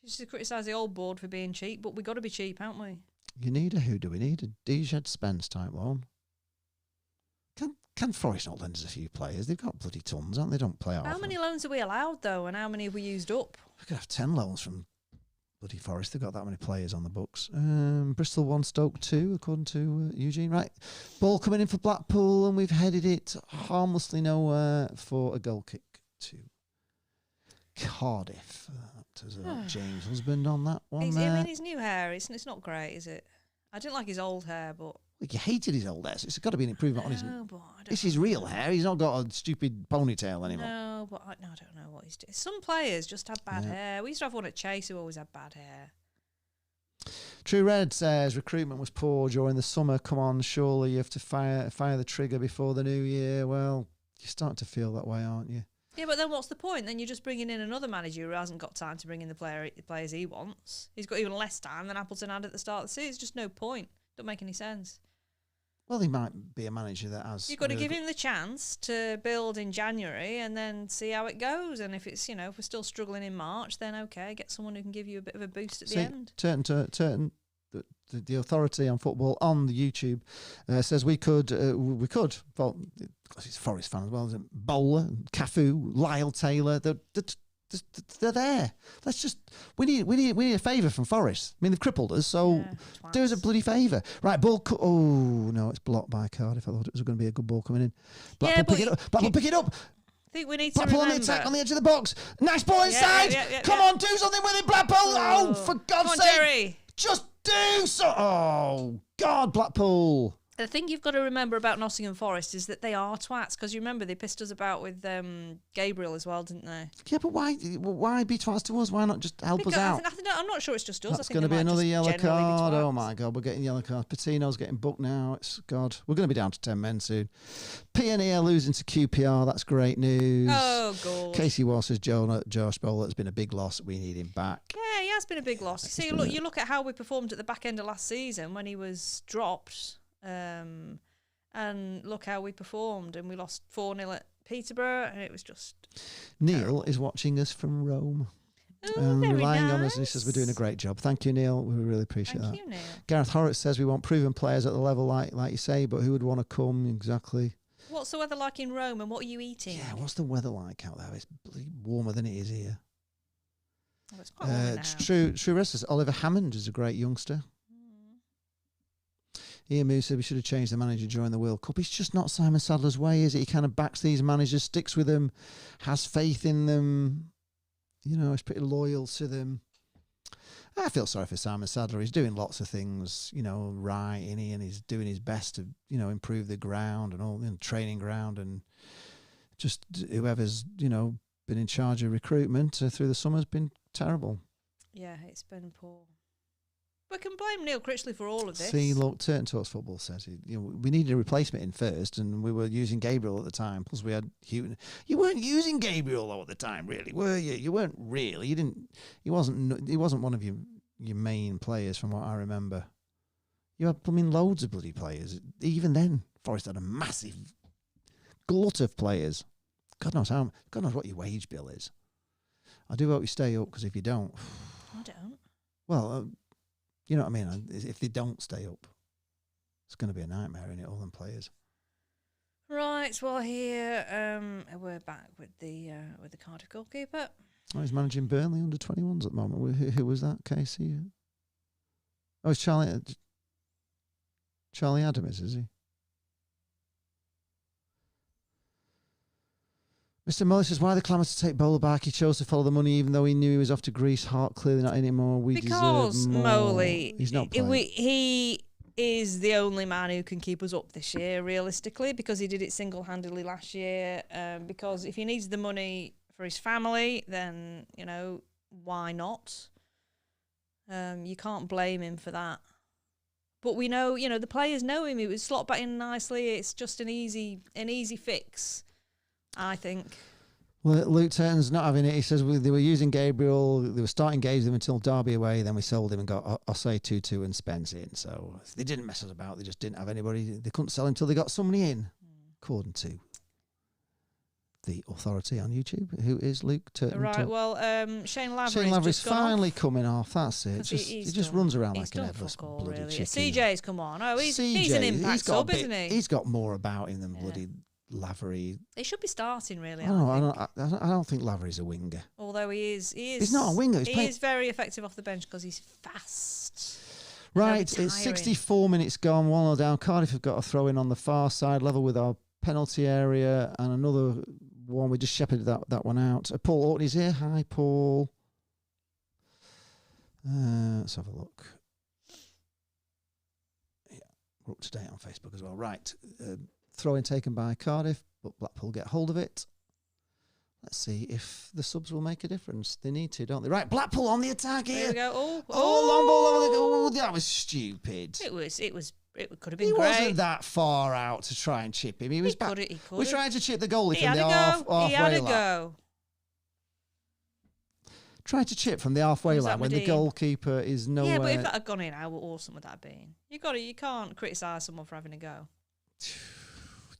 Speaker 1: Just to criticise the old board for being cheap, but we've got to be cheap, haven't we?
Speaker 2: You need a who do we need? A Dijad Spence type loan. Can Forest not lend us a few players? They've got bloody tons, aren't they? Don't play out.
Speaker 1: How many loans are we allowed, though, and how many have we used up?
Speaker 2: We could have 10 loans from bloody Forest. They've got that many players on the books. Bristol 1, Stoke 2, according to Eugene. Right. Ball coming in for Blackpool, and we've headed it harmlessly nowhere for a goal kick to Cardiff. There's James' husband on that one.
Speaker 1: I mean, his new hair, it's not great, is it? I didn't like his old hair, but...
Speaker 2: You hated his old hair, so it's got to be an improvement on his... It's his real hair. He's not got a stupid ponytail anymore.
Speaker 1: No, but I don't know what he's doing. Some players just have bad hair. We used to have one at Chase who always had bad hair.
Speaker 2: True Red says recruitment was poor during the summer. Come on, surely you have to fire the trigger before the new year. Well, you're starting to feel that way, aren't you?
Speaker 1: Yeah, but then what's the point? Then you're just bringing in another manager who hasn't got time to bring in the players he wants. He's got even less time than Appleton had at the start of the season. It's just no point. Don't make any sense.
Speaker 2: Well, he might be a manager that has...
Speaker 1: You've got to give him the chance to build in January and then see how it goes. And if it's, if we're still struggling in March, then okay, get someone who can give you a bit of a boost at the end.
Speaker 2: Turton the authority on football on the YouTube says we could, well, because he's a Forest fan as well, Bowler, Cafu, Lyle Taylor, they're there. We need a favour from Forest. I mean, they've crippled us, so do us a bloody favour. Right, ball. Oh no, it's blocked by Cardiff. I thought it was going to be a good ball coming in. Blackpool pick it up. Blackpool pick it up.
Speaker 1: I think we need
Speaker 2: Blackpool
Speaker 1: to
Speaker 2: on the
Speaker 1: remember.
Speaker 2: attack on the edge of the box. Nice ball inside. Come on, do something with it, Blackpool. Oh, for God's sake.
Speaker 1: Jerry.
Speaker 2: Just do so. Oh, God, Blackpool.
Speaker 1: The thing you've got to remember about Nottingham Forest is that they are twats, because you remember they pissed us about with Gabriel as well, didn't they?
Speaker 2: Yeah, but why be twats to us? Why not just help us out?
Speaker 1: I'm not sure it's just us.
Speaker 2: That's going to be another yellow card. Oh, my God, we're getting yellow cards. Patino's getting booked now. It's God. We're going to be down to 10 men soon. PNE losing to QPR. That's great news.
Speaker 1: Oh, God.
Speaker 2: Casey Wall says Josh Bowler has been a big loss. We need him back.
Speaker 1: Yeah, he has been a big loss. You see, you look at how we performed at the back end of last season when he was dropped. And look how we performed, and we lost 4-0 at Peterborough, and it was just
Speaker 2: Neil
Speaker 1: terrible.
Speaker 2: is watching us from Rome.
Speaker 1: Very
Speaker 2: Relying
Speaker 1: nice.
Speaker 2: on us, and he says we're doing a great job. Thank you, Neil. We really appreciate that.
Speaker 1: Thank you, Neil.
Speaker 2: Gareth Horrocks says we want proven players at the level like you say, but who would want to come exactly?
Speaker 1: What's the weather like in Rome, and what are you eating?
Speaker 2: Yeah, what's the weather like out there? It's bloody warmer than it is here.
Speaker 1: Oh, it's quite warm now.
Speaker 2: It's true. Rest says Oliver Hammond is a great youngster. Ian Moose said we should have changed the manager during the World Cup. It's just not Simon Sadler's way, is it? He kind of backs these managers, sticks with them, has faith in them. You know, he's pretty loyal to them. I feel sorry for Simon Sadler. He's doing lots of things, you know, right, and he's doing his best to, you know, improve the ground and all, the training ground, and just whoever's, you know, been in charge of recruitment through the summer has been terrible.
Speaker 1: Yeah, it's been poor. We can blame Neil Critchley for all of this.
Speaker 2: See, look, Turton Talks Football says we needed a replacement in first, and we were using Gabriel at the time. Plus, we had Houghton. You weren't using Gabriel though at the time, really, were you? You weren't really. You didn't. He wasn't one of your main players, from what I remember. You had, I mean, loads of bloody players. Even then, Forest had a massive glut of players. God knows what your wage bill is. I do hope you stay up, because if you don't,
Speaker 1: I don't.
Speaker 2: Well. You know what I mean? If they don't stay up, it's going to be a nightmare, isn't it? All them players.
Speaker 1: Right. Well, here we're back with the Cardiff goalkeeper.
Speaker 2: Oh, he's managing Burnley under 21s at the moment. Who was that? Casey? Oh, it's Charlie Adams, is he? Mr. Muller says, why the clamour to take Bowler back? He chose to follow the money even though he knew he was off to Greece. Hart clearly not anymore.
Speaker 1: Because
Speaker 2: deserve more.
Speaker 1: Moley,
Speaker 2: He's not playing.
Speaker 1: He is the only man who can keep us up this year, realistically, because he did it single-handedly last year. Because if he needs the money for his family, then, you know, why not? You can't blame him for that. But we know, you know, the players know him. He would slot back in nicely. It's just an easy fix, I think.
Speaker 2: Well, Luke Turton's not having it. He says they were using Gabriel. They were starting games with him until Derby away. Then we sold him and got Osei 2-2 and Spence in. So they didn't mess us about. They just didn't have anybody. They couldn't sell him until they got somebody in, according to the authority on YouTube, who is Luke Turton.
Speaker 1: Right, well, Shane Lavery's
Speaker 2: Shane Lavery's
Speaker 1: just gone
Speaker 2: finally
Speaker 1: off.
Speaker 2: coming off. That's it.
Speaker 1: He
Speaker 2: just runs around like an
Speaker 1: done
Speaker 2: headless
Speaker 1: fuck all,
Speaker 2: bloody
Speaker 1: really.
Speaker 2: chicken.
Speaker 1: CJ's come on. Oh, he's an impact sub, isn't he?
Speaker 2: He's got more about him than bloody Lavery.
Speaker 1: He should be starting, really.
Speaker 2: I don't think Lavery's a winger.
Speaker 1: Although he is.
Speaker 2: He's not a winger.
Speaker 1: He is very effective off the bench because he's fast.
Speaker 2: Right, it's 64 minutes gone. 1-0 down. Cardiff have got a throw in on the far side, level with our penalty area, and another one. We just shepherded that one out. Paul Ortney's here. Hi, Paul. Let's have a look. Yeah, we're up to date on Facebook as well. Right. Throw-in taken by Cardiff, but Blackpool get hold of it. Let's see if the subs will make a difference. They need to, don't they? Right, Blackpool on the attack here.
Speaker 1: There we go.
Speaker 2: Long ball over the goal. Oh, that was stupid.
Speaker 1: It could have been
Speaker 2: He
Speaker 1: great.
Speaker 2: wasn't that far out to try and chip him. He was back. We're trying to chip the goalie from the halfway
Speaker 1: He had a
Speaker 2: line.
Speaker 1: go.
Speaker 2: Trying to chip from the halfway line when the goalkeeper is nowhere.
Speaker 1: Yeah, but if that had gone in, how awesome would that have been? You can't criticise someone for having a go.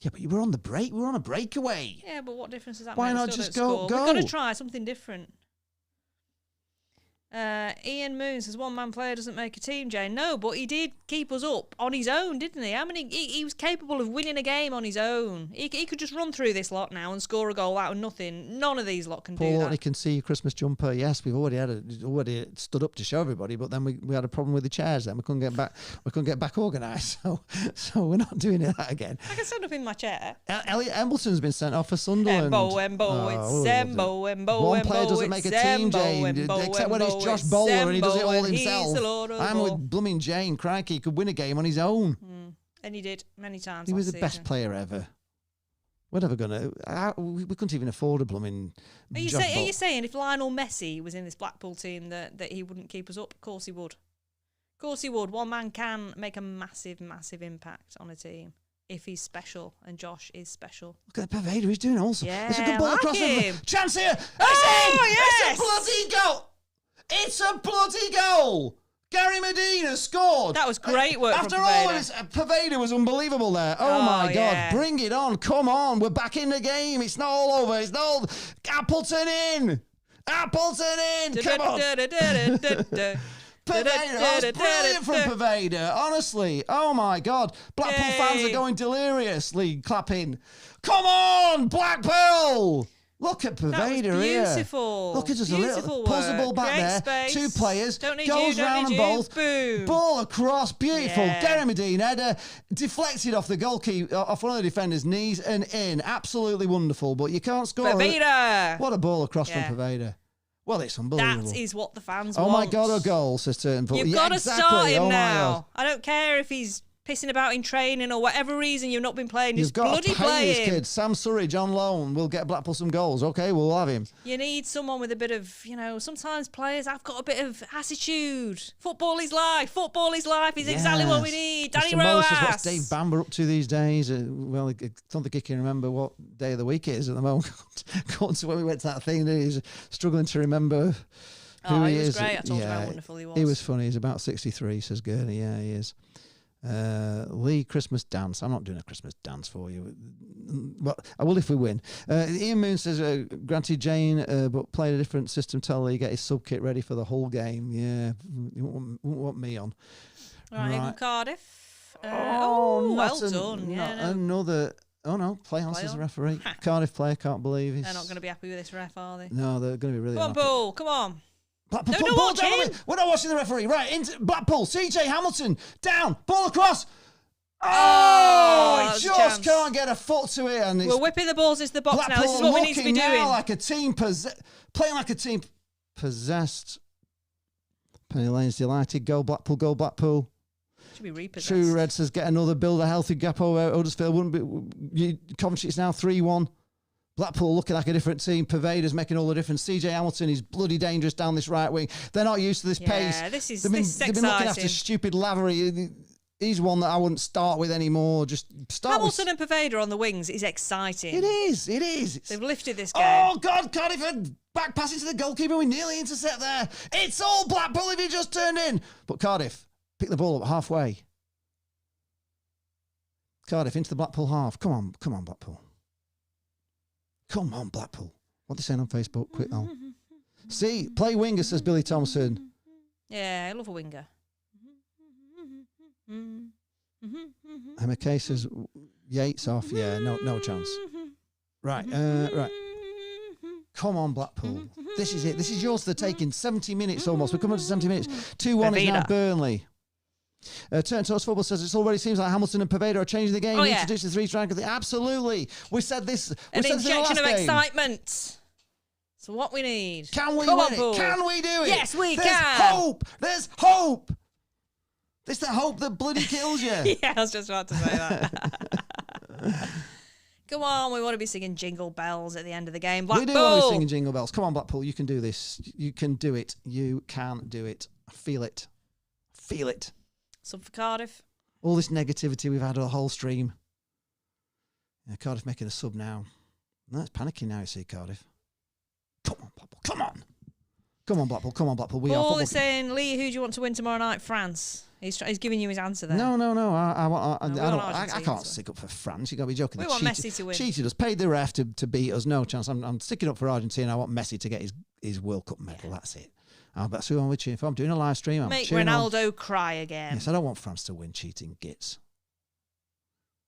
Speaker 2: Yeah, but you were on the break. We were on a breakaway.
Speaker 1: Yeah, but what difference does that make?
Speaker 2: Why not just go?
Speaker 1: We've got to try something different. Ian Moon says, one-man player doesn't make a team, Jane. No, but he did keep us up on his own, didn't he? I mean, he was capable of winning a game on his own. He could just run through this lot now and score a goal out of nothing. None of these lot can do that.
Speaker 2: He can see your Christmas jumper. Yes, we've already stood up to show everybody, but then we had a problem with the chairs. Then we couldn't get back organised. So we're not doing that again.
Speaker 1: I can stand up in my chair.
Speaker 2: Elliot Embleton's been sent off for Sunderland.
Speaker 1: Embo,
Speaker 2: one player doesn't make a team, Jane, except when it's Josh Bowler and he does it all himself. I'm with blooming Jane. Crikey, he could win a game on his own.
Speaker 1: And he did many times.
Speaker 2: He was the best player ever. We're never going to... We couldn't even afford a blooming...
Speaker 1: Are you saying if Lionel Messi was in this Blackpool team that he wouldn't keep us up? Of course he would. Of course he would. One man can make a massive, massive impact on a team if he's special, and Josh is special.
Speaker 2: Look at Paveda, he's doing awesome.
Speaker 1: Yeah,
Speaker 2: it's a good ball across him. Chance here!
Speaker 1: Yes!
Speaker 2: It's a bloody goal! It's a bloody goal! Gary Medina scored.
Speaker 1: That was great work
Speaker 2: After
Speaker 1: from
Speaker 2: all of this, Paveda was unbelievable there. Oh my God, bring it on. Come on, we're back in the game. It's not all over. It's not all... Appleton in! Appleton in! Come on! Paveda, that was brilliant from Paveda, honestly. Oh my God. Blackpool fans are going deliriously clapping. Come on, Blackpool! Look at Paveda here.
Speaker 1: Beautiful.
Speaker 2: Look at just a little pulls the ball back there.
Speaker 1: Space.
Speaker 2: Two players.
Speaker 1: Goes
Speaker 2: round and bowls.
Speaker 1: Boom.
Speaker 2: Ball across. Beautiful. Gary Medina header. Deflected off the goalkeeper, off one of the defenders' knees and in. Absolutely wonderful. But you can't score.
Speaker 1: Paveda.
Speaker 2: What a ball across from Paveda. Well, it's unbelievable.
Speaker 1: That is what the fans want.
Speaker 2: Oh my God, a goal, says Turnbull.
Speaker 1: You've got to start him now. I don't care if he's pissing about in training or whatever reason you've not been playing. You've got to play
Speaker 2: this kid. Sam Surridge on loan will get Blackpool some goals. Okay, we'll have him.
Speaker 1: You need someone with a bit of, sometimes players have got a bit of attitude. Football is life. Football is life is exactly what we need. Danny Roas.
Speaker 2: What's Dave Bamber up to these days? Well, I don't think he can remember what day of the week it is at the moment. According to when we went to that thing, he's struggling to remember who he is.
Speaker 1: Was great. I told you how wonderful he was.
Speaker 2: He was funny. He's about 63, says Gurney. Yeah, he is. Lee, Christmas dance. I'm not doing a Christmas dance for you. Well, I will if we win. Ian Moon says, granted Jane, but played a different system. Tell Lee get his sub kit ready for the whole game. Yeah, you won't want me on.
Speaker 1: Right. Cardiff. Well done.
Speaker 2: Another. Oh no, play on says the referee. Cardiff player can't believe he's.
Speaker 1: They're not going to be happy with this ref, are they?
Speaker 2: No, they're going to be really.
Speaker 1: Come on, Bull. Come on.
Speaker 2: Blackpool, ball down. We're not watching the referee. Right, into Blackpool. CJ Hamilton down. Ball across. He just can't get a foot to it. And
Speaker 1: we're whipping the balls into the box
Speaker 2: Blackpool
Speaker 1: now. This is what we need to be doing.
Speaker 2: Like a team playing like a team possessed. Penny Lane's delighted. Go Blackpool. Go Blackpool.
Speaker 1: Should be repossessed.
Speaker 2: True Red says get another build a healthy gap over Huddersfield. Wouldn't be. Coventry, it's now 3-1. Blackpool looking like a different team. Paveda's making all the difference. CJ Hamilton is bloody dangerous down this right wing. They're not used to this pace.
Speaker 1: They've been
Speaker 2: looking after stupid Lavery. He's one that I wouldn't start with anymore. Just start
Speaker 1: Hamilton and Paveda on the wings is exciting.
Speaker 2: It is.
Speaker 1: They've lifted this game.
Speaker 2: Oh, God, Cardiff back pass into the goalkeeper. We nearly intercept there. It's all Blackpool if he just turned in. But Cardiff pick the ball up halfway. Cardiff into the Blackpool half. Come on, Blackpool. Come on, Blackpool. What are they saying on Facebook? Quick, though. See, play winger, says Billy Thompson.
Speaker 1: Yeah, I love a winger.
Speaker 2: Emma Kay says, Yates off. Yeah, no chance. Right. Come on, Blackpool. This is it. This is yours for the taking. 70 minutes almost. We're coming up to 70 minutes. 2-1 is now Burnley. Turn to Us Football says it already seems like Hamilton and Paveda are changing the game. Introduce the three striker thing. Absolutely. We said this.
Speaker 1: An injection of excitement. So what we need.
Speaker 2: Can we win it? Can we do it?
Speaker 1: Yes, we can.
Speaker 2: Hope. There's hope. It's the hope that bloody kills you.
Speaker 1: Yeah, I was just about to say that. Come on, we want to be singing Jingle Bells at the end of the game. Blackpool.
Speaker 2: We do want to be singing Jingle Bells. Come on, Blackpool. You can do this. You can do it. You can do it. I feel it. Feel it.
Speaker 1: Sub for Cardiff.
Speaker 2: All this negativity we've had a whole stream. Yeah, Cardiff making a sub now. No, it's panicking now, you see, Cardiff. Come on, Blackpool. Come on. Come on, Blackpool. Come on, Blackpool.
Speaker 1: Paul is saying, Lee, who do you want to win tomorrow night? France. He's giving you his answer there.
Speaker 2: No. I can't stick up for France. You've got to be joking.
Speaker 1: We want Messi to win.
Speaker 2: Cheated us. Paid the ref to beat us. No chance. I'm sticking up for Argentina. I want Messi to get his World Cup medal. That's it. That's who I'm cheering for. I'm doing a live stream. I'm
Speaker 1: Make
Speaker 2: cheering
Speaker 1: Ronaldo cry again.
Speaker 2: Yes, I don't want France to win cheating gits.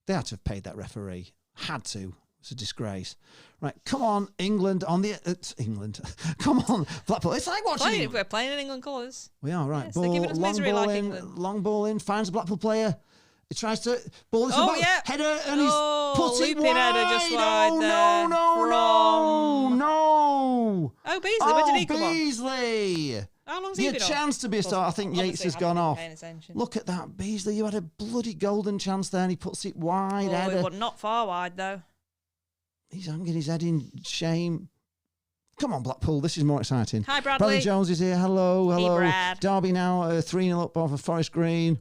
Speaker 2: They had to have paid that referee. Had to. It's a disgrace. Right, come on, England on the... England. Come on, Blackpool. It's like watching...
Speaker 1: We're playing in England colours.
Speaker 2: We are, right.
Speaker 1: Yes,
Speaker 2: ball,
Speaker 1: they're giving us
Speaker 2: long
Speaker 1: misery
Speaker 2: ball
Speaker 1: like
Speaker 2: in,
Speaker 1: England.
Speaker 2: long ball in, finds a Blackpool player. He tries to... Ball is header, and he's put it
Speaker 1: looping
Speaker 2: wide.
Speaker 1: header just wide there.
Speaker 2: No.
Speaker 1: Oh, Beasley, where did he come on?
Speaker 2: Beasley.
Speaker 1: How long's
Speaker 2: He
Speaker 1: he
Speaker 2: had
Speaker 1: been
Speaker 2: a
Speaker 1: on?
Speaker 2: chance to be a star. I think Yates has gone off. Look at that, Beasley. You had a bloody golden chance there, and he puts it wide.
Speaker 1: It was not far wide, though.
Speaker 2: He's hanging his head in shame. Come on, Blackpool. This is more exciting.
Speaker 1: Hi, Bradley.
Speaker 2: Jones is here. Hello.
Speaker 1: Hey, Brad.
Speaker 2: Derby now 3-0 up off of Forest Green.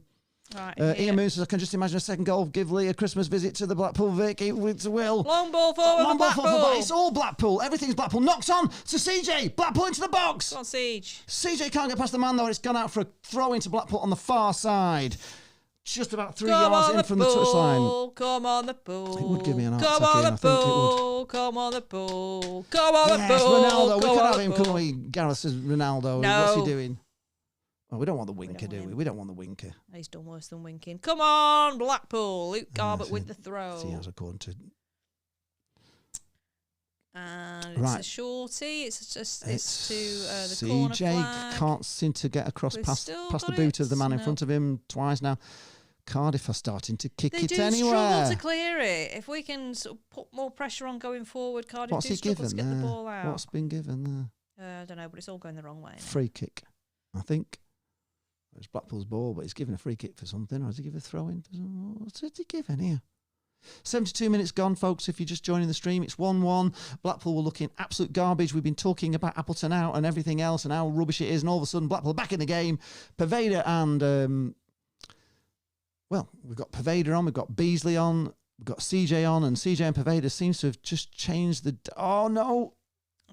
Speaker 1: Right,
Speaker 2: Ian Moose says, I can just imagine a second goal. Give Lee a Christmas visit to the Blackpool Vic. It's a will.
Speaker 1: Long ball forward.
Speaker 2: Long ball
Speaker 1: Blackpool.
Speaker 2: forward. It's all Blackpool. Everything's Blackpool. Knocks on to CJ. Blackpool into the box.
Speaker 1: Come on, Siege.
Speaker 2: CJ can't get past the man, though. It's gone out for a throw into Blackpool on the far side. Just about 3 yards in from the touchline.
Speaker 1: Come on the ball.
Speaker 2: It would give me an heart
Speaker 1: Come
Speaker 2: attack
Speaker 1: on
Speaker 2: here,
Speaker 1: the
Speaker 2: I think it
Speaker 1: ball. Come on the ball. Come on the
Speaker 2: Yes,
Speaker 1: ball.
Speaker 2: Ronaldo. We
Speaker 1: Come
Speaker 2: could
Speaker 1: on
Speaker 2: have
Speaker 1: the
Speaker 2: him,
Speaker 1: ball.
Speaker 2: couldn't we? Gareth says Ronaldo.
Speaker 1: No.
Speaker 2: What's he doing? Oh, we don't want the winker, do we?
Speaker 1: him.
Speaker 2: We don't want the winker.
Speaker 1: He's done worse than winking. Come on, Blackpool. Luke Garbutt with the throw.
Speaker 2: See, as according to...
Speaker 1: And
Speaker 2: Right.
Speaker 1: it's a shorty. It's to the corner
Speaker 2: CJ
Speaker 1: flag.
Speaker 2: can't seem to get across
Speaker 1: We've
Speaker 2: past
Speaker 1: still
Speaker 2: the
Speaker 1: got
Speaker 2: boot
Speaker 1: it.
Speaker 2: of the man in
Speaker 1: No.
Speaker 2: front of him twice now. Cardiff are starting to kick
Speaker 1: They
Speaker 2: it
Speaker 1: do
Speaker 2: anywhere.
Speaker 1: struggle to clear it. If we can sort of put more pressure on going forward, Cardiff
Speaker 2: What's
Speaker 1: do
Speaker 2: he
Speaker 1: struggle
Speaker 2: given
Speaker 1: to get
Speaker 2: there?
Speaker 1: the ball out.
Speaker 2: What's been given there?
Speaker 1: I don't know, but it's all going the wrong way now.
Speaker 2: Free kick, I think. It's Blackpool's ball, but he's given a free kick for something. Or has he given a throw in? What's he given here? 72 minutes gone, folks. If you're just joining the stream, it's 1-1. Blackpool were looking absolute garbage. We've been talking about Appleton out and everything else and how rubbish it is. And all of a sudden, Blackpool are back in the game. Pervader and... well, we've got Pervader on, we've got Beasley on, we've got CJ on, and CJ and Pervader seems to have just changed the... Oh, no.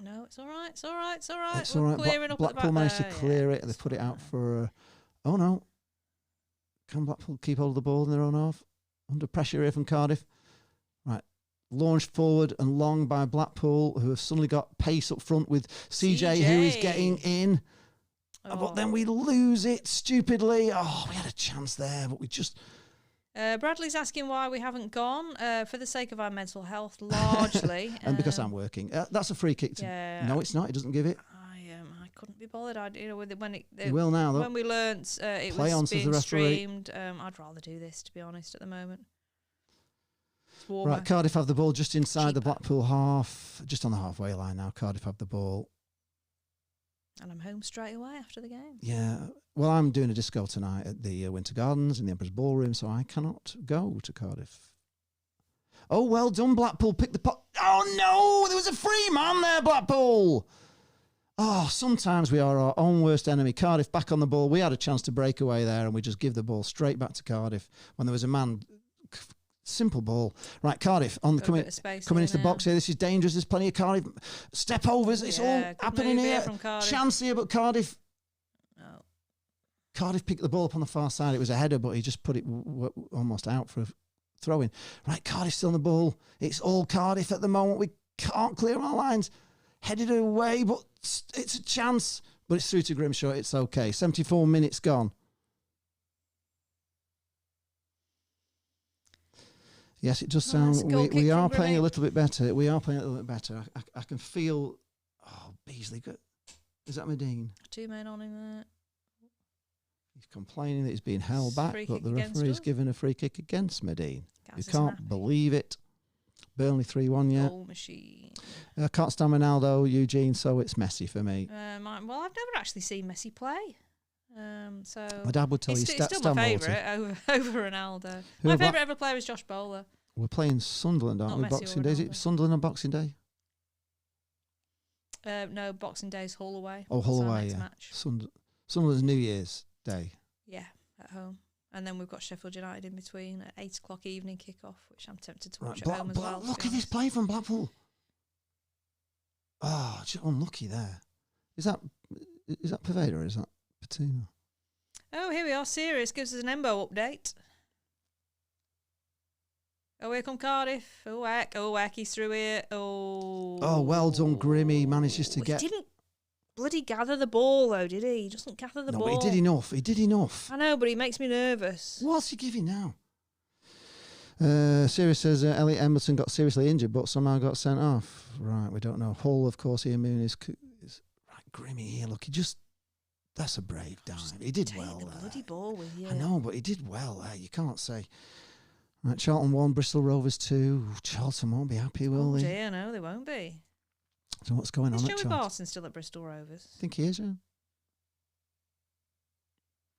Speaker 1: No, it's all right. It's all right. It's all right.
Speaker 2: It's all right.
Speaker 1: Clearing up
Speaker 2: Blackpool
Speaker 1: at the back
Speaker 2: managed to
Speaker 1: there.
Speaker 2: clear
Speaker 1: Yeah,
Speaker 2: it. They
Speaker 1: it's
Speaker 2: put it out
Speaker 1: fine.
Speaker 2: for... oh, no. Can Blackpool keep hold of the ball in their own half? Under pressure here from Cardiff. Right. Launched forward and long by Blackpool, who have suddenly got pace up front with CJ. Who is getting in. But then we lose it stupidly. Oh, we had a chance there, but we just...
Speaker 1: Bradley's asking why we haven't gone. For the sake of our mental health, largely.
Speaker 2: and because I'm working. That's a free kick.
Speaker 1: Yeah.
Speaker 2: No, it's not. He doesn't give it.
Speaker 1: I couldn't be bothered. With it when it.
Speaker 2: He will now, though.
Speaker 1: When we learnt it
Speaker 2: Play on,
Speaker 1: was
Speaker 2: says the
Speaker 1: being
Speaker 2: referee.
Speaker 1: streamed, I'd rather do this, to be honest, at the moment. It's warmer.
Speaker 2: Right, Cardiff have the ball just inside the
Speaker 1: Cheaper.
Speaker 2: Blackpool half. Just on the halfway line now. Cardiff have the ball.
Speaker 1: And I'm home straight away after the game.
Speaker 2: Yeah. Well, I'm doing a disco tonight at the Winter Gardens in the Empress Ballroom, so I cannot go to Cardiff. Oh, well done, Blackpool. Pick the pot. Oh, no. There was a free man there, Blackpool. Oh, sometimes we are our own worst enemy. Cardiff back on the ball. We had a chance to break away there, and we just give the ball straight back to Cardiff when there was a man. Simple ball. Right, Cardiff on the coming into the box here. This is dangerous. There's plenty of Cardiff step overs. It's all happening here. Chance here, but Cardiff.
Speaker 1: Oh.
Speaker 2: Cardiff picked the ball up on the far side. It was a header, but he just put it almost out for a throw-in. Right, Cardiff still on the ball. It's all Cardiff at the moment. We can't clear our lines. Headed away, but it's a chance. But it's through to Grimshaw. It's okay. 74 minutes gone. Yes, it does sound... We are playing a little bit better. We are playing a little bit better. I can feel... Oh, Beasley. Is that Medine? 2 men on him there. He's complaining that he's being held back, but the referee's given a free kick against Medine. You can't believe it. Burnley 3-1, yeah.
Speaker 1: Goal machine.
Speaker 2: Can't stand Ronaldo, Eugene, so it's Messi for me.
Speaker 1: Well, I've never actually seen Messi play. So
Speaker 2: my dad would tell you
Speaker 1: he's still my favourite over Ronaldo. My favourite ever player is Josh Bowler.
Speaker 2: We're playing Sunderland, aren't we? Boxing Day. Is it Sunderland on Boxing Day?
Speaker 1: No, Boxing Day's Hull away.
Speaker 2: Oh, Hull away, yeah.
Speaker 1: Match.
Speaker 2: Sunderland's New Year's Day.
Speaker 1: Yeah, at home. And then we've got Sheffield United in between at 8 o'clock evening kickoff, which I'm tempted to watch at home as well.
Speaker 2: Look at this play from Blackpool. Oh, just unlucky there. Is that Pervader or is that Patino?
Speaker 1: Oh, here we are. Sirius gives us an Embo update. Oh, here come Cardiff. Oh, heck. Oh, heck. He's through here. Oh.
Speaker 2: Oh, well done, Grimmy. Manages to get...
Speaker 1: Didn't bloody gather the ball, though, did he? He doesn't gather the ball.
Speaker 2: No, but he did enough. He did enough.
Speaker 1: I know, but he makes me nervous.
Speaker 2: What's he giving now? Sirius says Elliot Emerson got seriously injured, but somehow got sent off. Right, we don't know. Hull, of course, Ian Moon is right. Grimmy here. Look, that's a brave dive. He did well
Speaker 1: the
Speaker 2: there.
Speaker 1: bloody ball with you.
Speaker 2: I know, but he did well there. You can't say. Right, Charlton 1, Bristol Rovers 2. Charlton won't be happy, will they?
Speaker 1: Dear, no, they won't be.
Speaker 2: So what's going on at
Speaker 1: Joey
Speaker 2: Charlton?
Speaker 1: Barton still at Bristol Rovers?
Speaker 2: I think he is, yeah.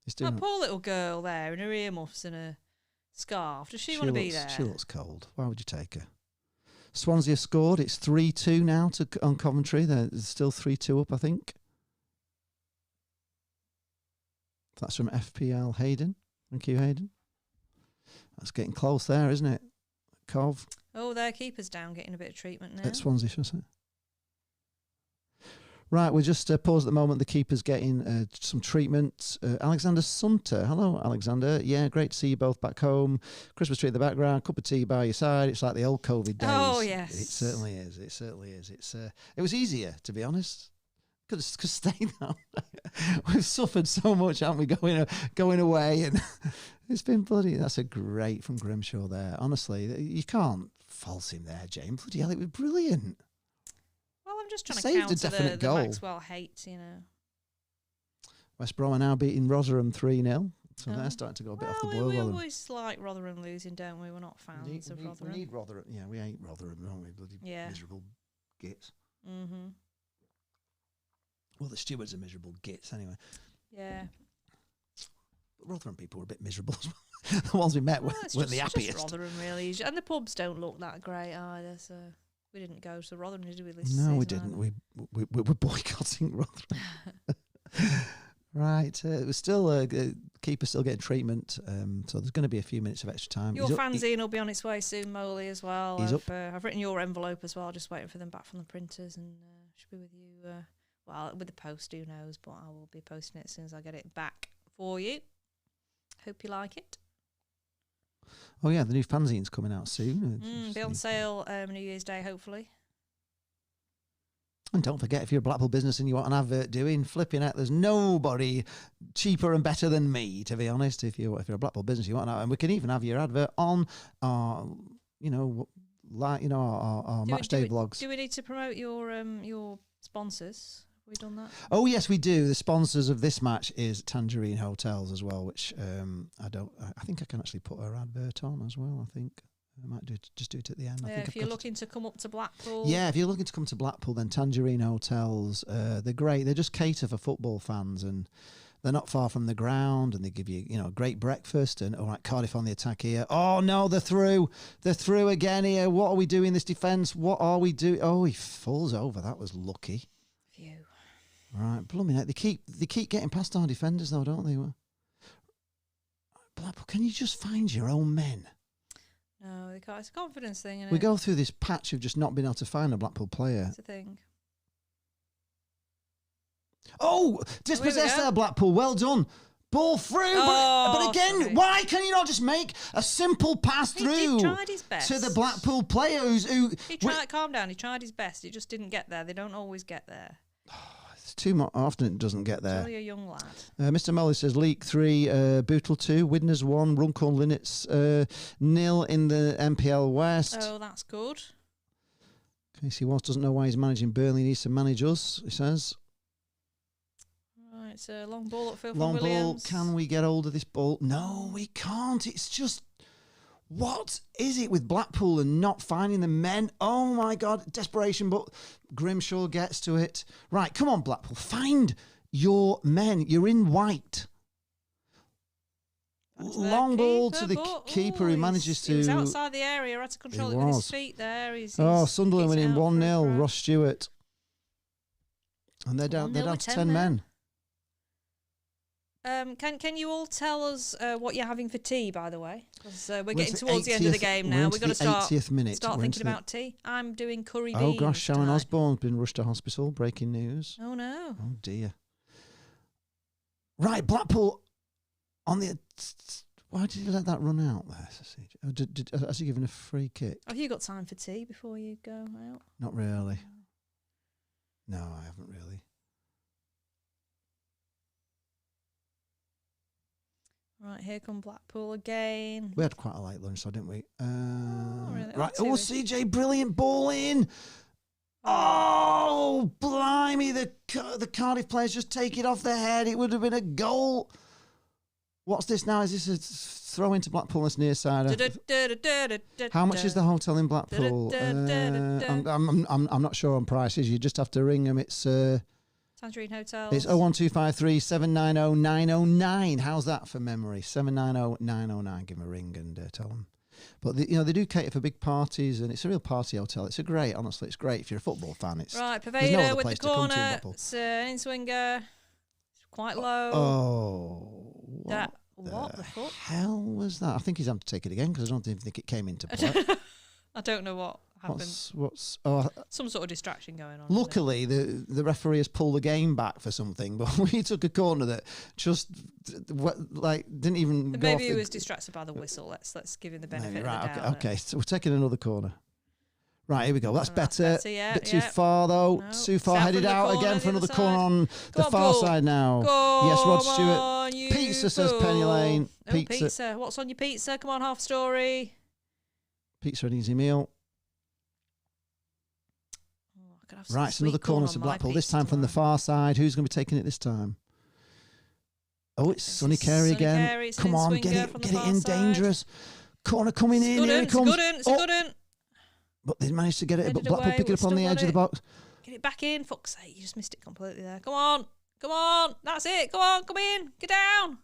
Speaker 2: He's doing
Speaker 1: That poor little girl there in her earmuffs and a scarf. Does she want to be there?
Speaker 2: She looks cold. Why would you take her? Swansea scored. It's 3-2 now on Coventry. They're still 3-2 up, I think. That's from FPL Hayden. Thank you, Hayden. That's getting close there, isn't it? Cov.
Speaker 1: Oh, their keeper's down, getting a bit of treatment now.
Speaker 2: At Swansea, should I say? Right, we're just paused at the moment. The keeper's getting some treatment. Alexander Sunter. Hello, Alexander. Yeah, great to see you both back home. Christmas tree in the background, cup of tea by your side. It's like the old COVID days.
Speaker 1: Oh, yes.
Speaker 2: It certainly is. It certainly is. It was easier, to be honest. Could stay down. We've suffered so much, haven't we, going away, and it's been bloody. That's a great from Grimshaw there. Honestly, you can't false him there, James. Bloody hell, it was brilliant.
Speaker 1: Well, I'm just trying to
Speaker 2: Saved a
Speaker 1: counter
Speaker 2: definite
Speaker 1: the
Speaker 2: goal.
Speaker 1: Maxwell hate,
Speaker 2: West Brom are now beating Rotherham 3-0. So they're starting to go a bit off the boil.
Speaker 1: We always like Rotherham losing, don't we? We're not fans of Rotherham.
Speaker 2: We need Rotherham. Yeah, we hate Rotherham, don't we? Bloody miserable gits.
Speaker 1: Mm-hmm.
Speaker 2: Well, the stewards are miserable gits anyway.
Speaker 1: Yeah.
Speaker 2: But Rotherham people were a bit miserable as well. The ones we met weren't the happiest.
Speaker 1: Just Rotherham, really. And the pubs don't look that great either, so we didn't go to Rotherham, did we?
Speaker 2: No, we didn't. We were boycotting Rotherham. Right. It was still keeper still getting treatment, so there's going to be a few minutes of extra time.
Speaker 1: Your fanzine will be on its way soon, Moley, as well.
Speaker 2: He's up.
Speaker 1: I've written your envelope as well, just waiting for them back from the printers, and should be with you. Well, with the post, who knows, but I will be posting it as soon as I get it back for you. Hope you like it.
Speaker 2: Oh, yeah, the new fanzine's coming out soon.
Speaker 1: Be on sale New Year's Day, hopefully.
Speaker 2: And don't forget, if you're a Blackpool business and you want an advert doing, flipping out, there's nobody cheaper and better than me, to be honest. If you're a Blackpool business, you want an advert, and we can even have your advert on our, our match day vlogs. Do
Speaker 1: we need to promote your sponsors? Have we done that?
Speaker 2: Oh yes, we do. The sponsors of this match is Tangerine Hotels as well, which I think I can actually put our advert on as well. I think I might just do it at the end.
Speaker 1: Yeah, if you're looking to come up to Blackpool.
Speaker 2: Yeah, if you're looking to come to Blackpool, then Tangerine Hotels, they're great. They just cater for football fans, and they're not far from the ground, and they give you, a great breakfast. And all right, Cardiff on the attack here. Oh no, they're through. They're through again here. What are we doing this defence? What are we doing? Oh, he falls over. That was lucky.
Speaker 1: Phew.
Speaker 2: Right, blooming heck. They keep getting past our defenders though, don't they? Blackpool, can you just find your own men?
Speaker 1: No, they can't. It's a confidence thing, isn't
Speaker 2: We
Speaker 1: it?
Speaker 2: go through this patch of just not being able to find a Blackpool player.
Speaker 1: That's the thing.
Speaker 2: Oh, dispossessed there, Blackpool. Well done. Ball through. But again, sorry. Why can you not just make a simple pass through
Speaker 1: he tried his best.
Speaker 2: to the Blackpool player who...
Speaker 1: He tried, calm down. He tried his best. It just didn't get there. They don't always get there.
Speaker 2: It's too often it doesn't get there.
Speaker 1: It's only a young lad.
Speaker 2: Mr. Molly says Leek 3, Bootle 2, Widnes 1, Runcorn Linnets 0 in the MPL West.
Speaker 1: Oh, that's good.
Speaker 2: Casey Watts doesn't know why he's managing Burnley. He needs to manage us, he says.
Speaker 1: Right, it's a long ball upfield
Speaker 2: Long
Speaker 1: from Williams.
Speaker 2: ball. Can we get hold of this ball? No, we can't. It's just... What is it with Blackpool and not finding the men? Oh, my God. Desperation, but Grimshaw gets to it. Right, come on, Blackpool. Find your men. You're in white. Long ball to the keeper who manages to...
Speaker 1: He was outside the area. Had to control it with his feet there.
Speaker 2: Sunderland winning 1-0. Ross Stewart. And they're down to 10 men.
Speaker 1: Can you all tell us what you're having for tea, by the way? Because we're getting towards the end of the game now. We've got to start thinking about tea. I'm doing curry beans.
Speaker 2: Oh gosh, Sharon Osbourne's been rushed to hospital. Breaking news.
Speaker 1: Oh no.
Speaker 2: Oh dear. Right, Blackpool on the... Why did you let that run out there? Has he given a free kick?
Speaker 1: Have you got time for tea before you go out?
Speaker 2: Not really. No, I haven't really.
Speaker 1: Right, here come Blackpool again.
Speaker 2: We had quite a late lunch, so didn't we?
Speaker 1: Really?
Speaker 2: Right.
Speaker 1: Oh,
Speaker 2: Oh, CJ, brilliant ball in. Oh, blimey. The Cardiff players just take it off their head. It would have been a goal. What's this now? Is this a throw into Blackpool that's near side? How much is the hotel in Blackpool? I'm not sure on prices. You just have to ring them. It's
Speaker 1: Tangerine Hotels.
Speaker 2: It's 01253 790 909. How's that for memory? 790 909. Give them a ring and tell them. But they do cater for big parties, and it's a real party hotel. It's honestly, it's great if you're a football fan. It's
Speaker 1: right,
Speaker 2: there's
Speaker 1: Pervader
Speaker 2: no other
Speaker 1: with the
Speaker 2: place to come to in
Speaker 1: corner.
Speaker 2: Blackpool.
Speaker 1: It's in-swinger. It's quite low.
Speaker 2: Oh,
Speaker 1: What the fuck?
Speaker 2: hell was that? I think he's having to take it again because I don't even think it came into play.
Speaker 1: I don't know what happened.
Speaker 2: Some
Speaker 1: sort of distraction going on.
Speaker 2: Luckily, the referee has pulled the game back for something, but we took a corner that just didn't even.
Speaker 1: Maybe he was distracted by the whistle. Let's give him the benefit of the doubt.
Speaker 2: Okay. So we're taking another corner. Right, here we go. That's better.
Speaker 1: Yeah,
Speaker 2: bit too far though.
Speaker 1: No.
Speaker 2: Too far.
Speaker 1: South
Speaker 2: Headed out again for another corner on the
Speaker 1: on,
Speaker 2: far
Speaker 1: Paul.
Speaker 2: side now. Yes, Rod Stewart. Pizza says Penny Lane.
Speaker 1: Pizza. What's on your pizza? Come on, half story.
Speaker 2: Pizza and easy meal. Right, it's another corner to Blackpool. This time from the far side. Who's going to be taking it this time? Oh, it's Sonny Carey again. Come on, get it in. Dangerous. Corner coming in. Here it comes.
Speaker 1: It's a good one.
Speaker 2: But they managed to get it. But Blackpool pick it up on the edge of the box.
Speaker 1: Get it back in. Fuck's sake, you just missed it completely there. Come on. That's it. Come on, come in. Get down.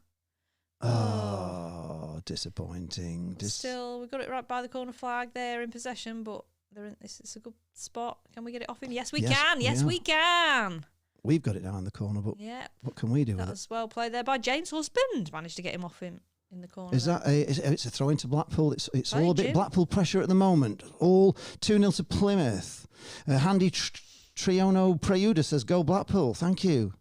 Speaker 2: Oh, disappointing.
Speaker 1: Still, we got it right by the corner flag there in possession, but it's a good spot. Can we get it off him? Yes, we can. Yes, we can.
Speaker 2: We've got it now in the corner, but what can we do with it?
Speaker 1: That was well played there by Jane's husband. Managed to get him off him in the corner.
Speaker 2: Is that it's a throw into Blackpool? It's all a bit Blackpool pressure at the moment. All 2-0 to Plymouth. Handy Triono Preuda says go Blackpool. Thank you.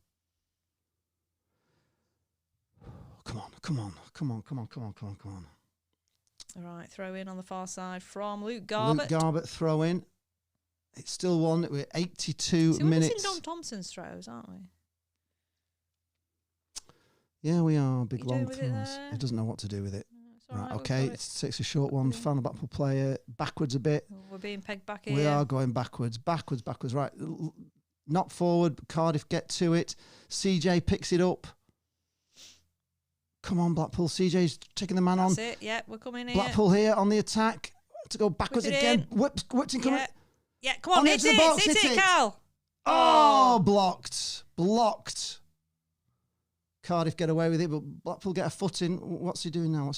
Speaker 2: Come on.
Speaker 1: All right, throw in on the far side from Luke Garbett.
Speaker 2: Luke Garbett throw in. It's still one. We're 82 minutes.
Speaker 1: We're missing Don Thompson's throws, aren't we?
Speaker 2: Yeah, we are. Big long throws. He doesn't know what to do with it. Right, okay. It's a short one. Found a Blackpool player. Backwards a bit.
Speaker 1: We're being pegged back here.
Speaker 2: We are going backwards. Right. Not forward. Cardiff get to it. CJ picks it up. Come on, Blackpool. CJ's taking the man on.
Speaker 1: That's it. Yeah, we're coming here.
Speaker 2: Blackpool here on the attack. To go backwards again. Whipped in coming.
Speaker 1: Yeah, come on. Hit it, Cal.
Speaker 2: Oh, blocked. Cardiff get away with it, but Blackpool get a foot in. What's he doing now?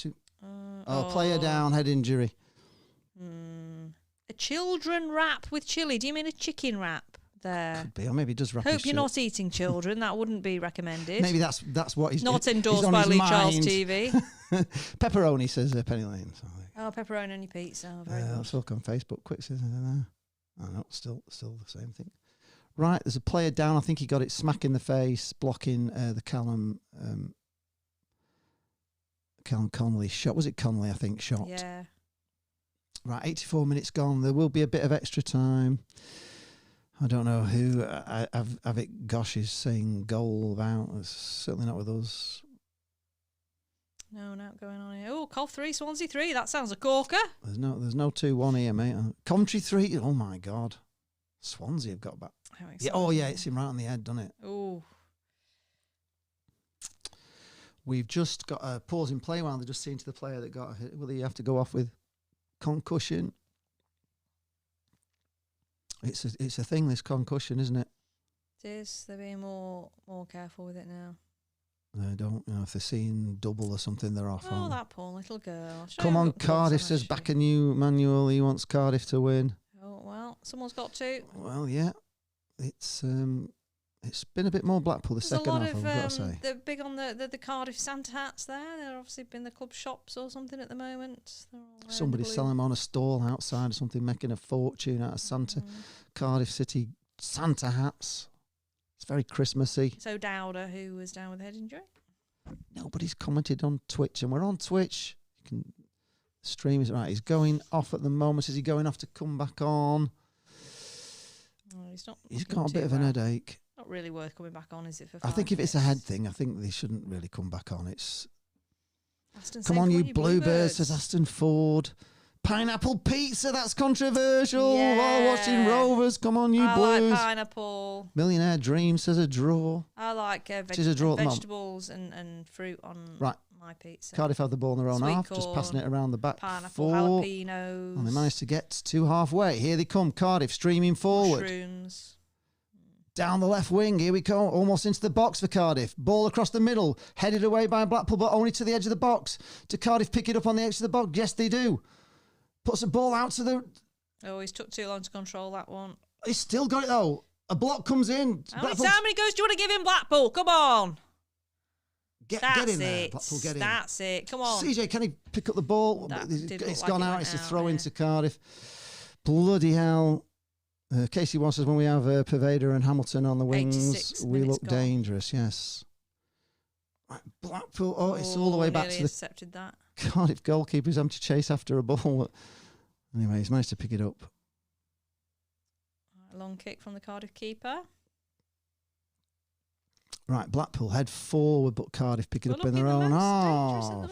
Speaker 2: Player down, head injury.
Speaker 1: A children wrap with chili. Do you mean a chicken wrap there?
Speaker 2: Could be, or maybe he does wrap.
Speaker 1: Hope you're not eating children. That wouldn't be recommended.
Speaker 2: Maybe that's what he's
Speaker 1: not endorsed by leecharlestv TV.
Speaker 2: Pepperoni says Penny Lane.
Speaker 1: Pepperoni on your pizza. Very good.
Speaker 2: Let's look on Facebook. Quick says no, still the same thing. Right, there's a player down. I think he got it smack in the face, blocking the Callum Connolly shot. Was it Connolly, I think, shot?
Speaker 1: Yeah.
Speaker 2: Right, 84 minutes gone. There will be a bit of extra time. I don't know who Avik Gosh is saying goal about. It's certainly not with us.
Speaker 1: No, not going on here. Oh, Cov 3, Swansea 3. That sounds a corker.
Speaker 2: There's no 2-1 here, mate. Coventry 3. Oh, my God. Swansea have got back. Yeah, it's him right on the head, doesn't it?
Speaker 1: Oh.
Speaker 2: We've just got a pause in play while they're just seeing to the player that got hit. Will he have to go off with concussion? It's a thing, this concussion, isn't it?
Speaker 1: It is. They're being more careful with it now.
Speaker 2: They don't, if they're seeing double or something, they're off.
Speaker 1: Oh, that poor little girl.
Speaker 2: Come on, Cardiff says back a new manual. He wants Cardiff to win.
Speaker 1: Oh, well, someone's got to.
Speaker 2: Well, yeah. It's been a bit more Blackpool the second half, I've got to say.
Speaker 1: They're big on the Cardiff Santa hats there. They're obviously in the club shops or something at the moment.
Speaker 2: Somebody's selling them on a stall outside or something, making a fortune out of Santa. Cardiff City Santa hats. It's very Christmassy.
Speaker 1: So Dowder, who was down with a head injury?
Speaker 2: Nobody's commented on Twitch, and we're on Twitch. You can stream is right. He's going off at the moment. Is he going off to come back on?
Speaker 1: Oh, he's not.
Speaker 2: He's got a bit of an headache.
Speaker 1: Not really worth coming back on, is it? For
Speaker 2: I think if it's a head thing, I think they shouldn't really come back on. It's
Speaker 1: Aston
Speaker 2: Come
Speaker 1: saying,
Speaker 2: on, you
Speaker 1: you
Speaker 2: bluebirds, says Aston Ford. Pineapple pizza, that's controversial.
Speaker 1: Yeah.
Speaker 2: Oh, watching Rovers. Come on, you
Speaker 1: I
Speaker 2: blues.
Speaker 1: like pineapple.
Speaker 2: Millionaire Dream says a draw.
Speaker 1: I like
Speaker 2: Which is a draw at the moment.
Speaker 1: vegetables and fruit on
Speaker 2: Right.
Speaker 1: my pizza.
Speaker 2: Cardiff have the ball in their own
Speaker 1: Sweet
Speaker 2: half, just passing it around the back
Speaker 1: pineapple,
Speaker 2: four.
Speaker 1: jalapenos.
Speaker 2: And they managed to get to halfway. Here they come, Cardiff streaming forward.
Speaker 1: Mushrooms.
Speaker 2: Down the left wing, here we go, almost into the box for Cardiff. Ball across the middle, headed away by Blackpool, but only to the edge of the box. Do Cardiff pick it up on the edge of the box? Yes, they do. Puts the ball out to the...
Speaker 1: Oh, he's took too long to control that one.
Speaker 2: He's still got it, though. A block comes in.
Speaker 1: How many goes do you want to give him, Blackpool? Come on.
Speaker 2: Get in there, Blackpool, get in.
Speaker 1: That's it. Come on.
Speaker 2: CJ, can he pick up the ball? It's gone out. It's a throw into Cardiff. Bloody hell. Casey Watts says, when we have Pervader and Hamilton on the wings, we look dangerous, yes. Right, Blackpool, it's all the way back to the
Speaker 1: accepted that.
Speaker 2: Cardiff goalkeeper who's having to chase after a ball. Anyway, he's managed to pick it up.
Speaker 1: A long kick from the Cardiff keeper.
Speaker 2: Right, Blackpool head forward, but Cardiff pick it up in their own
Speaker 1: half.
Speaker 2: half.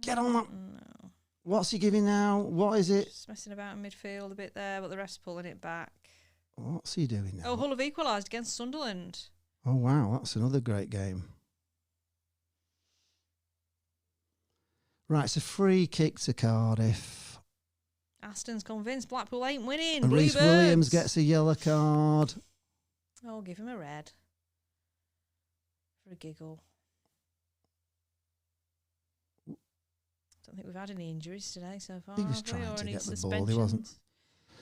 Speaker 2: Get on that.
Speaker 1: No.
Speaker 2: What's he giving now? What is it?
Speaker 1: Just messing about in midfield a bit there, but the ref's pulling it back.
Speaker 2: What's he doing now?
Speaker 1: Oh, Hull have equalised against Sunderland.
Speaker 2: Oh, wow, that's another great game. Right, it's a free kick to Cardiff.
Speaker 1: Aston's convinced Blackpool ain't winning.
Speaker 2: And Reece Williams gets a yellow card.
Speaker 1: Oh, give him a red. For a giggle. Don't think we've had any injuries today so far.
Speaker 2: He was trying to get the ball, he wasn't.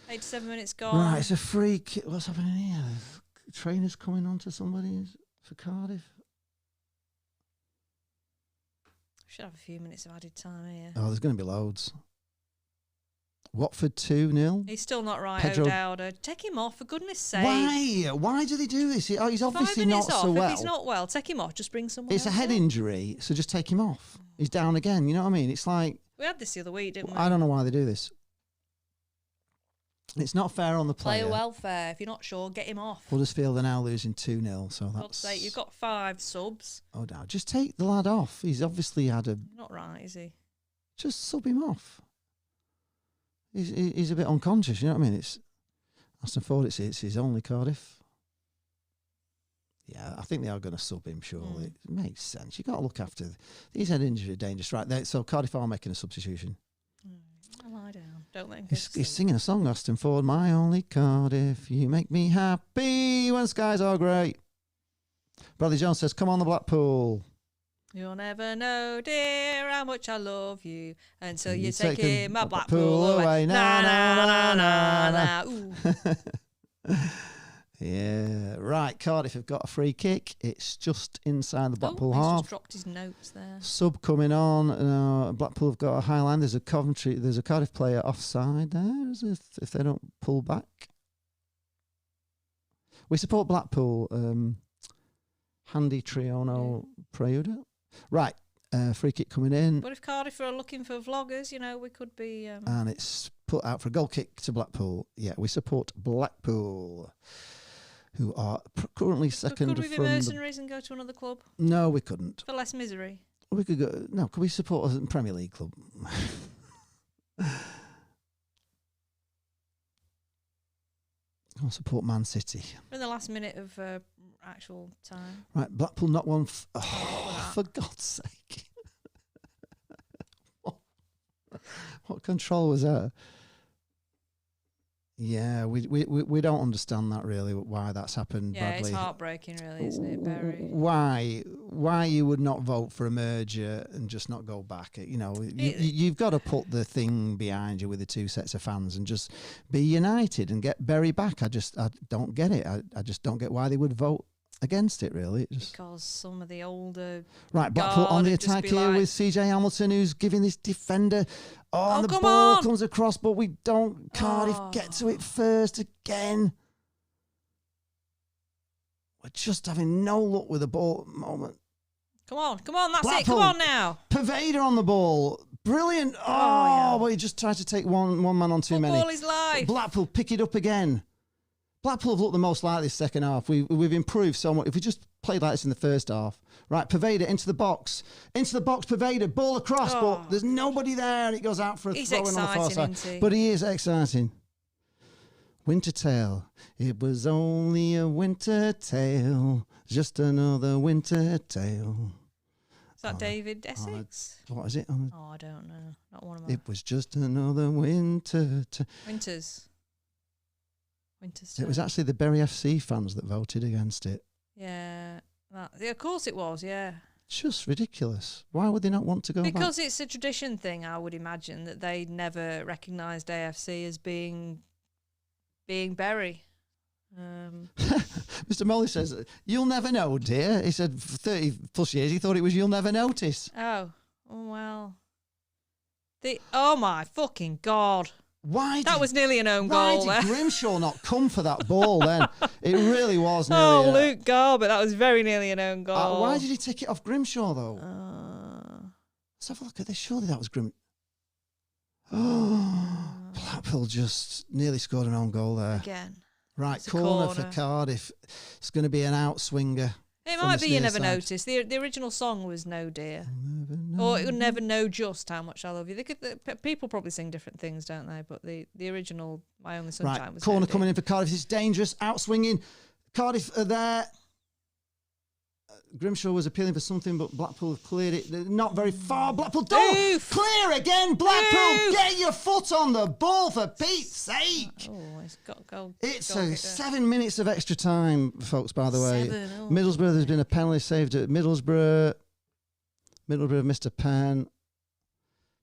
Speaker 1: 8 to 7 minutes gone.
Speaker 2: Right, it's a free kick. What's happening here? Trainers coming on to somebody for Cardiff.
Speaker 1: We should have a few minutes of added time here.
Speaker 2: Oh, there's going to be loads. Watford 2-0.
Speaker 1: He's still not right,
Speaker 2: Pedro.
Speaker 1: O'Dowda. Take him off, for goodness sake.
Speaker 2: Why? Why do they do this? He's obviously not so well.
Speaker 1: If he's not well, take him off. Just bring someone else.
Speaker 2: It's a head injury, so just take him off. He's down again. You know what I mean? It's like...
Speaker 1: We had this the other week, didn't we?
Speaker 2: I don't know why they do this. It's not fair on the player.
Speaker 1: Player welfare. If you're not sure, get him off.
Speaker 2: Huddersfield are now losing 2-0, so that's...
Speaker 1: God's sake, you've got 5 subs.
Speaker 2: Oh, no. Just take the lad off. He's obviously had a...
Speaker 1: Not right, is he?
Speaker 2: Just sub him off. He's a bit unconscious, you know what I mean? It's Aston Ford, it's his only Cardiff. Yeah, I think they are going to sub him, surely. It makes sense. You've got to look after... These head injuries are dangerous. Right, so Cardiff are making a substitution.
Speaker 1: I'll lie down. Don't let him go
Speaker 2: He's singing a song, Aston Ford. My only Cardiff, you make me happy when skies are grey. Bradley Jones says, come on the Blackpool.
Speaker 1: You'll never know, dear, how much I love you until you take
Speaker 2: taken
Speaker 1: my Blackpool away.
Speaker 2: Na, na, na, na,
Speaker 1: Ooh.
Speaker 2: Yeah, right. Cardiff have got a free kick. It's just inside the Blackpool
Speaker 1: He's
Speaker 2: half.
Speaker 1: just dropped his notes there.
Speaker 2: Sub coming on. Blackpool have got a high line. There's a Cardiff player offside there, as if they don't pull back. We support Blackpool. Handy Triono Preuda. Right, free kick coming in.
Speaker 1: But if Cardiff are looking for vloggers, we could be...
Speaker 2: And it's put out for a goal kick to Blackpool. Yeah, we support Blackpool, who are currently second.
Speaker 1: But could we be mercenaries and go to another club?
Speaker 2: No, we couldn't.
Speaker 1: For less misery?
Speaker 2: We could go... No, could we support a Premier League club? I'll support Man City.
Speaker 1: We're in the last minute of actual time.
Speaker 2: Right, Blackpool not one... for God's sake. What control was that? Yeah, we don't understand that really, why that's happened.
Speaker 1: Yeah,
Speaker 2: Bradley.
Speaker 1: it's heartbreaking really, isn't it, Barry?
Speaker 2: Why you would not vote for a merger and just not go back? You've got to put the thing behind you with the two sets of fans and just be united and get Berry back. I don't get it. I just don't get why they would vote against it, really.
Speaker 1: Because some of the older...
Speaker 2: Right, Blackpool on the attack here with CJ Hamilton, who's giving this defender... Oh, and the ball comes across, but we don't... Cardiff get to it first again. We're just having no luck with the ball at the moment.
Speaker 1: Come on, that's
Speaker 2: Blackpool,
Speaker 1: it. Come on now.
Speaker 2: Pervader on the ball. Brilliant.
Speaker 1: Yeah.
Speaker 2: But he just tried to take one man on too many.
Speaker 1: Football is life.
Speaker 2: Blackpool pick it up again. Blackpool have looked the most like this second half. We've improved so much. If we just played like this in the first half. Right, Pervader into the box. Into the box, Pervader. Ball across, but there's nobody there. And it goes out for a throw-in on the far side. But he is exciting. Winter tale. It was only a winter tale. Just another winter tale.
Speaker 1: Is that David Essex?
Speaker 2: What is it?
Speaker 1: I don't know. Not one of mine.
Speaker 2: It was just another winter
Speaker 1: Winters.
Speaker 2: It was actually the Bury FC fans that voted against it.
Speaker 1: Yeah. Of course it was, yeah.
Speaker 2: Just ridiculous. Why would they not want to go
Speaker 1: Because it's a tradition thing, I would imagine, that they never recognised AFC as being Bury.
Speaker 2: Mr. Molly says, "You'll never know, dear." He said for 30 plus years he thought it was "you'll never notice."
Speaker 1: Oh well. Oh my fucking God. That was nearly an own goal.
Speaker 2: Why did Grimshaw not come for that ball then? It really was nearly.
Speaker 1: Luke Garbutt, that was very nearly an own goal.
Speaker 2: Why did he take it off Grimshaw though? Let's have a look at this. Surely that was Grim. Blackpool just nearly scored an own goal there.
Speaker 1: Again.
Speaker 2: Right, corner for Cardiff. It's going to be an outswinger.
Speaker 1: It might be You Never Notice. The original song was No Dear. Or It Would Never Know Just How Much I Love You. People probably sing different things, don't they? But the original, My Only Sunshine, was
Speaker 2: corner
Speaker 1: No
Speaker 2: coming
Speaker 1: Dear.
Speaker 2: in for Cardiff. It's dangerous. Outswinging. Cardiff are there. Grimshaw was appealing for something, but Blackpool have cleared it. They're not very far. Blackpool don't clear again. Blackpool, get your foot on the ball for Pete's sake.
Speaker 1: Oh, it's got goal.
Speaker 2: It's 7 minutes of extra time, folks, by the way. Middlesbrough, there's been a penalty saved at Middlesbrough. Middlesbrough have missed a pen.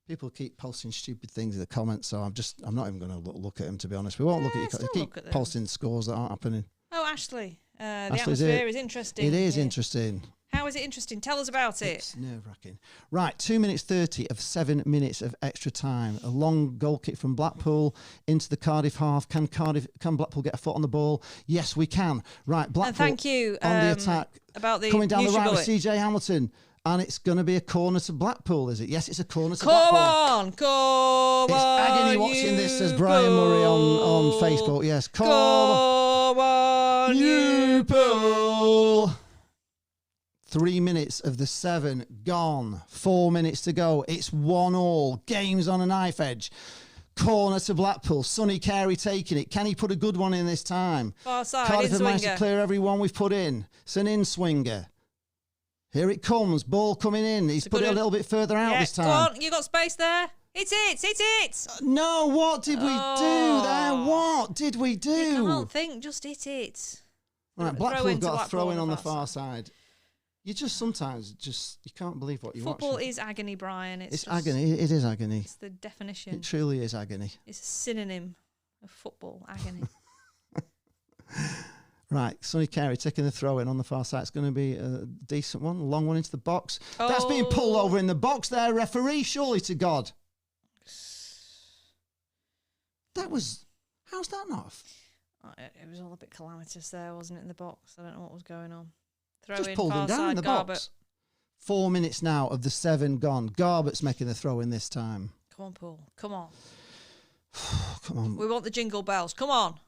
Speaker 2: People keep posting stupid things in the comments, so I'm not even going to look at them, to be honest. We won't look at you. Keep posting scores that aren't happening.
Speaker 1: Oh, Ashley. The atmosphere is interesting.
Speaker 2: It is interesting.
Speaker 1: How is it interesting? Tell us about it.
Speaker 2: It's nerve-wracking. Right, 2 minutes 30 of 7 minutes of extra time. A long goal kick from Blackpool into the Cardiff half. Can Blackpool get a foot on the ball? Yes, we can. Right, Blackpool
Speaker 1: and thank you
Speaker 2: on the attack.
Speaker 1: About the
Speaker 2: coming down the right with CJ Hamilton. And it's going to be a corner to Blackpool, is it? Yes, it's a corner to Blackpool.
Speaker 1: Come on.
Speaker 2: It's agony watching this, says Brian Murray on Facebook. Yes, come on, Newpool. 3 minutes of the 7 gone. 4 minutes to go. It's 1-1. Game's on a knife edge. Corner to Blackpool. Sonny Carey taking it. Can he put a good one in this time?
Speaker 1: Far side,
Speaker 2: Cardiff have managed to
Speaker 1: in-swinger.
Speaker 2: clear every one we've put in. It's an in-swinger. Here it comes. Ball coming in. He's put it a little bit further out this time.
Speaker 1: Go on. You got space there? It's it.
Speaker 2: No, what did we do there? What did we do?
Speaker 1: You can't think, just hit it.
Speaker 2: Right, Blackpool got a throw in on the far side. You just sometimes you can't believe what you watch.
Speaker 1: Football is agony, Brian.
Speaker 2: It's agony. It is agony.
Speaker 1: It's the definition.
Speaker 2: It truly is agony.
Speaker 1: It's a synonym of football, agony.
Speaker 2: Right, Sonny Carey taking the throw in on the far side. It's going to be a decent one, a long one into the box. That's being pulled over in the box there, referee, surely to God. How's that not?
Speaker 1: It was all a bit calamitous there, wasn't it, in the box? I don't know what was going on.
Speaker 2: Just pulled him down in the box. 4 minutes now of the 7 gone. Garbutt's making the throw in this time.
Speaker 1: Come on, Paul. Come on.
Speaker 2: Come on.
Speaker 1: We want the jingle bells. Come on.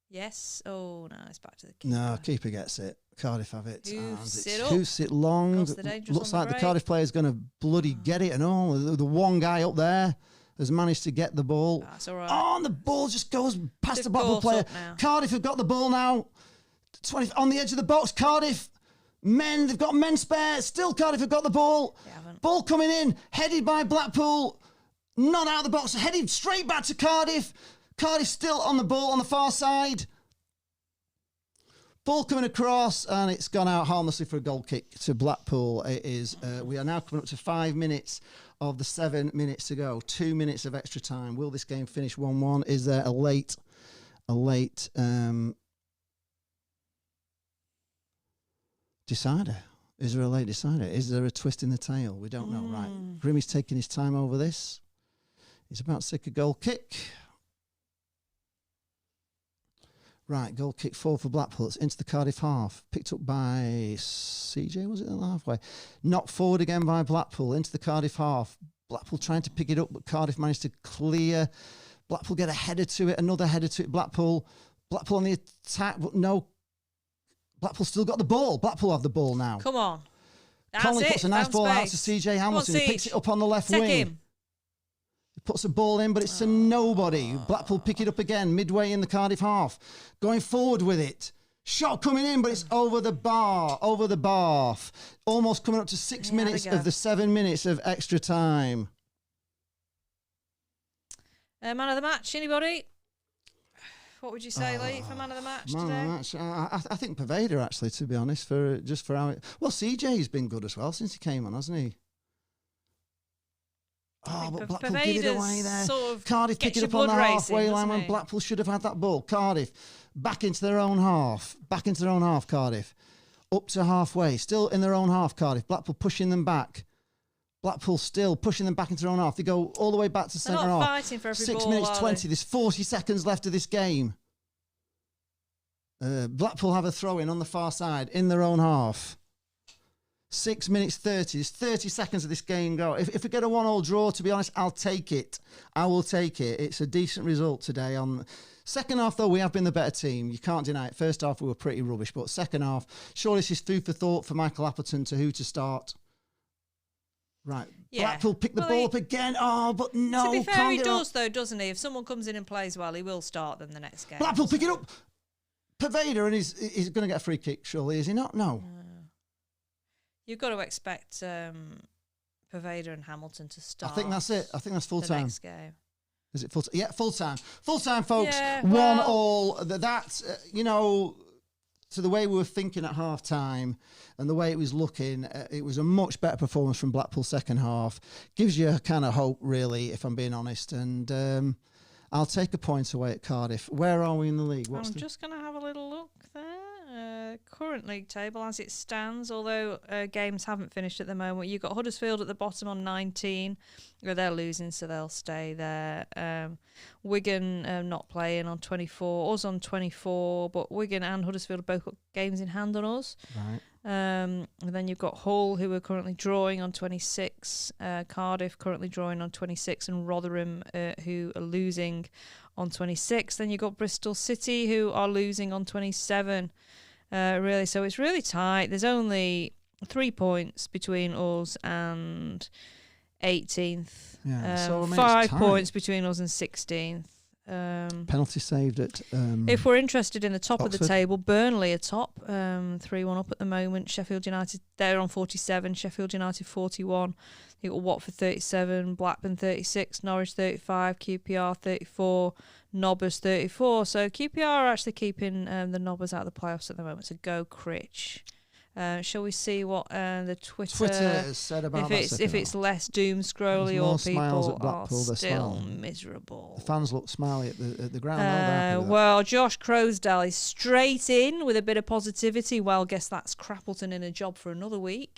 Speaker 1: Yes. Oh, no, it's back to the keeper.
Speaker 2: No, keeper gets it. Cardiff have it.
Speaker 1: Hoofs
Speaker 2: it long. Looks like the Cardiff player's going to bloody get it and all. The one guy up there has managed to get the ball.
Speaker 1: That's all right.
Speaker 2: Oh, and the ball just goes past the Blackpool player. Cardiff have got the ball now. 20 on the edge of the box. Cardiff, they've got men spare. Still Cardiff have got the ball. Ball coming in, headed by Blackpool. Not out of the box, headed straight back to Cardiff. Cardiff still on the ball on the far side. Ball coming across, and it's gone out harmlessly for a goal kick to Blackpool. It is. We are now coming up to 5 minutes of the 7 minutes to go. 2 minutes of extra time. Will this game finish 1-1? Is there a late decider? Is there a late decider? Is there a twist in the tail? We don't know. Right. Grimmy's taking his time over this. He's about to take a goal kick. Right, goal kick forward for Blackpool. It's into the Cardiff half. Picked up by CJ, was it at the halfway? Knocked forward again by Blackpool into the Cardiff half. Blackpool trying to pick it up, but Cardiff managed to clear. Blackpool get a header to it, another header to it. Blackpool on the attack, but no. Blackpool still got the ball. Blackpool have the ball now.
Speaker 1: Come on. That's
Speaker 2: Conley
Speaker 1: it.
Speaker 2: puts a nice
Speaker 1: Found
Speaker 2: ball out
Speaker 1: space.
Speaker 2: to CJ Hamilton. He picks it up on the left wing.
Speaker 1: Him.
Speaker 2: He puts a ball in, but it's to nobody. Blackpool pick it up again midway in the Cardiff half. Going forward with it. Shot coming in, but it's over the bar. Almost coming up to 6 minutes of the 7 minutes of extra time.
Speaker 1: Man of the match, anybody? What would you say, Lee, for man of the match today?
Speaker 2: Man of the match. I think Pervader, actually, to be honest, for how well, CJ's been good as well since he came on, hasn't he? Oh, but Blackpool give it away there.
Speaker 1: Sort of
Speaker 2: Cardiff pick it up on the halfway line when Blackpool should have had that ball. Cardiff back into their own half. Cardiff. Up to halfway. Still in their own half, Cardiff. Blackpool pushing them back. Blackpool still pushing them back into their own half. They go all the way back to centre half.
Speaker 1: They're not fighting for every
Speaker 2: 6
Speaker 1: ball,
Speaker 2: minutes
Speaker 1: are
Speaker 2: 20.
Speaker 1: they?
Speaker 2: There's 40 seconds left of this game. Blackpool have a throw-in on the far side in their own half. 6 minutes 30. There's 30 seconds of this game go. If we get a 1-1 draw, to be honest, I'll take it. I will take it. It's a decent result today. On second half, though, we have been the better team. You can't deny it. First half, we were pretty rubbish. But second half, surely this is food for thought for Michael Appleton to who to start. Right.
Speaker 1: Yeah.
Speaker 2: Blackpool pick the ball up again. Oh, but no.
Speaker 1: To be fair, he does, though, doesn't he? If someone comes in and plays well, he will start them the next game.
Speaker 2: Blackpool pick it up. Pervader, and he's going to get a free kick, surely, is he not? No.
Speaker 1: You've got to expect Pervader and Hamilton to start.
Speaker 2: I think that's it. I think that's full time.
Speaker 1: Next game.
Speaker 2: Is it full time? Yeah, full time. Full time, folks.
Speaker 1: Yeah,
Speaker 2: 1-1. That's, to the way we were thinking at half time and the way it was looking, it was a much better performance from Blackpool second half. Gives you a kind of hope, really, if I'm being honest. And I'll take a point away at Cardiff. Where are we in the league?
Speaker 1: I'm just going to have a little look there. Current league table as it stands, although games haven't finished at the moment. You've got Huddersfield at the bottom on 19. They're losing, so they'll stay there. Wigan not playing on 24. Us on 24, but Wigan and Huddersfield have both got games in hand on us.
Speaker 2: Right.
Speaker 1: And then you've got Hull, who are currently drawing on 26. Cardiff currently drawing on 26, and Rotherham, who are losing on 26. Then you've got Bristol City, who are losing on 27. Really, so it's really tight. There's only 3 points between us and 18th.
Speaker 2: Yeah, so
Speaker 1: 5 points between us and 16th.
Speaker 2: Penalty saved at
Speaker 1: if we're interested in the top
Speaker 2: Oxford.
Speaker 1: of the table, Burnley are top, 3-1 up at the moment. Sheffield United, they're on 47. Sheffield United 41. You've got Watford 37, Blackburn 36, Norwich 35, QPR 34, Nobbers 34. So QPR are actually keeping the Nobbers out of the playoffs at the moment. So go Critch. Shall we see what the Twitter
Speaker 2: has said about
Speaker 1: if it's less doom scrolly or people are still miserable.
Speaker 2: The fans look smiley at the ground.
Speaker 1: Well, Josh Crosdale is straight in with a bit of positivity. Well, guess that's Crappleton in a job for another week.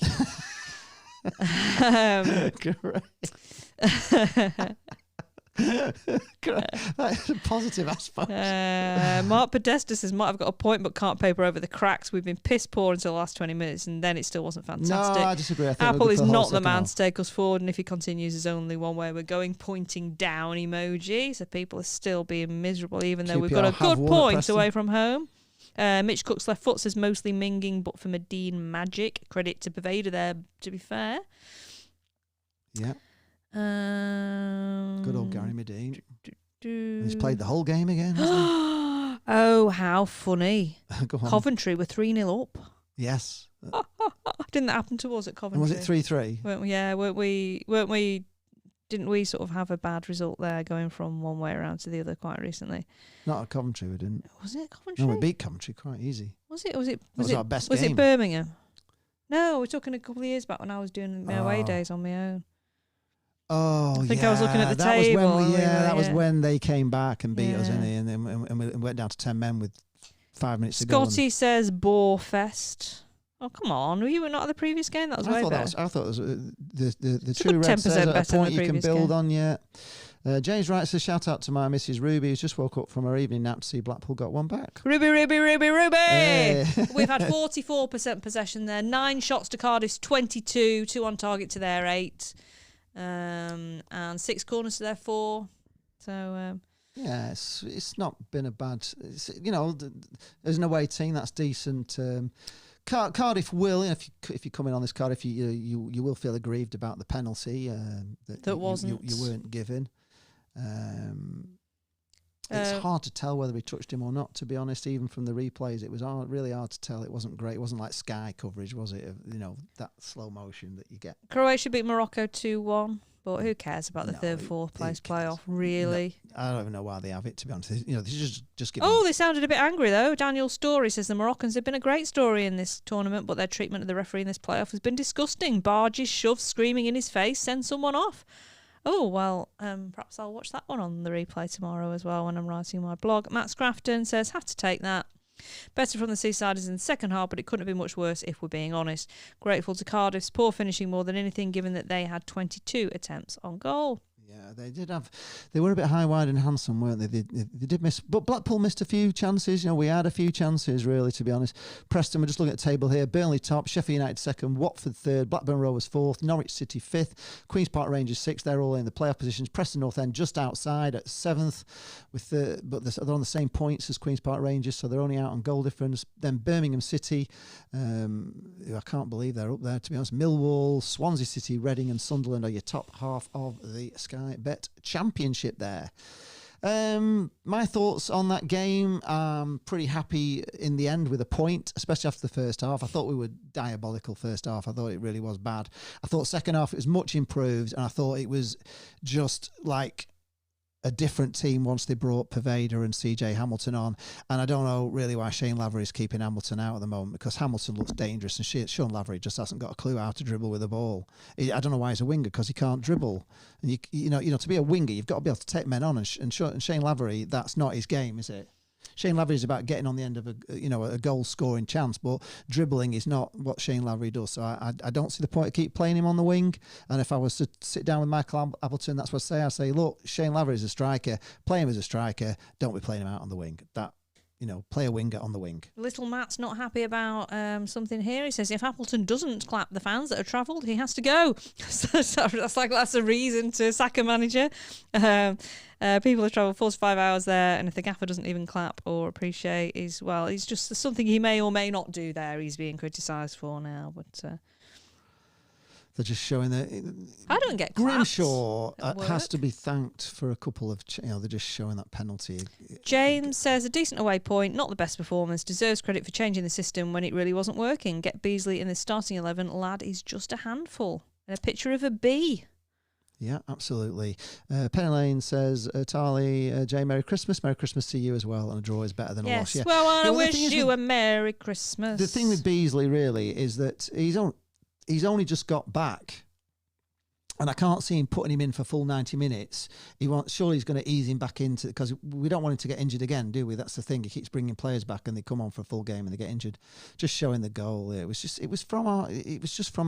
Speaker 2: That's a positive, I suppose.
Speaker 1: Mark Podesta says might have got a point but can't paper over the cracks. We've been piss poor until the last 20 minutes and then it still wasn't fantastic.
Speaker 2: No, I disagree.
Speaker 1: Apple is not the man to take us forward, and if he continues there's only one way we're going, pointing down emoji. So people are still being miserable even though we've got a good point away from home. Mitch Cook's left foot says mostly minging but for Medine magic. Credit to Pervader there, to be fair.
Speaker 2: Yeah. Good old Gary Medine. He's played the whole game again, hasn't he?
Speaker 1: Oh, how funny.
Speaker 2: Go on.
Speaker 1: Coventry were 3-0 up.
Speaker 2: Yes.
Speaker 1: Didn't that happen to us at Coventry?
Speaker 2: And was it 3-3?
Speaker 1: Weren't we? Didn't we sort of have a bad result there going from one way around to the other quite recently?
Speaker 2: Not at Coventry, we didn't.
Speaker 1: Was it Coventry?
Speaker 2: No, we beat Coventry quite easy.
Speaker 1: Was it
Speaker 2: our best
Speaker 1: was
Speaker 2: game.
Speaker 1: it Birmingham? No, we're talking a couple of years back when I was doing my away days on my own.
Speaker 2: Oh,
Speaker 1: I think I was looking at the table.
Speaker 2: That was when they came back and beat us, and we went down to 10 men with 5 minutes to go.
Speaker 1: Scotty says Borefest. Oh, come on. Were you not at the previous game? That was way better.
Speaker 2: I thought it was the true red says a point you can build on, yeah. James Wright says, shout out to my Mrs. Ruby, who's just woke up from her evening nap to see Blackpool got one back.
Speaker 1: Ruby! We've had 44% possession there. 9 shots to Cardiff's 22, 2 on target to their 8. And 6 corners to their 4. So
Speaker 2: Yeah, it's not been a bad. There's an away team that's decent. Cardiff will, if you come in on this Cardiff, you will feel aggrieved about the penalty that
Speaker 1: wasn't
Speaker 2: you weren't given. It's hard to tell whether he touched him or not, to be honest. Even from the replays, it was really hard to tell. It wasn't great. It wasn't like Sky coverage, was it? That slow motion that you get.
Speaker 1: Croatia beat Morocco 2-1. But who cares about the third, fourth place playoff, really?
Speaker 2: No, I don't even know why they have it, to be honest. This is just giving...
Speaker 1: Oh, they sounded a bit angry, though. Daniel Story says the Moroccans have been a great story in this tournament, but their treatment of the referee in this playoff has been disgusting. Barges, shoves, screaming in his face, send someone off. Oh, well, perhaps I'll watch that one on the replay tomorrow as well when I'm writing my blog. Matt Scrafton says, have to take that. Better from the Seasiders in the second half, but it couldn't have been much worse if we're being honest. Grateful to Cardiff's poor finishing more than anything, given that they had 22 attempts on goal.
Speaker 2: Yeah, they did have. They were a bit high, wide, and handsome, weren't they? They did miss, but Blackpool missed a few chances. We had a few chances, really, to be honest. Preston, we're just looking at the table here. Burnley top, Sheffield United second, Watford third, Blackburn Rovers fourth, Norwich City fifth, Queen's Park Rangers sixth. They're all in the playoff positions. Preston North End just outside at seventh, but they're on the same points as Queen's Park Rangers, so they're only out on goal difference. Then Birmingham City, I can't believe they're up there, to be honest. Millwall, Swansea City, Reading, and Sunderland are your top half of the Sky Bet Championship there. My thoughts on that game, I'm pretty happy in the end with a point, especially after the first half. I thought we were diabolical first half. I thought it really was bad. I thought second half it was much improved, and I thought it was just like a different team once they brought Pervader and CJ Hamilton on. And I don't know really why Shane Lavery is keeping Hamilton out at the moment, because Hamilton looks dangerous and Sean Lavery just hasn't got a clue how to dribble with the ball. I don't know why he's a winger, because he can't dribble. And to be a winger, you've got to be able to take men on. And Shane Lavery, that's not his game, is it? Shane Lavery is about getting on the end of a goal scoring chance, but dribbling is not what Shane Lavery does. So I don't see the point of keep playing him on the wing. And if I was to sit down with Michael Appleton, that's what I say. Look, Shane Lavery is a striker. Play him as a striker. Don't be playing him out on the wing. Play a winger on the wing.
Speaker 1: Little Matt's not happy about something here. He says if Appleton doesn't clap the fans that have travelled, he has to go. That's a reason to sack a manager. People have travelled 4 to 5 hours there, and if the gaffer doesn't even clap or appreciate, he's just something he may or may not do there. He's being criticised for now, but.
Speaker 2: They're just showing that
Speaker 1: I don't get claps.
Speaker 2: Grimshaw has to be thanked for a couple of. They're just showing that penalty.
Speaker 1: James says a decent away point, not the best performance. Deserves credit for changing the system when it really wasn't working. Get Beasley in the starting 11. Lad is just a handful. And a picture of a bee.
Speaker 2: Yeah, absolutely. Penny Lane says, Tali, Jay, Merry Christmas. Merry Christmas to you as well. And a draw is better than a loss. Yeah.
Speaker 1: Well, I wish you a Merry Christmas.
Speaker 2: The thing with Beasley really is that he's only just got back, and I can't see him putting him in for full 90 minutes. Surely he's going to ease him back into, because we don't want him to get injured again, do we? That's the thing. He keeps bringing players back, and they come on for a full game and they get injured. Just showing the goal. It was just from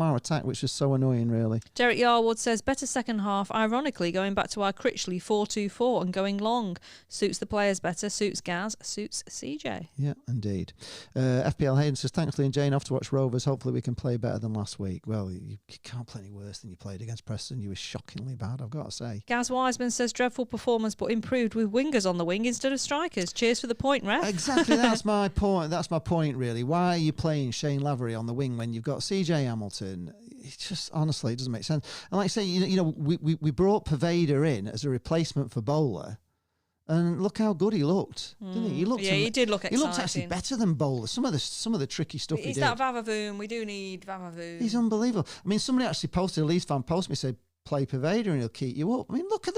Speaker 2: our attack, which was so annoying, really.
Speaker 1: Derek Yarwood says better second half. Ironically, going back to our Critchley 4-2-4 and going long suits the players better. Suits Gaz. Suits CJ.
Speaker 2: Yeah, indeed. FPL Hayden says thankfully and Jane off to watch Rovers. Hopefully we can play better than last week. Well, you can't play any worse than you played against Preston. You were shockingly bad, I've got to say.
Speaker 1: Gaz Wiseman says dreadful performance, but improved with wingers on the wing instead of strikers. Cheers for the point, ref.
Speaker 2: Exactly, that's my point. That's my point, really. Why are you playing Shane Lavery on the wing when you've got CJ Hamilton? It just, honestly, it doesn't make sense. And like I say, we brought Pervader in as a replacement for Bowler. And look how good he looked, didn't he?
Speaker 1: He did look exciting.
Speaker 2: He looked actually better than Bowler. Some of the tricky stuff he did.
Speaker 1: He's that Vavavoom. We do need Vavavoom.
Speaker 2: He's unbelievable. I mean, somebody actually posted, a Leeds fan posted me, said, play Pervader and he'll keep you up. I mean, look at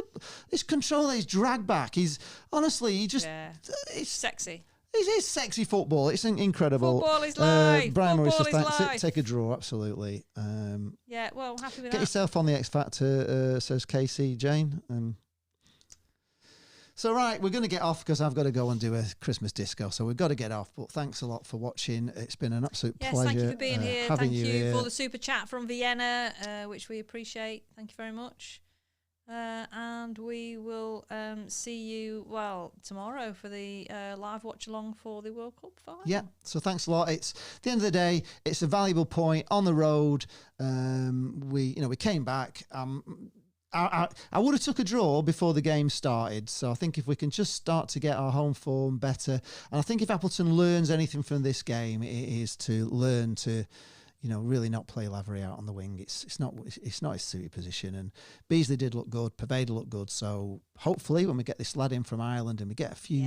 Speaker 2: this control, his drag back. He's it's
Speaker 1: sexy.
Speaker 2: It is sexy football. It's incredible.
Speaker 1: Football is life.
Speaker 2: Brian Morris
Speaker 1: says
Speaker 2: take a draw, absolutely.
Speaker 1: Happy with that.
Speaker 2: Get yourself on the X Factor, says Casey Jane. So, right, we're going to get off because I've got to go and do a Christmas disco. So we've got to get off. But thanks a lot for watching. It's been an absolute pleasure.
Speaker 1: Thank you for being here.
Speaker 2: Thank
Speaker 1: you for the super chat from Vienna, which we appreciate. Thank you very much. And we will see you, tomorrow for the live watch-along for the World Cup final.
Speaker 2: Yeah, so thanks a lot. It's at the end of the day, it's a valuable point on the road. We came back. I would have took a draw before the game started. So I think if we can just start to get our home form better, and I think if Appleton learns anything from this game, it is to learn to, really not play Lavery out on the wing. It's not his suited position. And Beasley did look good. Paveda looked good. So hopefully, when we get this lad in from Ireland and we get a few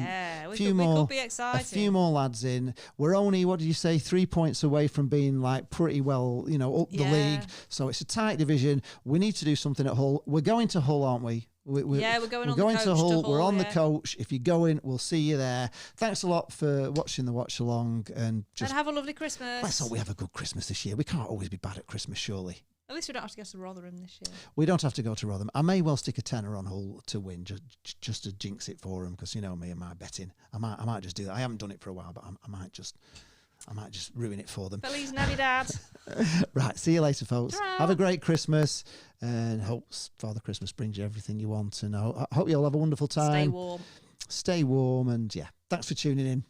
Speaker 2: more lads in, we're only, what did you say, 3 points away from being like pretty well, up the league. So it's a tight division. We need to do something at Hull. We're going to Hull, aren't we? We're going to Hull. We're on the coach. If you go in, we'll see you there. Thanks a lot for watching the watch along, and
Speaker 1: have a lovely Christmas.
Speaker 2: Let's hope we have a good Christmas this year. We can't always be bad at Christmas, surely.
Speaker 1: At least we don't have to go to Rotherham this year.
Speaker 2: We don't have to go to Rotherham. I may well stick a tenner on Hull to win, just to jinx it for them, because you know me and my betting. I might just do that. I haven't done it for a while, but I might just ruin it for them.
Speaker 1: Feliz Navidad.
Speaker 2: Right, see you later, folks.
Speaker 1: Ta-ra.
Speaker 2: Have a great Christmas, and hope Father Christmas brings you everything you want. And I hope you all have a wonderful time.
Speaker 1: Stay warm.
Speaker 2: Stay warm, and yeah, thanks for tuning in.